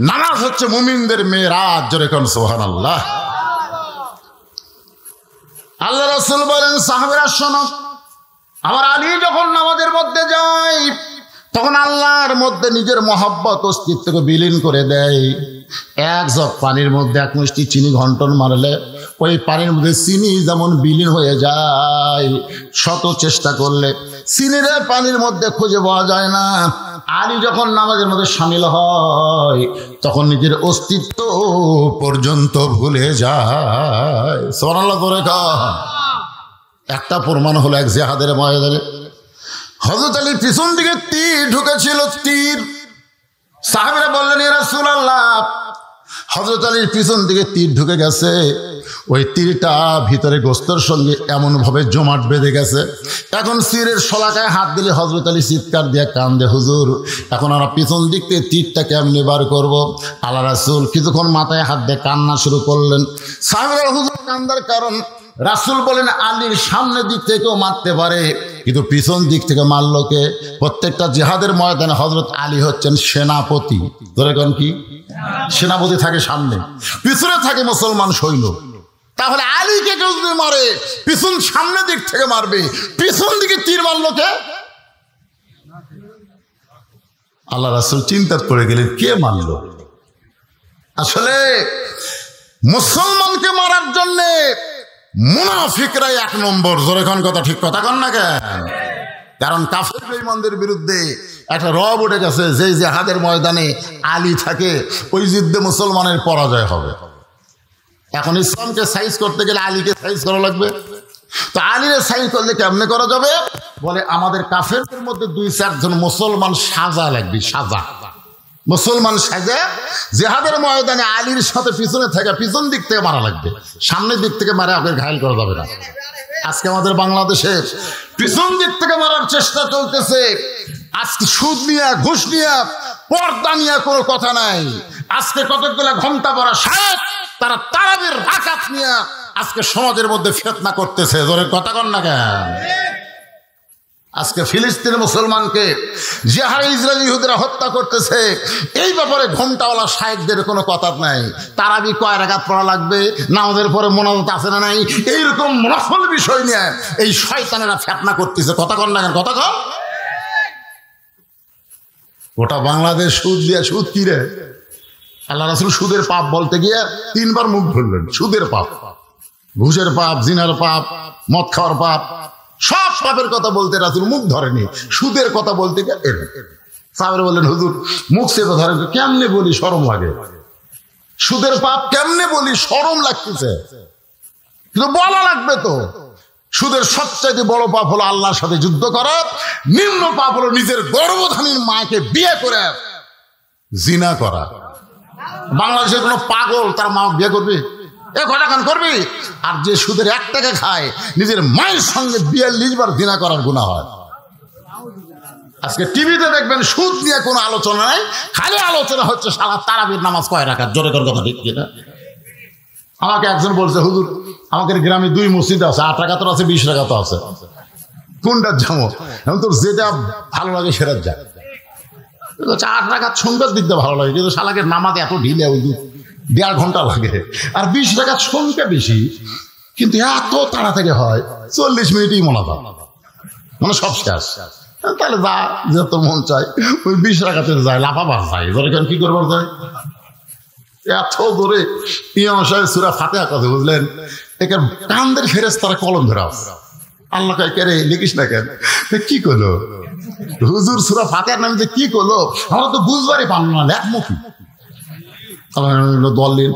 নামাজ হচ্ছে মুমিনদের মেরাজ। জোরে কোন সুবহানাল্লাহ। আল্লাহ রাসূল বলেন সাহাবীরা শোনো, আমার আলী যখন নামাজের মধ্যে যায়, তখন আল্লাহর মধ্যে নিজের মহব্বত অস্তিত্বকে বিলীন করে দেয়। এক জগ পানির মধ্যে এক মুষ্টি চিনি ঘন্টন মারলে ওই পানির মধ্যে চিনি যেমন বিলীন হয়ে যায়, শত চেষ্টা করলে চিনির পানির মধ্যে খুঁজে পাওয়া যায় না। আলী যখন নামাজের মধ্যে শামিল হয়, তখন নিজের অস্তিত্ব পর্যন্ত ভুলে যায়। সুবহানাল্লাহ করে একটা প্রমাণ হলো এক জিহাদের ময়দানে হযরত আলী পিছন দিকে তীর ঢুকেছিল, তীর। সাহাবীরা বললেন ইয়া রাসূলুল্লাহ, হযরত আলীর পিছন দিকে তীর ঢুকে গেছে, ওই তীরটা ভিতরে গোস্তের সঙ্গে এমন ভাবে জমাট বেঁধে গেছে, এখন তীরের শলাকায় হাত দিলে হযরত আলী চিৎকার দিয়ে কান্দে, হুজুর এখন আমরা পিছন দিক থেকে তীরটা কেমনে বার করব? আল্লাহ রাসূল কিছুক্ষণ মাথায় হাত দিয়ে কান্না শুরু করলেন। সাহাবীরা হুজুর কান্দার কারণ? রাসূল বলেন আলীর সামনের দিক থেকেও মারতে পারে, কিন্তু পিছন দিক থেকে মারলো কে? প্রত্যেকটা জিহাদের ময়দানে হযরত আলী হচ্ছেন সেনাপতি। ধরে কোন কি? সেনাপতি থাকে সামনে, পিছনে থাকে মুসলমান সৈন্য। তাহলে আলীকে কেউ যদি মারে, পিছন সামনের দিক থেকে মারবে, পিছন দিকে তীর মারলো কে? আল্লাহ রাসূল চিন্তা করে গেলেন কে মারলো। আসলে মুসলমানকে মারার জন্য মুনাফিকরাই এক নম্বর। জোরে কোন কথা, ঠিক কথা কন না কেন? কারণ কাফের বেঈমানদের বিরুদ্ধে একটা রব উঠে গেছে, যে জিহাদের ময়দানে আলী থাকে ওই যুদ্ধে মুসলমানের পরাজয় হবে। এখন ইসলামকে সাইজ করতে গেলে আলীকে সাইজ করা লাগবে। তো আলীরে সাইজ করলে কেমনে করা যাবে? বলে আমাদের কাফেরদের মধ্যে 2-4 জন মুসলমান সাজা লাগবে, সাজা মুসলমান সাজা জিহাদের ময়দানে আলীর সাথে পিছনে থেকে পিছন দিক থেকে মারা লাগবে, সামনের দিক থেকে মারা আপনার ঘায়েল করা যাবে না। আজকে আমাদের বাংলাদেশে পিছন দিক থেকে মারার চেষ্টা চলতেছে। আজকে সুদ নিয়ে, ঘুষ নিয়ে, পর্দা নিয়ে কোনো কথা নাই। আজকে কতগুলা ঘন্টা পড়া শায়েখ তারা তারাবির রাকাত নিয়ে আজকে সমাজের মধ্যে ফিতনা করতেছে। জোরে কথা কন না কেন? আজকে ফিলিস্তিনের মুসলমানকে যে হারে ইসরায়েলি ইহুদিরা হত্যা করতেছে, এই ব্যাপারে ঘন্টাওয়ালা শায়েখদের কোনো কথা নাই। তারাবি কয় রাকাত পড়া লাগবে, নামাজের পরে মোনাজাত আছে না নাই, এইরকম নফল বিষয় নিয়ে এই শয়তানেরা ফিতনা করতেছে। কথা কন না কেন? কথা কন। ওটা বাংলাদেশ সুদ দিয়ে, সুদ কি রে? আল্লাহ রাসূল সুদের পাপ বলতে গিয়ে 3 বার মুখ ধরলেন। সুদের পাপ, ঘুষের পাপ, জিনার পাপ, মদ খাওয়ার পাপ, সব পাপের কথা বলতে রাসূল মুখ ধরেনি, সুদের কথা বলতে গিয়ে সাহাবারা বললেন হুজুর মুখ চেপে ধরেন। কেমনে বলি, শরম লাগে। সুদের পাপ কেমনে বলি, শরম লাগতেছে, কিন্তু বলা লাগবে তো। সুদের সবচাইতে বড় পাপ হলো আল্লাহর সাথে যুদ্ধ করা, নিম্ন পাপ হলো নিজের গর্ভধারীর মাকে বিয়ে করে জিনা করা। বাংলাদেশের কোনো পাগল তার মা বিয়ে করবে? এ কটা কান করবি? আর যে সুদের 1 টাকা খায়, নিজের মায়ের সঙ্গে 42 বার জিনা করার গুনাহ হয়। আজকে টিভিতে দেখবেন সুদ নিয়ে কোনো আলোচনা নাই, খালি আলোচনা হচ্ছে সারা তারাবির নামাজ কয় রাকাত, জোরে করে কথা ঠিক কিনা? আমাকে একজন বলছে, হুজুর আমাদের গ্রামে 2 মসজিদ আছে, 8 রাকাতও আছে, 20 রাকাতও আছে, কোনটার যাবো? এখন তোর যেটা ভালো লাগে সেটা যা। 8 রাকাত শুনবার দিক দিয়ে ভালো লাগে, কিন্তু শালাকে নামাজে এত ঢিলে, ওই 1.5 ঘন্টা লাগে। আর 20 রাকাত শুনতে বেশি, কিন্তু এত তাড়াতাড়ি হয়, 40 মিনিটই মনে হয়, মানে সব শেষ। তাহলে যা, যত মন চায় ওই 20 রাকাতের যায়, লাফাবার যায়, ধরে কেন কি করবার যায়? এত ধরে ইমাম সাহেব সূরা ফাতিহা কথা বুঝলেন, একে কান্দের ফেরেশতারা কলম ধরে আছে। আল্লাহ কয়, কে রে লিখিস না কেন? কি করলো হুজুর সূরা ফাতিহার নামে যে কি করলো আমরা তো বুঝবারই পারলাম না, লেখমো কি? দলিল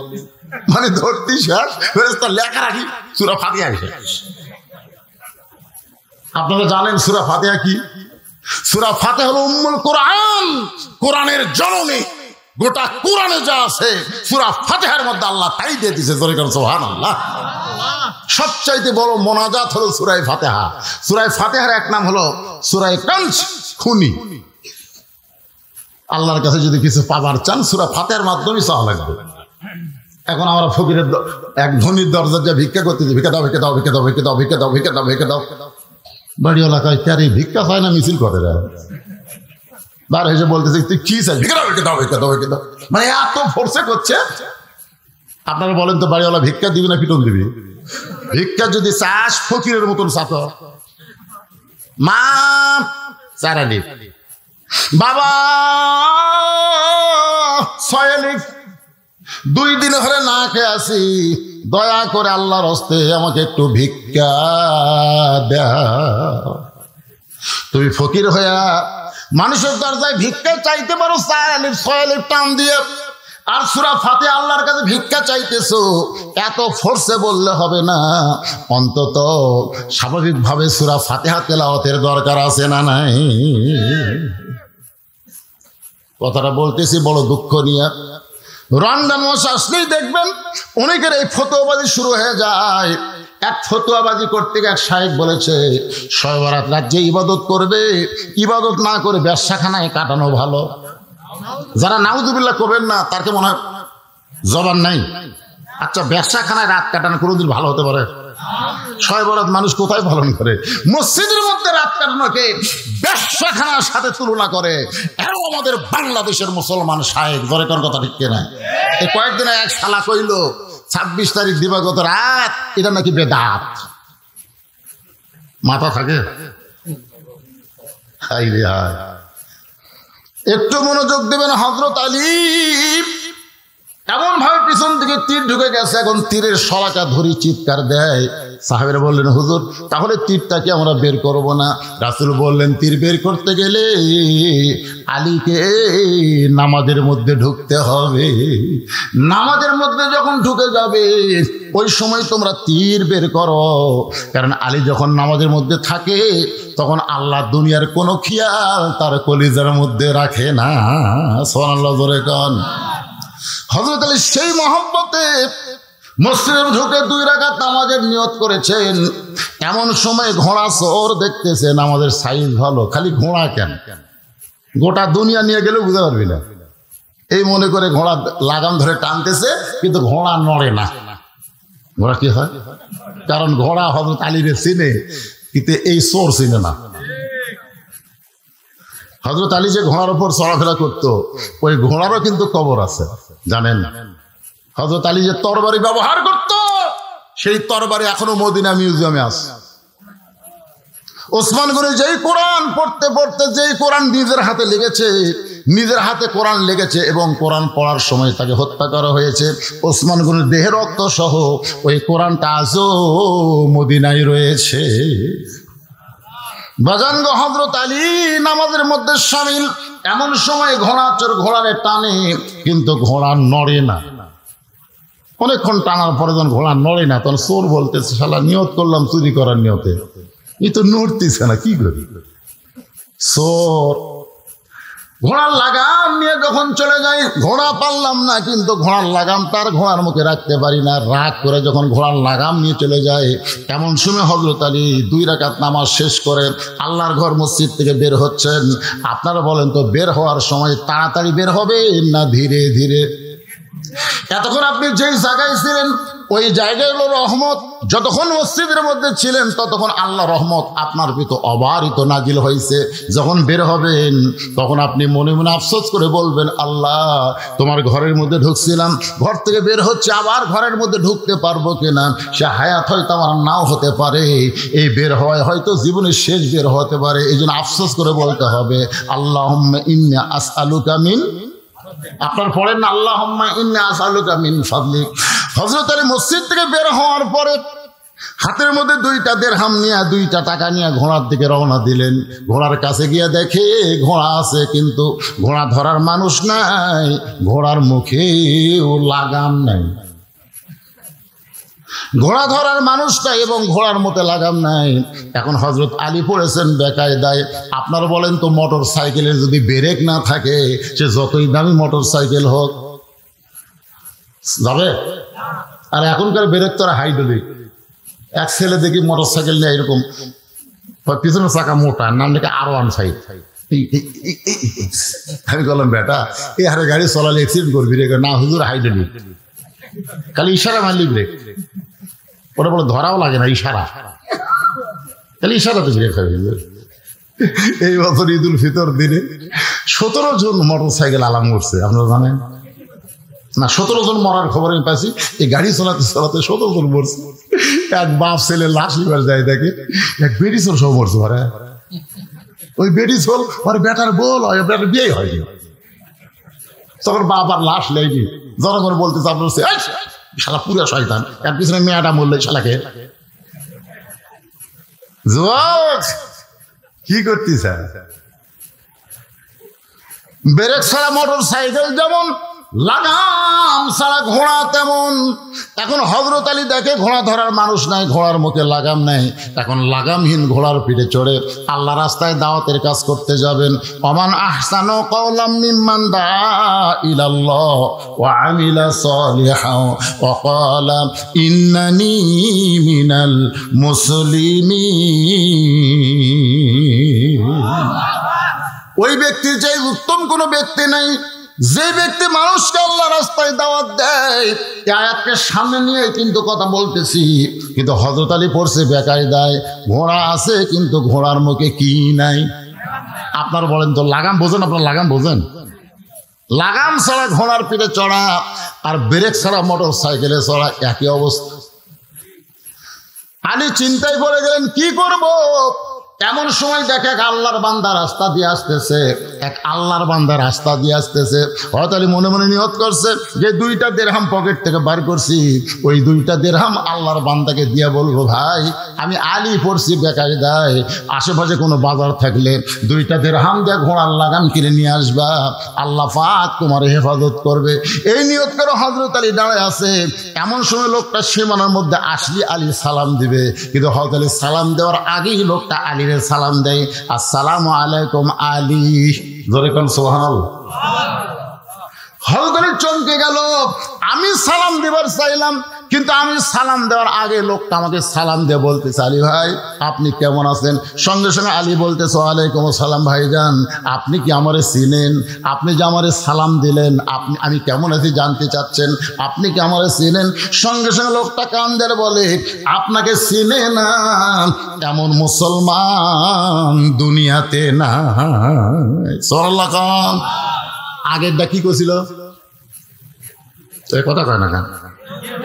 মানে ধরতি শেষ, ফেরেশতা লেখা রাখি সূরা ফাতিহা শেষ। আপনারা জানেন সূরা ফাতিহা কি? সূরা ফাতিহা হলো উম্মুল কোরআন, কোরআনের জননী। গোটা কোরআনে যা আছে সূরা ফাতিহার মধ্যে আল্লাহ তাই দিয়ে দিয়েছে, জোরে করে সুবহানাল্লাহ। সবচাইতে বড় মোনাজাত হলো সূরা ফাতিহা। সূরা ফাতিহার এক নাম হলো সূরা কানজ, খুনি। আল্লাহর কাছে যদি কিছু পাবার চান সূরা ফাতিহার মাধ্যমে চাওয়া লাগবে। এখন আমরা ফকিরের এক ধনীর দরজা যা ভিক্ষা করতে, ভিক্ষা দাও, ভিক্ষা দাও, ভিক্ষা দাও, ভিক্ষা দাও, ভিক্ষা দাও, ভিক্ষা দাও, ভিক্ষা দাও। বাড়ি এলাকায় কারি ভিক্ষা চায় না, মিছিল করে দেয়। বার হেসে বলতেছে, তুই কি চাই? ভিক্ষা দাও, ভিক্ষা দাও, ভিক্ষা দাও, ভিক্ষা দাও। মানে এত ফোর্সে করছে। আপনারা বলেন তো, বাড়িওয়ালা ভিক্ষা দিবি না পিটন দিবি? ভিক্ষা যদি চাস ফকিরের মতন চাত, মা চারালি, বাবা 6 লিখ, 2 দিন ধরে না খেয়ে আসি, দয়া করে আল্লাহর হস্তে আমাকে একটু ভিক্ষা দাও। তুমি ফকির হইয়া মানুষের দরজায় ভিক্ষা চাইতে পারো 6 লিখ টান দিয়ে, আর সূরা ফাতিহা আল্লাহর কাছে ভিক্ষা চাইতেছো, এত ফোর্সে বললে হবে না। অন্তত স্বাভাবিকভাবে সূরা ফাতিহা তেলাওয়াতের দরকার আছে না নাই? কথাটা বলতেছি বড় দুঃখ নিয়ে। রমজান মাস আসলেই দেখবেন অনেকের এই ফতোয়াবাজি শুরু হয়ে যায়। এক ফতোয়াবাজি করতে গিয়ে এক শায়েখ বলেছে, শবে বরাত রাত যে ইবাদত করবে, ইবাদত না করে ব্যবসাখানায় কাটানো ভালো। যারা নাউযুবিল্লাহ করবেন না, তার কি মনে হয় জবান নাই? আচ্ছা, ব্যবসাখানায় রাত কাটানো কোনোদিন ভালো হতে পারে? শবে বরাত মানুষ কোথায় পালন করে? মসজিদের মধ্যে রাত কাটানোকে ব্যবসাখানার সাথে তুলনা করে। এও আমাদের বাংলাদেশের মুসলমান শায়েখ, ধরে কোন কথা ঠিক কিনা? এই কয়েকদিনে এক শালা কইল 26 তারিখ দিবাগত রাত এটা নাকি বেদাত। মাথা থাকে? হাই রে হাই। একটু মনোযোগ দেবেন। হযরত আলী এমন ভাবে পিছন থেকে তীর ঢুকে গেছে, এখন তীরের শলাকা ধরি চিৎকার দেয়। সাহাবীরা বললেন, হুজুর তাহলে তীরটাকে আমরা বের করব না? রাসূল বললেন, তীর বের করতে গেলে আলীকে নামাজের মধ্যে ঢুকতে হবে। নামাজের মধ্যে যখন ঢুকে যাবে ওই সময় তোমরা তীর বের করো, কারণ আলী যখন নামাজের মধ্যে থাকে তখন আল্লাহ দুনিয়ার কোনো খেয়াল তার কলিজার মধ্যে রাখে না। সুবহানাল্লাহ, জোরে কোন। হযরত আলী সেই মহব্বতে মসজিদে ঢুকে 2 রাকাত নামাজের নিয়ত করেছেন। এমন সময় ঘোড়া চোর দেখতেছে নামাজের সাইজ ভালো, খালি ঘোড়া কেন, গোটা দুনিয়া নিয়ে গেলেও বুঝতে পারবি না। এই মনে করে ঘোড়া লাগাম ধরে টানতেছে, কিন্তু ঘোড়া নড়ে না। ঘোড়া কি হয়? কারণ ঘোড়া হযরত আলীরে চিনে, কিন্তু এই চোর চিনে না। হযরত আলী যে ঘোড়ার উপর চলাফেরা করতো, ওই ঘোড়ারও কিন্তু কবর আছে, জানেন না? হযরত আলী যে তরবারি ব্যবহার করত, সেই তরবারি এখনো মদিনা মিউজিয়ামে আছে। ওসমান গনি যেই কোরআন পড়তে পড়তে, যেই কোরআন নিজের হাতে লেগেছে, নিজের হাতে কোরআন লেগেছে এবং কোরআন পড়ার সময় তাকে হত্যা করা হয়েছে, ওসমান গনির দেহের রক্ত সহ ওই কোরআনটা আজও মদিনায় রয়েছে। বাজানগ হযরত আলী নামাজের মধ্যে শামিল। এমন সময় ঘোড়া চোর ঘোড়ারে টানে, কিন্তু ঘোড়া নড়ে না। অনেকক্ষণ টানার পরে যখন ঘোড়া নড়ে না, তখন চোর বলতেছে, শালা নিয়ত করলাম চুরি করার নিয়তে, এই তো নড়তেছে না, কি করি? চোর ঘোড়ার লাগাম নিয়ে যখন চলে যাই, ঘোড়া পারলাম না, কিন্তু ঘোড়ার লাগাম তার ঘোড়ার মুখে রাখতে পারি না। রাগ করে যখন ঘোড়ার লাগাম নিয়ে চলে যায়, এমন সময় হযরত আলী 2 রাকাত নামাজ শেষ করে আল্লাহর ঘর মসজিদ থেকে বের হচ্ছেন। আপনারা বলেন তো, বের হওয়ার সময় তাড়াতাড়ি বের হবে না ধীরে ধীরে? এতক্ষণ আপনি যেই জায়গায় ছিলেন ওই জায়গায় হলো রহমত। যতক্ষণ মসজিদের মধ্যে ছিলেন ততক্ষণ আল্লাহ রহমত আপনার ভিতর অবারিত নাজিল হয়েছে। যখন বের হবেন তখন আপনি মনে মনে আফসোস করে বলবেন, আল্লাহ তোমার ঘরের মধ্যে ঢুকছিলাম, ঘর থেকে বের হচ্ছে, আবার ঘরের মধ্যে ঢুকতে পারবো কিনা, সে হায়াত হয়তো আমার নাও হতে পারে, এই বের হওয়ায় হয়তো জীবনের শেষ বের হতে পারে। এই জন্য আফসোস করে বলতে হবে, আল্লাহুম্মা ইন্নী আসআলুকা মিন, আপনার পড়েন না, আল্লাহুম্মা ইন্নী আসআলুকা মিন ফাদলিক। হযরত আলী মসজিদ থেকে বের হওয়ার পরে হাতের মধ্যে 2টা দিরহাম নিয়ে 2টা টাকা নিয়ে ঘোড়ার দিকে রওনা দিলেন। ঘোড়ার কাছে গিয়ে দেখে ঘোড়া আছে, কিন্তু ঘোড়া ধরার মানুষ নাই, ঘোড়ার মুখেও লাগাম নাই। ঘোড়া ধরার মানুষ নাই এবং ঘোড়ার মধ্যে লাগাম নাই। এখন হযরত আলী পড়েছেন বেকায়দায়। আপনারা বলেন তো, মোটর সাইকেলের যদি ব্রেক না থাকে, সে যতই দামি মোটর সাইকেল হোক যাবে? আর এখনকার ব্রেক তো হাইড্রোলিক। এক ছেলে দেখি মোটর সাইকেল নিয়ে এরকম, পিছনের চাকা মোটা, নাম দেখে R15। আমি বললাম, বেটা এই হারে গাড়ি চলালে অ্যাক্সিডেন্ট করবি রে? না হুজুর, হাইড্রোলিক, খালি ইশারা মারলি ব্রেক। ওটা বলে ধরাও লাগে না, ইশারা, খালি ইশারাতে ব্রেক হয়। এই বছর ঈদুল ফিতর দিনে 17 জন মোটর সাইকেল আলাম করছে, আপনারা জানেন না? 17 জন মরার খবর আমি পাইছি। এই গাড়ি চালাতে চালাতে 17 জন মরছে। এক বাপ ছেলে লাশ লিবার যায়, দেখে এক বেটি চোর সব মরছে। ওই বেটি চোর ওর বেটার বল হয়, বেটার বিয়ে হয়নি, তখন বাপ আর লাশ লেগে জনগণ বলতেছে, আপনার শালা পুরা শয়তান, এর পিছনে মেয়েটা মরলে শালাকে কি করতিস? ব্রেক ছাড়া মোটর সাইকেল যেমন, লাগাম ছাড়া ঘোড়া তেমন। এখন হযরত আলী দেখে ঘোড়া ধরার মানুষ নাই, ঘোড়ার মুখে লাগাম নাই। এখন লাগামহীন ঘোড়ার পিঠে চড়ে আল্লাহ রাস্তায় দাওয়াতের কাজ করতে যাবেন। ওমান আহসানু কাওলাম মিম্মান দাআ ইলাল্লাহ ওয়া আমিলা সালিহান ওয়া ক্বালা ইন্নানি মিনাল মুসলিমিন। ওই ব্যক্তির চাই উত্তম কোনো ব্যক্তি নাই, যে ব্যক্তি মানুষকে আল্লাহ রাস্তায় দাওয়াত দেয়। এই আয়াতকে সামনে নিয়ে কিন্তু কথা বলতেছি, কিন্তু হযরত আলী পড়ছে বেকায়দায়। ঘোড়া আছে কিন্তু ঘোড়ার মুখে কি নাই? আপনার বলেন তো, লাগাম বোঝেন? আপনার লাগাম বোঝেন? লাগাম ছাড়া ঘোড়ার পিঠে চড়া আর ব্রেক ছাড়া মোটর সাইকেলে চড়া একই অবস্থা। আলী চিন্তায় পড়ে গেলেন, কি করব? এমন সময় দেখে এক আল্লাহর বান্দা রাস্তা দিয়ে আসতেছে, এক আল্লাহর বান্দা রাস্তা দিয়ে আসতেছে। হযরত আলী মনে মনে নিয়ত করছে যে 2টা দিরহাম পকেট থেকে বার করছি, ওই 2টা দিরহাম আল্লাহর বান্দাকে দিয়ে বলবো, ভাই আমি আলী পড়ছি বেকায়দায়, আশেপাশে কোনো বাজার থাকলে 2টা দিরহাম দিয়ে ঘোড়ার লাগাম কিনে নিয়ে আসবা, আল্লাহ পাক তোমার হেফাজত করবে। এই নিয়ত করে হযরত আলী দাঁড়ায় আছে। এমন সময় লোকটা সীমানার মধ্যে আসলি আলী সালাম দিবে, কিন্তু হযরত আলী সালাম দেওয়ার আগেই লোকটা আলী সালাম দেয়, আসসালামু আলাইকুম আলী। জোরে কোন সুবহানাল্লাহ। হযরত আলী চমকে গেল। আমি সালাম দেবার চাইলাম, কিন্তু আমি সালাম দেওয়ার আগে লোকটা আমাকে সালাম দিয়ে বলতেছে, আলী ভাই আপনি কেমন আছেন? সঙ্গে সঙ্গে আলী বলতেছে, ওয়ালাইকুম আসসালাম ভাইজান, আপনি কি আমারে চিনেন? আপনি যে আমারে সালাম দিলেন, আমি কেমন আছি জানতে চাচ্ছেন, আপনি কি আমারে চিনেন? সঙ্গে সঙ্গে লোকটা কান ধরে বলে, আপনাকে চিনে না এমন মুসলমান দুনিয়াতে না। সুবহানাল্লাহ। আগেরটা কি করছিল? কথা কয় না কেন?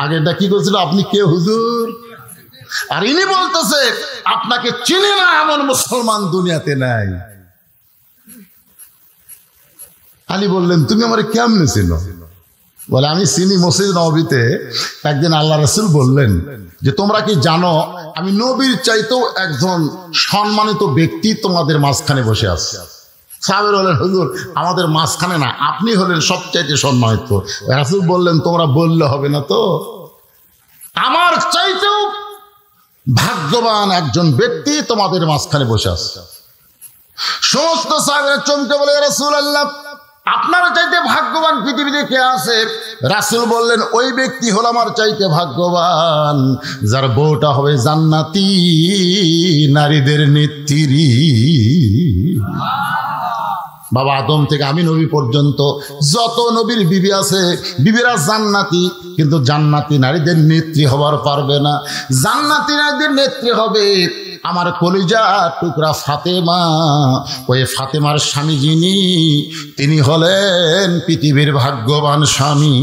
আগেরটা কি করছিল? আপনি কে হুজুর? আর ইনি বলতেছে, আপনাকে চিনে না এমন মুসলমান দুনিয়াতে নাই। আলী বললেন, তুমি আমার কেমনে চিনো? বলে, আমি চিনি মসজিদ নববীতে একদিন আল্লাহ রাসূল বললেন যে, তোমরা কি জানো আমি নবীর চাইতেও একজন সম্মানিত ব্যক্তি তোমাদের মাঝখানে বসে আছে। সাহাবীরা বললেন, হুজুর আমাদের মাঝখানে না, আপনি হলেন সবচাইতে সম্মানিত। রাসূল বললেন, তোমরা বললে হবে না তো, আমার চাইতেও ভাগ্যবান একজন ব্যক্তি তোমাদের মাঝখানে বসে আছে। সমস্ত সাহাবীরা চমকে বলে, ইয়া রাসূলুল্লাহ, আপনার চাইতে ভাগ্যবান পৃথিবীতে কে আছে? রাসূল বললেন, ওই ব্যক্তি হলো আমার চাইতে ভাগ্যবান যার বউটা হবে জান্নাতি নারীদের নেত্রী। বাবা আদম থেকে আমি নবী পর্যন্ত যত নবীর বিবি আছে, বিবিরা জান্নাতি, কিন্তু জান্নাতি নারীদের নেত্রী হবার পারবে না। জান্নাতি নারীদের নেত্রী হবে আমার কলিজা টুকরা ফাতেমা। ওই ফাতেমার স্বামী যিনি, তিনি হলেন পৃথিবীর ভাগ্যবান স্বামী।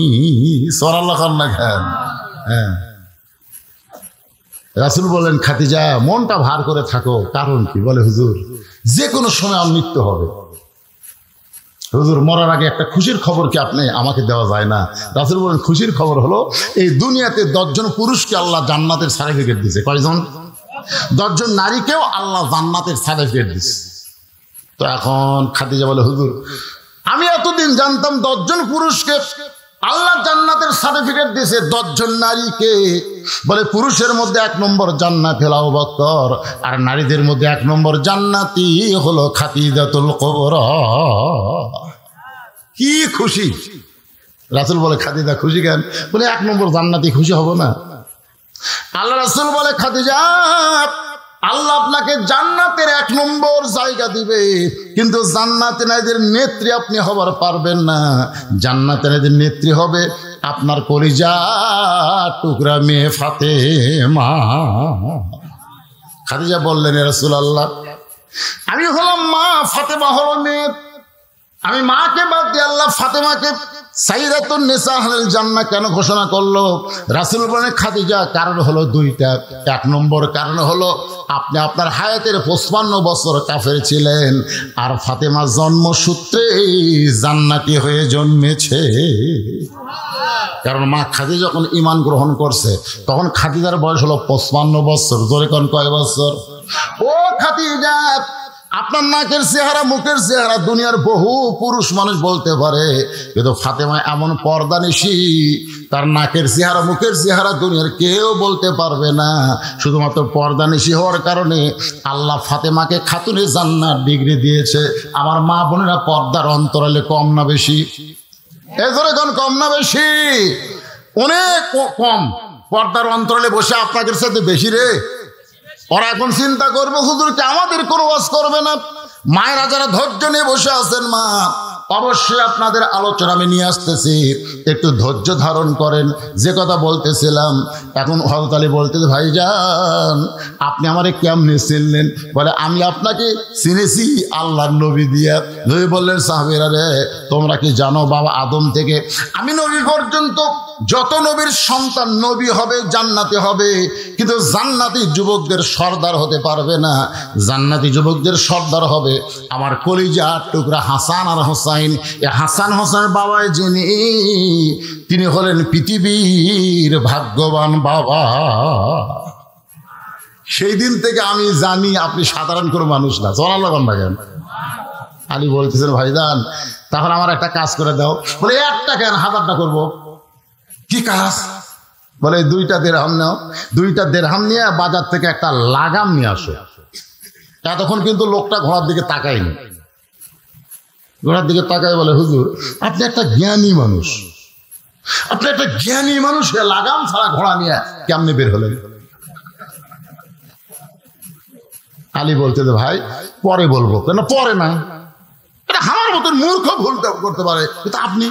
সুবহানাল্লাহ খান। হ্যাঁ, রাসূল বলেন, খাদিজা মনটা ভার করে থাকো। কারণ কি? বলে, হুজুর যে কোনো সময় আমার মৃত্যু হবে। হুজুর মরার আগে একটা খুশির খবর কি আপনি আমাকে দেওয়া যায় না? রাসূল বলেন, খুশির খবর হলো এই দুনিয়াতে 10 জন পুরুষকে আল্লাহ জান্নাতের সার্টিফিকেট দিয়েছে। কয়জন? 10 জন নারীকেও আল্লাহ জান্নাতের সার্টিফিকেট দিয়েছে। তো এখন খাদিজা বলে, হুজুর আমি এতদিন জানতাম 10 জন পুরুষকে আল্লাহ জান্নাতের সার্টিফিকেট দিয়েছে, 10 জন নারীকে। বলে, পুরুষের মধ্যে 1 নম্বর জান্নাতি হলো আবু বকর, আর নারীদের মধ্যে 1 নম্বর জান্নাতি হলো খাদিজাতুল কুবরা। কি খুশি! রাসূল বলে, খাদিজা খুশি কেন? বলে, 1 নম্বর জান্নাতি খুশি হব না? আল্লাহ রাসূল বলে, খাদিজা আল্লাহ আপনাকে জান্নাতের 1 নম্বর জায়গা দিবে, কিন্তু জান্নাতে নারীদের নেত্রী আপনি হবার পারবেন না। জান্নাতে নারীদের নেত্রী হবে আপনার কলিজা টুকরা মেয়ে ফাতেমা। খাদিজা বললেন, ইয়া রাসূলুল্লাহ, আমি হলাম মা, ফাতেমা হলো মেয়ে। আমি মাকে বাদ দিয়ে আল্লাহ ফাতেমাকে সাইয়্যিদাতুন নিসা আহলিল জান্নাহ কেন ঘোষণা করলো? রাসূল বলেন, খাদিজা কারণ হলো 2টা। 1 নম্বর কারণ হলো আপনি আপনার হায়াতের 55 বছর কাফের ছিলেন, আর ফাতেমা জন্মসূত্রে জান্নাতি হয়ে জন্মেছে। কারণ মা খাদিজা যখন ঈমান গ্রহণ করছে তখন খাদিজার বয়স হলো 55 বছর। জোরে কোন কয় বছর? ও খাদিজা, আপনার নাকের চেহারা, মুখের চেহারা দুনিয়ার বহু পুরুষ মানুষ বলতে পারে, কিন্তু ফাতেমা এমন পর্দানিশী, তার নাকের চেহারা, মুখের চেহারা দুনিয়ার কেউ বলতে পারবে না। শুধুমাত্র পর্দানিশী হওয়ার কারণে আল্লাহ ফাতেমাকে খাতুনে জান্নাত ডিগ্রি দিয়েছে। আমার মা বোনেরা, পর্দার অন্তরালে কম না বেশি? এজরে কোন কম না বেশি? অনেক কম। পর্দার অন্তরালে বসে আপনাদের সাথে বেশি রে। ওরা এখন চিন্তা করবে, হুজুরকে আমাদের কোনো ওয়াজ করবে না। মায়েরা যারা ধৈর্য নিয়ে বসে আছেন, মা অবশ্যই আপনাদের আলোচনা আমি নিয়ে আসতেছি, একটু ধৈর্য ধারণ করেন। যে কথা বলতেছিলাম, এখন হযরত আলী বলতেছে, ভাইজান আপনি আমারে কেমনে চিনলেন? বলে, আমি আপনাকে চিনেছি আল্লাহর নবী দিয়া। নবী বললেন, সাহাবীরা রে, তোমরা কি জানো বাবা আদম থেকে আমি নবী পর্যন্ত যত নবীর সন্তান নবী হবে, জান্নাতি হবে, কিন্তু জান্নাতি যুবকদের সর্দার হতে পারবে না। জান্নাতি যুবকদের সর্দার হবে আমার কলিজা টুকরা হাসান আর হোসাইন। এ হাসান হোসেনের বাবা যিনি, তিনি হলেন পৃথিবীর ভাগ্যবান বাবা। সেই দিন থেকে আমি জানি আপনি সাধারণ কোনো মানুষ না। চলালো কেন? আলী বলতেছেন, ভাইজান তখন আমার একটা কাজ করে দাও। বলে, একটা কেন, 1000টা করবো। কি কাজ? বলে, 2টা দিরহাম নাও, 2টা দিরহাম নিয়ে বাজার থেকে একটা লাগাম নিয়ে আসো। এতক্ষণ কিন্তু লোকটা ঘোড়ার দিকে তাকায়নি। ঘোড়ার দিকে তাকায় বলে, হুজুর আপনি একটা জ্ঞানী মানুষ, আপনি একটা জ্ঞানী মানুষ, লাগাম ছাড়া ঘোড়া নিয়ে কেমনে বের হলেন? আলী বলতে, ভাই পরে বলবো। কেন পরে না? এটা আমার মতন মূর্খ ভুল করতে পারে, কিন্তু আপনি।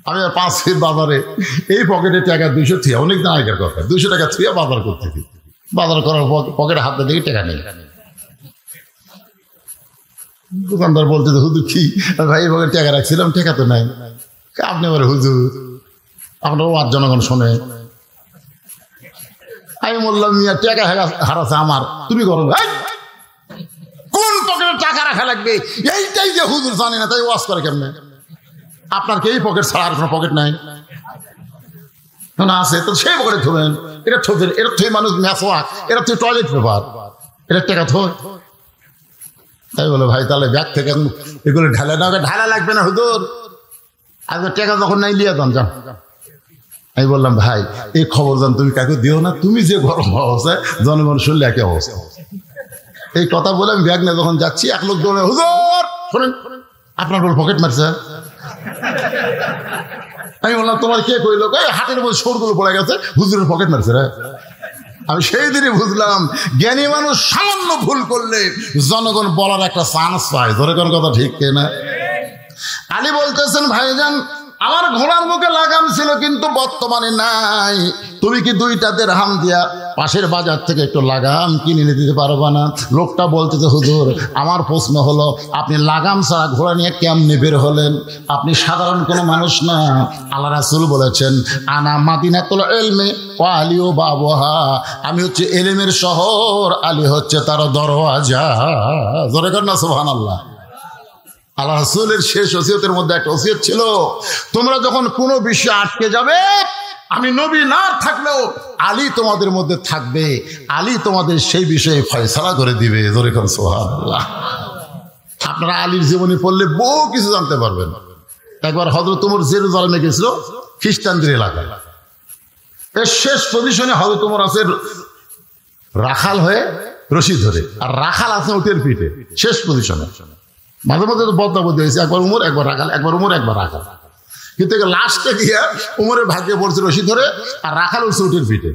আমি 5 ফিট বাজারে এই পকেটে টাকা 200 থিয়া, অনেকদিন আগের কথা, 200 টাকা থিয়া বাজার করতেছি। বাজার করার পকেটে হাত দিয়ে টাকা নেই। দোকানদার বলতে, হুজুর কি ভাই এই পকেটে টাকা রাখছিলাম, টাকা তো নাই। আপনি বলে, হুজুর আপনার ওয়াজ জনগণ শোনে। আমি বললাম, মিয়া টাকা হারাছে আমার, তুমি করো। কোন পকেটে টাকা রাখা লাগবে এইটাই যে হুজুর জানে না, তাই ওয়াজ করে কেমনে? আপনার কি এই পকেট ছাড়া আর কোনো পকেট নাই? না আছে তো সেই পকেটে থবেন। এটা থবেন, এটা থই মানুষ ম্যাসওয়াক, এটা তুই টয়লেট পেপার, এটা টাকা থই। তাই বলে, ভাই তাহলে ব্যাগ থেকে এগুলো ঢালে না? ঢালা লাগবে না হুজুর, আজকে টাকা যখন নাই লিয়ে যান। যান। আমি বললাম, ভাই এই খবর জান তুমি কাকে দিও না, তুমি যে গরম অবস্থায় জনগণ শুনলে একই অবস্থা। এই কথা বলে আমি ব্যাগ নিয়ে যখন যাচ্ছি, এক লোক দৌড়ে, হুজুর শোনেন আপনার বল পকেট মারছে। আমি বললাম তোমার কে কইল? হাটের মধ্যে সরগুলো পড়ে গেছে, হুজুরের পকেট মারছে রে। আমি সেই দিনই বুঝলাম জ্ঞানী মানুষ সামান্য ভুল করলে জনগণ বলার একটা চান্স পায়। ধরে কোন কথা ঠিক কিনা? আলী বলতেছেন, ভাইজান আমার ঘোড়ার মুখে লাগাম ছিল কিন্তু বর্তমানে নাই, তুমি কি 2টা দিরহাম দিয়া পাশের বাজার থেকে একটু লাগাম কিনে এনে দিতে পারবা না? লোকটা বলতেছে, হুজুর আমার প্রশ্ন হলো আপনি লাগাম ছাড়া ঘোড়া নিয়ে কেমনে বের হলেন? আপনি সাধারণ কোনো মানুষ না। আল্লাহ রাসূল বলেছেন, আনা মাদিনাতুল ইলমি ওয়া আলিউ বাবুহা, আমি হচ্ছে ইলমের শহর, আলী হচ্ছে তার দরওয়াজা। জোরে কর না সুবহানাল্লাহ। আল্লাহ রাসূলের শেষ ওসিয়তের মধ্যে একটা ওসিয়ত ছিল, তোমরা যখন কোনো বিষয়ে আটকে যাবে, আমি নবী না থাকলেও আলী তোমাদের মধ্যে থাকবে, আলী তোমাদের সেই বিষয়ে ফয়সালা করে দিবে। জোরে করে সুবহানাল্লাহ। আপনারা আলীর জীবনী পড়লে বহু কিছু জানতে পারবেন। একবার হযরত ওমর জেরুজালেমে গেছিল, খ্রিস্টানদের এলাকায়। এর শেষ পজিশনে হযরত ওমর আছে রাখাল হয়ে রশি ধরে, আর রাখাল আছে উটের পিঠে, শেষ পজিশনে। মাঝে মাঝে তো বদলাবদলি হয়েছে, একবার উমর একবার রাখাল, একবার উমর একবার রাখাল, কিন্তু লাস্টে গিয়ে উমরের ভাগ্যে পড়ছে রশি ধরে, আর রাখাল উঠছে উটের পিঠে।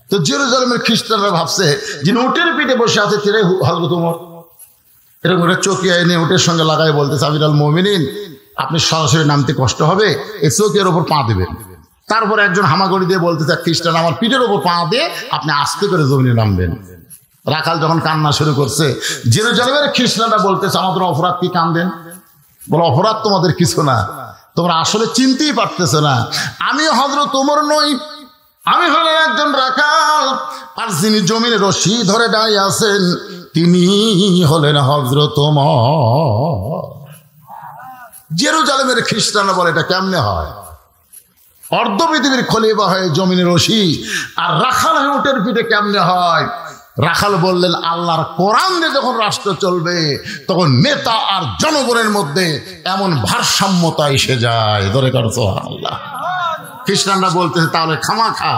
তো জেরুজালেমের খ্রিস্টানরা ভাবছে যিনি উটের পিঠে বসে আছে তিনি হযরত ওমর। এরকম একটা চকিয়া এনে উটের সঙ্গে লাগাই বলতেছে, আমিরুল মুমিনিন আপনি সরাসরি নামতে কষ্ট হবে, এই চকিয়ার ওপর পা দেবেন। তারপর একজন হামাগুড়ি দিয়ে বলতেছে, খ্রিস্টান আমার পিঠের ওপর পা দিয়ে আপনি আস্তে করে জমিনে নামবেন। রাখাল যখন কান্না শুরু করছে, জেরুজালেমের খ্রিস্টানরা বলতেছে, আমাদের অপরাধ কি কান্দেন? বলো অপরাধ তোমাদের কিছু না, তোমরা আসলে চিনতেই পারতেছো না, আমি হযরত ওমর নই, আমি হলেন একজন রাখাল, আর যিনি জমিনে রশি ধরে দাঁড়িয়ে আছেন তিনি হলেন হযরত ওমর। জেরুজালেমের খ্রিস্টানরা বলে এটা কেমনে হয়? অর্ধ পৃথিবীর খলিফা হয়ে জমিনে রশি আর রাখাল হয়ে উটের পিঠে কেমনে হয়? রাখাল বললেন, আল্লাহর কোরআন দিয়ে যখন রাষ্ট্র চলবে তখন নেতা আর জনগণের মধ্যে এমন ভারসাম্যতা এসে যায়। ধরে করছো আল্লাহ। খ্রিস্টানরা বলতেছে তাহলে খামাখা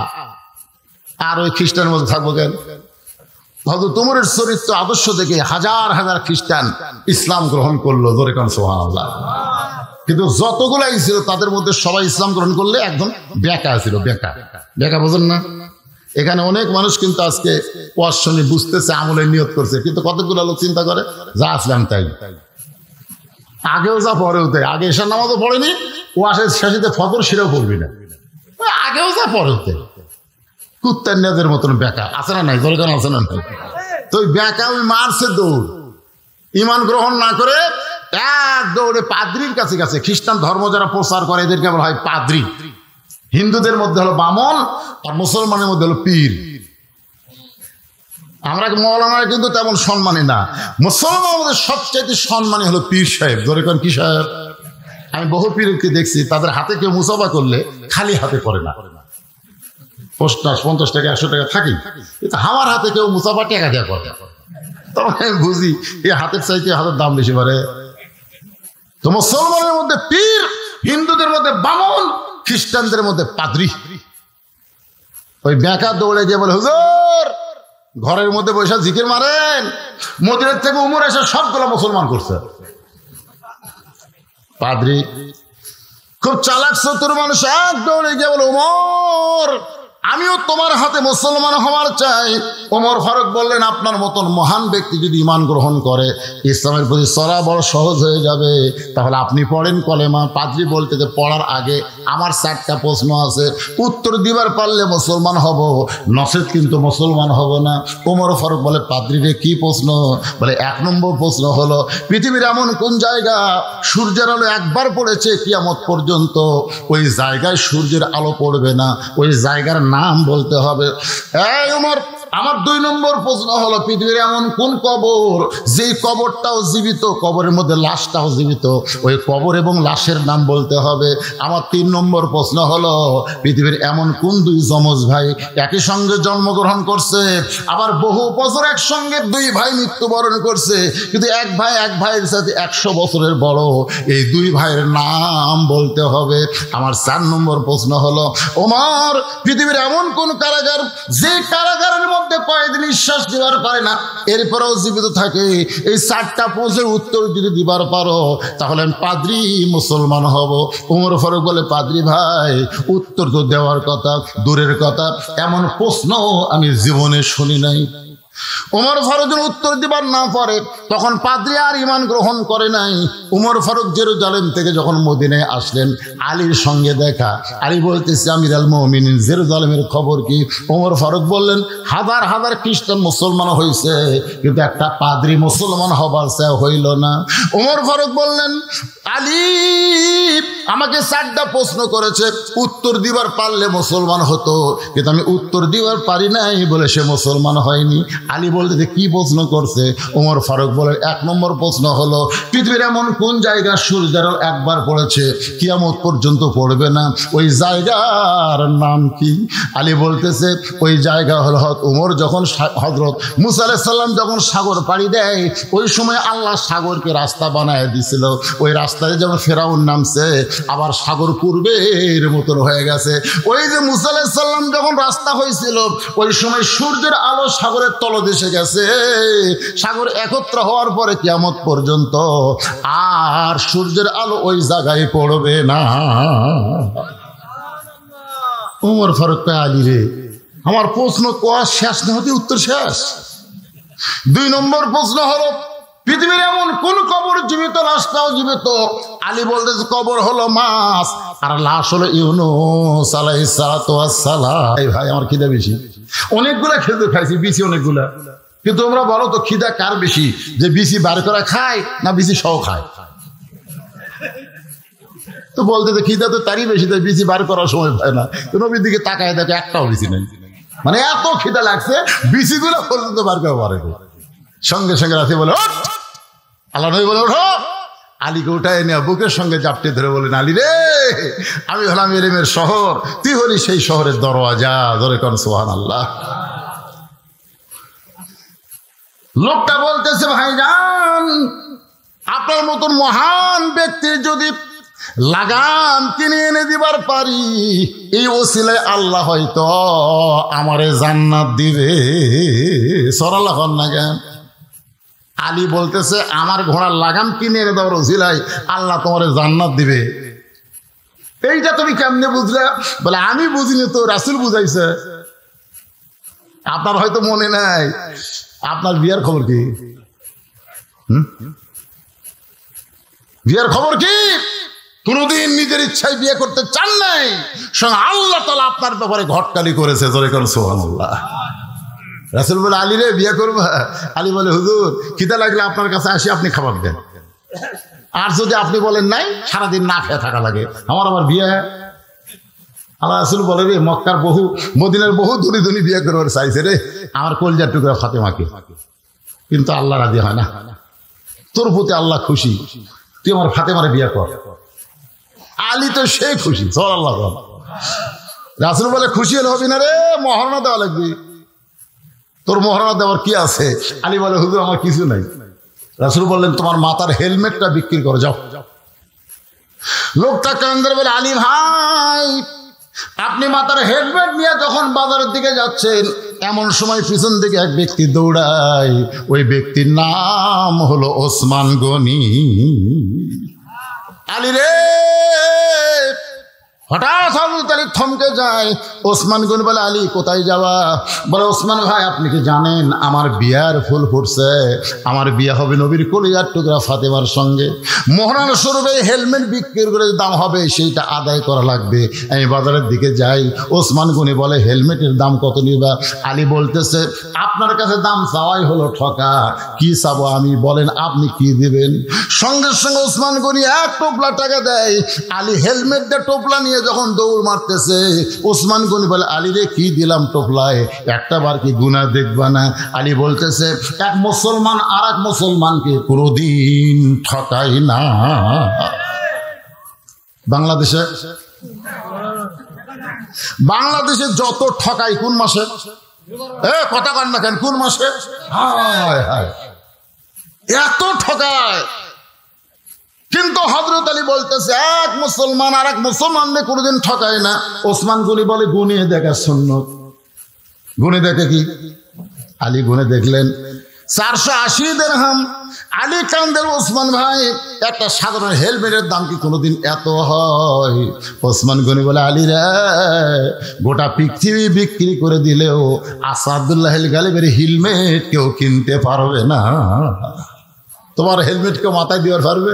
আর ওই খ্রিস্টানের মধ্যে থাকবো কেন? হযরত ওমরের চরিত্র আদর্শ দেখে হাজার হাজার খ্রিস্টান ইসলাম গ্রহণ করলো। ধরে করছো আল্লাহ। কিন্তু যতগুলাই ছিল তাদের মধ্যে সবাই ইসলাম গ্রহণ করলে একদম বেকা ছিল। বেকা বেকা বোঝেন না? এখানে অনেক মানুষ কিন্তু আজকে ওয়াজ শুনে বুঝতেছে, আমলে নিয়ত করছে, কিন্তু কতগুলো লোক চিন্তা করে যা আসলাম তাই, আগেও যা পরেও তাই। আগে এশার নামাজও পড়েনি, ওয়াজের শেষে ফজর সেটাও পড়বি না, আগেও যা পরেও তাই। কুত্তার নেদের মতন বেকা আছে না নাই? দরকার আছে না নাই? তো ওই বেকা ওই মারছে দৌড়, ইমান গ্রহণ না করে এক দৌড়ে পাদ্রির কাছে গেছে। খ্রিস্টান ধর্ম যারা প্রচার করে এদেরকে বলা হয় পাদ্রি। হিন্দুদের মধ্যে হলো বামন, আর মুসলমানের মধ্যে হলো পীর। আমরা মৌলানা কিন্তু তেমন সম্মানী না, মুসলমানের মধ্যে সবচেয়ে সম্মানী হলো পীর সাহেব। ধরে কোন কি সাহেব? আমি বহু পীরকে দেখছি তাদের হাতে কেউ মুসাফা করলে খালি হাতে করে না, 50 টাকা 100 টাকা থাকি, কিন্তু আমার হাতে কেউ মুসাফা টাকা দেওয়া করে। তখন আমি বুঝি এই হাতের চাইতে হাতের দাম বেশি পারে। তো মুসলমানের মধ্যে পীর, হিন্দুদের মধ্যে বামন, খ্রিস্টানদের মধ্যে পাদ্রী। ওই বেকা দৌড়ে গিয়ে বলে, হুজুর ঘরের মধ্যে বসে জিকির মারেন, মদিনার থেকে উমর এসে সবগুলো মুসলমান করছে। পাদ্রী খুব চালাক চতুর মানুষ, এক দৌড়ে গিয়ে বলে, উমর আমিও তোমার হাতে মুসলমান হওয়ার চাই। ওমর ফারুক বললেন, আপনার মতন মহান ব্যক্তি যদি ঈমান গ্রহণ করে ইসলামের প্রতি চলা বড় সহজ হয়ে যাবে, তাহলে আপনি পড়েন কলেমা। পাদ্রী বলতে যে পড়ার আগে আমার 4টা প্রশ্ন আছে, উত্তর দিবার পারলে মুসলমান হব, নচেত কিন্তু মুসলমান হব না। ওমর ফারুক বলে, পাদ্রী রে কি প্রশ্ন? বলে 1 নম্বর প্রশ্ন হলো পৃথিবীর এমন কোন জায়গা সূর্যের আলো একবার পড়েছে কিয়ামত পর্যন্ত ওই জায়গায় সূর্যের আলো পড়বে না, ওই জায়গার নাম বলতে হবে। এই ওমর, আমার 2 নম্বর প্রশ্ন হলো পৃথিবীর এমন কোন কবর যেই কবরটাও জীবিত, কবরের মধ্যে লাশটাও জীবিত, ওই কবর এবং লাশের নাম বলতে হবে। আমার 3 নম্বর প্রশ্ন হলো পৃথিবীর এমন কোন 2 যমজ ভাই একই সঙ্গে জন্মগ্রহণ করছে, আবার বহু বছর একসঙ্গে 2 ভাই মৃত্যুবরণ করছে, কিন্তু এক ভাইয়ের সাথে 100 বছরের বড়, এই 2 ভাইয়ের নাম বলতে হবে। আমার 4 নম্বর প্রশ্ন হলো, ওমর পৃথিবীর এমন কোন কারাগার যে কারাগারের মধ্যে কয়েকদিন নিঃশ্বাস দিবার পারে না, এরপরেও জীবিত থাকে, এই 4টা প্রশ্নের উত্তর যদি দিবার পারো তাহলে আমি পাদ্রী মুসলমান হব। ওমর ফারুক বলে, পাদ্রী ভাই, উত্তর তো দেওয়ার কথা, দূরের কথা, এমন প্রশ্ন আমি জীবনে শুনি নাই। ওমর ফারুক উত্তর দিবার না পারে, তখন পাদ্রী আর ঈমান গ্রহণ করে নাই। ওমর ফারুক জেরুজালেম থেকে যখন মদিনায় আসলেন, আলীর সঙ্গে দেখা। আলী বলতেছে, আমিরুল মুমিনিন, জেরুজালেমের খবর কি? ওমর ফারুক বললেন, হাজার হাজার খ্রিস্টান মুসলমান হয়েছে, কিন্তু একটা পাদ্রী মুসলমান হবার চেয়ে হইল না। ওমর ফারুক বললেন, আলী আমাকে 4টা প্রশ্ন করেছে, উত্তর দিবার পারলে মুসলমান হতো, কিন্তু আমি উত্তর দিবার পারি নাই বলে সে মুসলমান হয়নি। আলী বলতে, কি প্রশ্ন করছে? ওমর ফারুক বলে, 1 নম্বর প্রশ্ন হলো, পৃথিবীর এমন কোন জায়গা সূর্যের একবার পড়েছে কিয়ামত পর্যন্ত পড়বে না, ওই জায়গার নাম কি? আলী বলতেছে, ওই জায়গা হলো উমর যখন হযরত মুসা আলাইহিস সালাম যখন সাগর পাড়ি দেয়, ওই সময় আল্লাহ সাগরকে রাস্তা বানায় দিছিল। ওই রাস্তায় যখন ফেরাউন নামছে, আবার সাগর পূর্বের মতন হয়ে গেছে। ওই যে মুসা আলাইহিস সালাম যখন রাস্তা হয়েছিল, ওই সময় সূর্যের আলো সাগরের তলদেশে গেছে। সাগর একত্র হওয়ার পরে কিয়ামত পর্যন্ত আর সূর্যের আলো ওই জায়গায় পড়বে না। ওমর ফারুক কয়, আলী রে, আমার প্রশ্ন কোয়া শেষ না হতে উত্তর শেষ। 2 নম্বর প্রশ্ন হলো, পৃথিবীর এমন কোন কবর জীবিত, লাশটাও জীবিত? আলী বলতেছে, কবর হলো মাছ, আর লাশ হলো ইউনূস আলাইহিস সালাতু ওয়াস সালাম। এই ভাই, আমার খিদা বেশি, অনেকগুলা খেতে খাইছি, বিসি অনেকগুলা, কিন্তু তোমরা বলো তো খিদা কার বেশি, যে বিসি বার করে খায় না বিসি সহ খায়? তো বলতে তো খিদা তো তারই বেশি, তাই বিসি বার করার সময় পায় না। তো নবীর দিকে তাকায় দেখে একটাও বিসি নেই, মানে এত খিদা লাগছে বিসিগুলো পর্যন্ত বার করে পারে। সঙ্গে সঙ্গে রাতে বলে, আল্লাহ নবী বলে, ওঠো। আলীকে উঠায় নিয়ে বুকের সঙ্গে জাপটে ধরে বলেন, আলী রে, আমি হলাম এলেমের শহর, তুই হলি সেই শহরের দরওয়াজা। ধরে কোন সুবহানাল্লাহ। লোকটা বলতেছে, ভাইজান, আপনার মতন মহান ব্যক্তির যদি লাগাম কিনে এনে দিবার পারি, এই ওসিলায় আল্লাহ হয়তো আমারে জান্নাত দিবে। সরাল্লাহ না কেন? আলী বলতেছে, আমার ঘোড়ার লাগাম কিনে এনে দেওয়ার ওসিলায় আল্লাহ তোমারে জান্নাত দিবে। এইটা তুমি কেমনে বুঝলে? বলে, আমি বুঝিনি তো, রাসূল বুঝাইছে। আপনার হয়তো মনে নাই, আপনার বিয়ার খবর কি? বিয়ার খবর কি? কোনদিন নিজের ইচ্ছায় বিয়ে করতে চান নাই, সঙ্গে আল্লাহ তাআলা আপনার ব্যাপারে ঘটকালি করেছে। জোরে করে সুবহানাল্লাহ। রাসূল বলে, আলী রে, বিয়ে করবো? আলী বলে, হুজুর, খিদা লাগলে আপনার কাছে আসি, আপনি খাবার দেন, আর যদি আপনি বলেন নাই, সারাদিন না খেয়ে থাকা লাগে, আমার বিয়ে। আল্লাহ রাসূল বলে, রে, মক্কার বহু, মদিনার বহু ধনী ধনী বিয়ে করবার চাইছে রে, আমার কলজার টুকরা ফাতেমাকে, কিন্তু আল্লাহ রাজি হয় না। তোর প্রতি আল্লাহ খুশি, তুই আমার ফাতেমারে বিয়ে কর। আলী তো সে খুশি। সাল্লাল্লাহু। রাসূল বলে, খুশি হলে হবি না রে, মহারণা দেওয়া লাগবে। তোর মহারণা দেওয়ার কি আছে? আলী বলে, হুজুর, আমার কিছু নাই। রাসূল বললেন, তোমার মাথার হেলমেটটা বিক্রি করো, যাও। লোকটা কান্দার বলে, আলী ভাই, আপনি মাথার হেলমেট নিয়ে যখন বাজারের দিকে যাচ্ছেন, এমন সময় পিছন দিকে এক ব্যক্তি দৌড়ায়। ওই ব্যক্তির নাম হলো ওসমান গনি। আলী রে, হঠাৎ হযরত আলী থমকে যায়। ওসমান গনি বলে, আলী, কোথায় যাওয়া? বলে, ওসমান ভাই, আপনি কি জানেন আমার বিয়ার ফুল ফুটছে, আমার বিয়া হবে নবীর কলিজার টুকরা ফাতেমার সঙ্গে। মোহরানা স্বরূপে হেলমেট বিক্রি করে দাম হবে, সেইটা আদায় করা লাগবে। আমি বাজারের দিকে যাই। ওসমান গনি বলে, হেলমেটের দাম কত নিবা? আলী বলতেছে, আপনার কাছে দাম চাওয়াই হলো ঠকা, কি চাবো আমি, বলেন আপনি কি দিবেন? সঙ্গে সঙ্গে ওসমান গনি 1 টোপলা টাকা দেয়। আলী হেলমেট দিয়ে টোপলা নিয়ে যখন দৌড় মারতেছে, ওসমান গনি বলে, আলী রে, কি দিলাম টোপলায়, একটা বার কি গুনাহ দেখবা না? আলী বলতেছে, এক মুসলমান আর এক মুসলমানকে কোনোদিন ঠকাই না। বাংলাদেশে যত ঠকাই কোন মাসে? কথা কন না কেন, কোন মাসে? হায় হায়, এত ঠকায়। কিন্তু হযরত আলী বলতেছে, এক মুসলমান আর এক মুসলমানকে কোনোদিন ঠকায় না। ওসমান গনি বলে, গুনিয়ে দেখা সুন্নত। গুনে দেখে কি? আলী গুনে দেখলেন 480 দিরহাম। আলী কান্দের ওসমান ভাই, একটা সাধারণ হেলমেটের দাম কি কোনোদিন এত হয়? ওসমান গনি বলে, আলী রে, গোটা পৃথিবী বিক্রি করে দিলেও আসাদুল্লাহ গালিবের হেলমেট কেউ কিনতে পারবে না। তোমার হেলমেট কেউ মাথায় দিতে পারবে?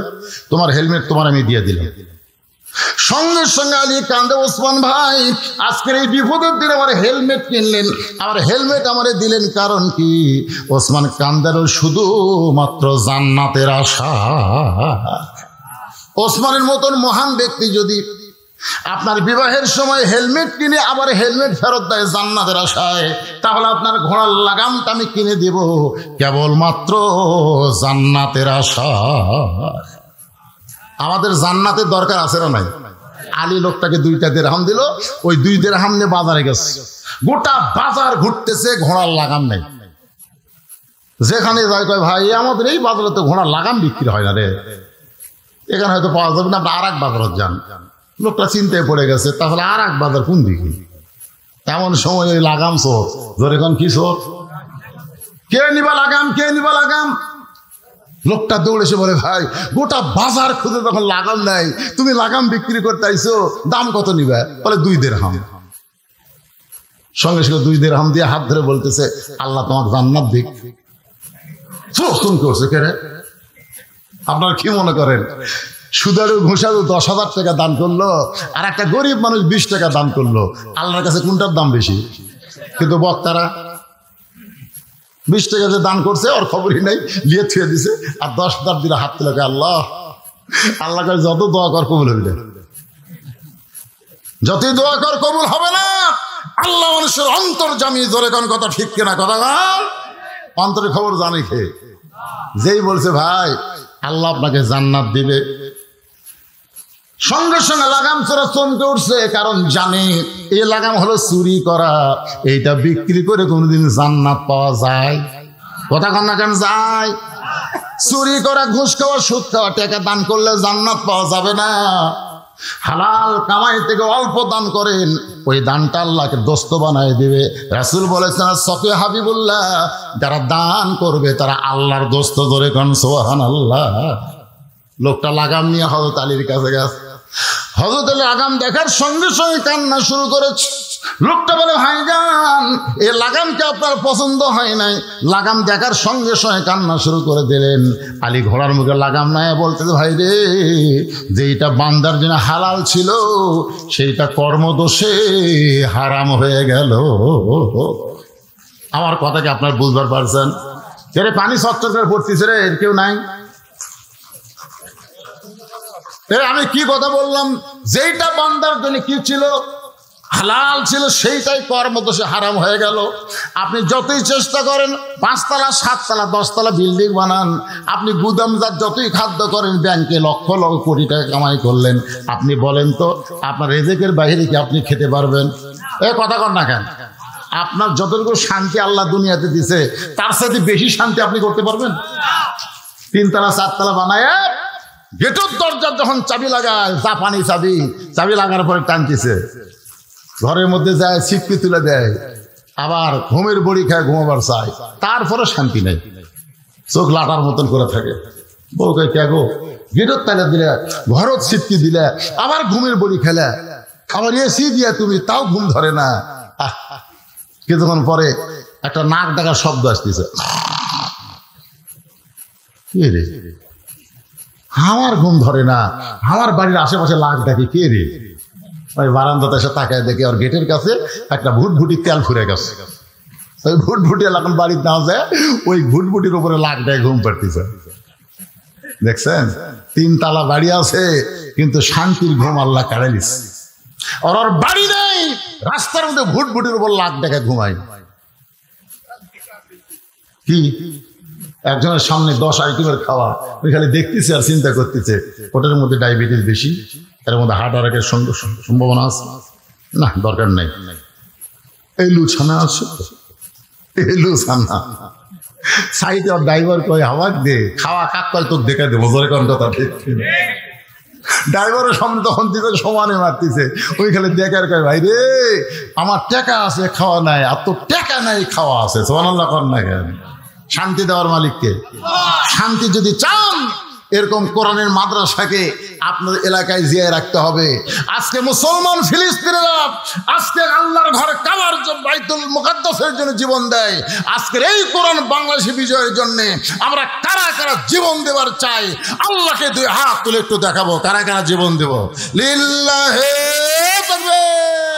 তোমার হেলমেট তোমার আমি দিয়ে দিলাম। সঙ্গে সঙ্গে আলী কান্দে, ওসমান ভাই, আজকের এই বিপদের দিনে আমার হেলমেট কিনলেন, আমার হেলমেট আমারে দিলেন, কারণ কি? ওসমান কান্দারও শুধুমাত্র জান্নাতের আশা। ওসমানের মতন মহান ব্যক্তি যদি আপনার বিবাহের সময় হেলমেট কিনে আবার হেলমেট ফেরত দেয় জান্নাতের আশায়, তাহলে আপনার ঘোড়ার লাগামটা আমি কিনে দেব কেবলমাত্র জান্নাতের আশা। আমাদের জান্নাতের দরকার আছে না নাই? আলী লোকটাকে 2টা দিরহাম দিল, ওই 2 দিরহাম নিয়ে বাজারে গেছে, গোটা বাজার ঘুরতেছে, ঘোড়ার লাগাম নেই। যেখানে যায় কয়, ভাই আমাদের এই বাজারে তো ঘোড়ার লাগাম বিক্রি হয় না রে, এখানে হয়তো পাওয়া যাবে না, আপনি আর এক বাজারে যান। লোকটা চিন্তায় পড়ে গেছে, তাহলে আর এক বাজার কোন দিকে? এমন সময় ওই লাগাম চোর, ধরে কোন কি চোর, কে নিবা লাগাম, কে নিবা লাগাম? লোকটা দৌড়েছে বলে, ভাই গোটা বাজার খুঁজে তখন লাগাম নাই, তুমি লাগাম বিক্রি করতে আইছো, দাম কত নিবে? বলে 2 দিরহাম। সঙ্গে সঙ্গে 2 দিরহাম দিয়ে হাত ধরে বলতেছে, আল্লাহ তোমার জান্নাত দিক। ফোন করছে কে রে? আপনারা কি মনে করেন সুদারু ঘোষারু 10,000 টাকা দান করলো, আর একটা গরিব মানুষ 20 টাকা দান করলো, আল্লাহর কাছে কোনটার দাম বেশি? কিন্তু বক্তারা 20 টাকা যে দান করছে ওর খবরই নাই, লিয়ে থুয়ে দিছে, আর 10,000 দিলে হাত তুলে, আল্লাহ আল্লাহ কাছে যত দোয়া কর কবুল হবে না, যতই দোয়া কর কবুল হবে না। আল্লাহ মানুষের অন্তর্জামী, ধরে কোন কথা ঠিক কিনা? কথা অন্তরের খবর জানে কে? যেই বলছে ভাই আল্লাহ আপনাকে জান্নাত দিবে, সঙ্গে সঙ্গে লাগাম চোরা চমকে উঠছে, কারণ জানে এই লাগাম হলো চুরি করা, এইটা বিক্রি করে কোনোদিন জান্নাত পাওয়া যায়? কথা কন না কেন? যায়। চুরি করা, ঘুষ খাওয়া, সুদ খাওয়া, টাকা দান করলে জান্নাত পাওয়া যাবে না। হালাল কামাই থেকে অল্প দান করেন, ওই দানটা আল্লাহকে দোস্ত বানায় দিবে। রাসূল বলেছেন, সফি হাবিবুল্লাহ, যারা দান করবে তারা আল্লাহর দোস্ত। ধরে কোন সুবহানাল্লাহ। লোকটা লাগাম নিয়ে হযরত আলীর কাছে গেছে, হযরত আলী লাগাম দেখার সঙ্গে সঙ্গে কান্না শুরু করেছে। লোকটা বলে, ভাইজান এ লাগামটা আপনার পছন্দ হয় নাই? লাগাম দেখার সঙ্গে সঙ্গে কান্না শুরু করে দিলেন। আলী ঘোড়ার মুখে লাগাম নাই বলতে, ভাই রে, যেইটা বান্দার জন্য হালাল ছিল সেইটা কর্মদোষে হারাম হয়ে গেল। আমার কথা কি আপনার বুঝবার পারছেন? রে পানি সত্তর করে পড়তেছে রে, কেউ নাই? আমি কি কথা বললাম? যেইটা বান্দার জন্য কি ছিল, হালাল ছিল, সেইটাই কর্মদোষে হারাম হয়ে গেল। আপনি যতই চেষ্টা করেন 5 তলা 7 তলা 10 তলা বিল্ডিং বানান, আপনি গুদামজাত যতই খাদ্য করেন, ব্যাংকে লক্ষ লক্ষ কোটি টাকা কামাই করলেন, আপনি বলেন তো আপনার রেজেকের বাইরে কি আপনি খেতে পারবেন? এ কথা কর না কেন? আপনার যতটুকু শান্তি আল্লাহ দুনিয়াতে দিছে তার সাথে বেশি শান্তি আপনি করতে পারবেন? 3 তলা 4 তলা বানায় গেটের দরজার যখন চাবি লাগায়, জাপানি চাবি লাগানোর পরে টানতেছে, ঘরের মধ্যে যায় ছিটকে তুলে দেয়, আবার ঘুমের বড়ি খায়, ঘুমাবার চায়, তারপরে শান্তি নেই, চোখ লাটার মতন করে থাকে। বউকে কে গো, গেটের তালা দিলে, ঘরত ছিটকি দিলে, আবার ঘুমের বড়ি খেলে, আবার এসি দিয়া তুমি, তাও ঘুম ধরে না। কিছুক্ষণ পরে একটা নাক ডাকার শব্দ আসতেছে, কে রে? আমার ঘুম ধরে না, আমার বাড়ির আশেপাশে লাখ ডাকি, কে রে? ওই বারান্দাতে এসে তাকায় দেখে ওর গেটের কাছে একটা ভুটভুটি তেল ফুরে গেছে। ওই ভুটভুটি এখন বাড়ির না যায়, ওই ভুটভুটির উপরে লাখ ডাকে ঘুম পাড়তেছে। দেখছেন, 3 তলা বাড়ি আছে কিন্তু শান্তির ঘুম আল্লাহ কাড়ে নিচ্ছে। ওর বাড়ি নেই, রাস্তার মধ্যে ভুটভুটির উপর লাখ ডাকে ঘুমায়। কি একজনের সামনে 10 আইটেমের খাওয়া, ওই খালি দেখতেছে আর চিন্তা করতেছে, ওটার মধ্যে ডায়াবেটিস বেশি, এর মধ্যে হার্ট অ্যাটাকের সম্ভাবনা আছে, না দরকার নেই। এই লুছানা আছে, এই লুছানা সাইডে ড্রাইভার কয় হাওয়া দে, খাওয়া কাক কয় তোকে দেখা দেবো, জোরে কোন কথা ঠিক। ড্রাইভারের সামনে তখন দিতে সমানে মারতেছে, ওই খালি দেখার কয় ভাই রে আমার টাকা আছে খাওয়া নাই, আর তো টাকা নাই খাওয়া আছে। সুবহানাল্লাহ কর না কেন? শান্তি দেওয়ার মালিককে। শান্তি যদি চান এরকম কোরআনের মাদ্রাসাকে আপনার এলাকায় জিয়ায় রাখতে হবে। আজকে মুসলমান ফিলিস্তিনিরা আজকে আল্লাহর ঘর কাবার বাইতুল মুকাদ্দাসের জন্য জীবন দেয়। আজকের এই কোরআন বাংলাদেশে বিজয়ের জন্য আমরা কারা কারা জীবন দেওয়ার চাই, আল্লাহকে দুই হাত তুলে একটু দেখাবো কারা কারা জীবন দেব। লিল্লাহি তাকবীর।